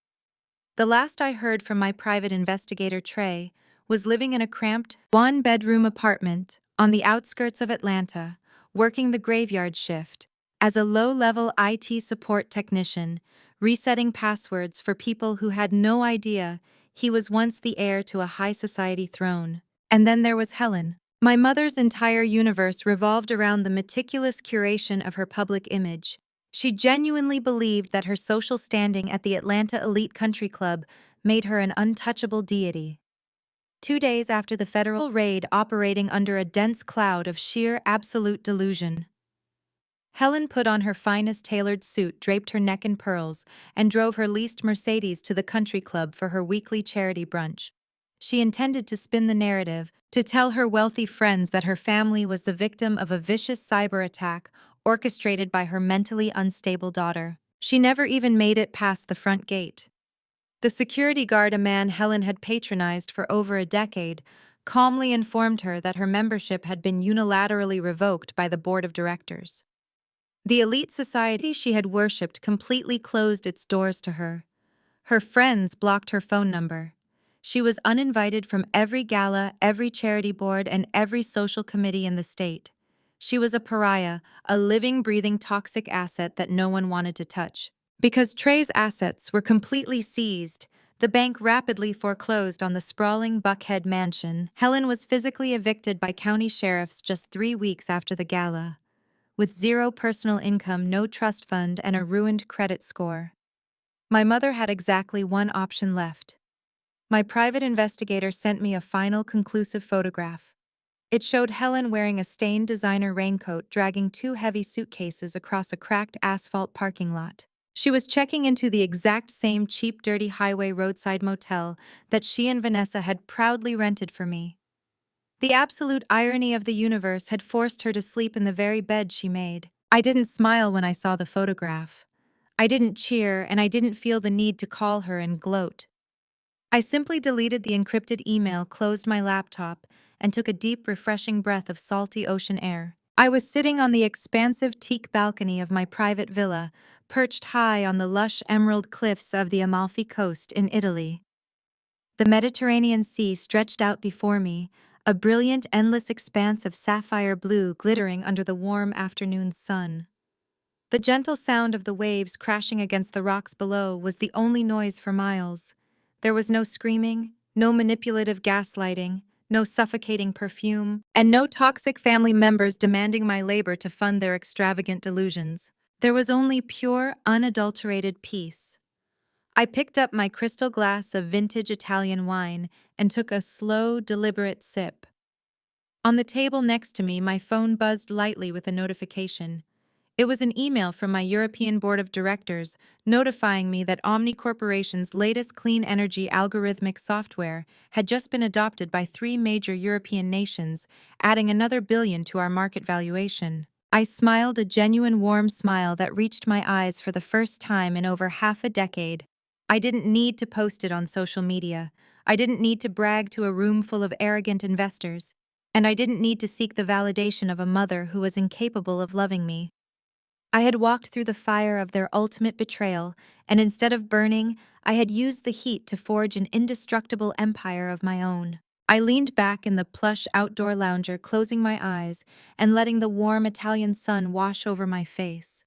The last I heard from my private investigator Trey was living in a cramped, one-bedroom apartment on the outskirts of Atlanta, working the graveyard shift as a low-level IT support technician, resetting passwords for people who had no idea he was once the heir to a high society throne. And then there was Helen. My mother's entire universe revolved around the meticulous curation of her public image. She genuinely believed that her social standing at the Atlanta elite country club made her an untouchable deity. 2 days after the federal raid, operating under a dense cloud of sheer absolute delusion, Helen put on her finest tailored suit, draped her neck in pearls, and drove her leased Mercedes to the country club for her weekly charity brunch. She intended to spin the narrative, to tell her wealthy friends that her family was the victim of a vicious cyber attack orchestrated by her mentally unstable daughter. She never even made it past the front gate. The security guard, a man Helen had patronized for over a decade, calmly informed her that her membership had been unilaterally revoked by the board of directors. The elite society she had worshipped completely closed its doors to her. Her friends blocked her phone number. She was uninvited from every gala, every charity board, and every social committee in the state. She was a pariah, a living, breathing, toxic asset that no one wanted to touch. Because Trey's assets were completely seized, the bank rapidly foreclosed on the sprawling Buckhead mansion. Helen was physically evicted by county sheriffs just 3 weeks after the gala, with zero personal income, no trust fund, and a ruined credit score. My mother had exactly one option left. My private investigator sent me a final conclusive photograph. It showed Helen wearing a stained designer raincoat, dragging 2 heavy suitcases across a cracked asphalt parking lot. She was checking into the exact same cheap, dirty highway roadside motel that she and Vanessa had proudly rented for me. The absolute irony of the universe had forced her to sleep in the very bed she made. I didn't smile when I saw the photograph. I didn't cheer, and I didn't feel the need to call her and gloat. I simply deleted the encrypted email, closed my laptop, and took a deep, refreshing breath of salty ocean air. I was sitting on the expansive teak balcony of my private villa, perched high on the lush emerald cliffs of the Amalfi Coast in Italy. The Mediterranean Sea stretched out before me, a brilliant, endless expanse of sapphire blue glittering under the warm afternoon sun. The gentle sound of the waves crashing against the rocks below was the only noise for miles. There was no screaming, no manipulative gaslighting, no suffocating perfume, and no toxic family members demanding my labor to fund their extravagant delusions. There was only pure, unadulterated peace. I picked up my crystal glass of vintage Italian wine and took a slow, deliberate sip. On the table next to me, my phone buzzed lightly with a notification. It was an email from my European Board of Directors notifying me that Omni Corporation's latest clean energy algorithmic software had just been adopted by 3 major European nations, adding another billion to our market valuation. I smiled a genuine warm smile that reached my eyes for the first time in over half a decade. I didn't need to post it on social media. I didn't need to brag to a room full of arrogant investors. And I didn't need to seek the validation of a mother who was incapable of loving me. I had walked through the fire of their ultimate betrayal, and instead of burning, I had used the heat to forge an indestructible empire of my own. I leaned back in the plush outdoor lounger, closing my eyes and letting the warm Italian sun wash over my face.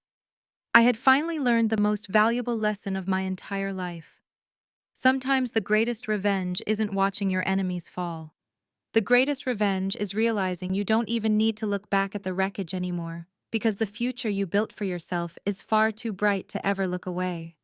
I had finally learned the most valuable lesson of my entire life. Sometimes the greatest revenge isn't watching your enemies fall. The greatest revenge is realizing you don't even need to look back at the wreckage anymore, because the future you built for yourself is far too bright to ever look away.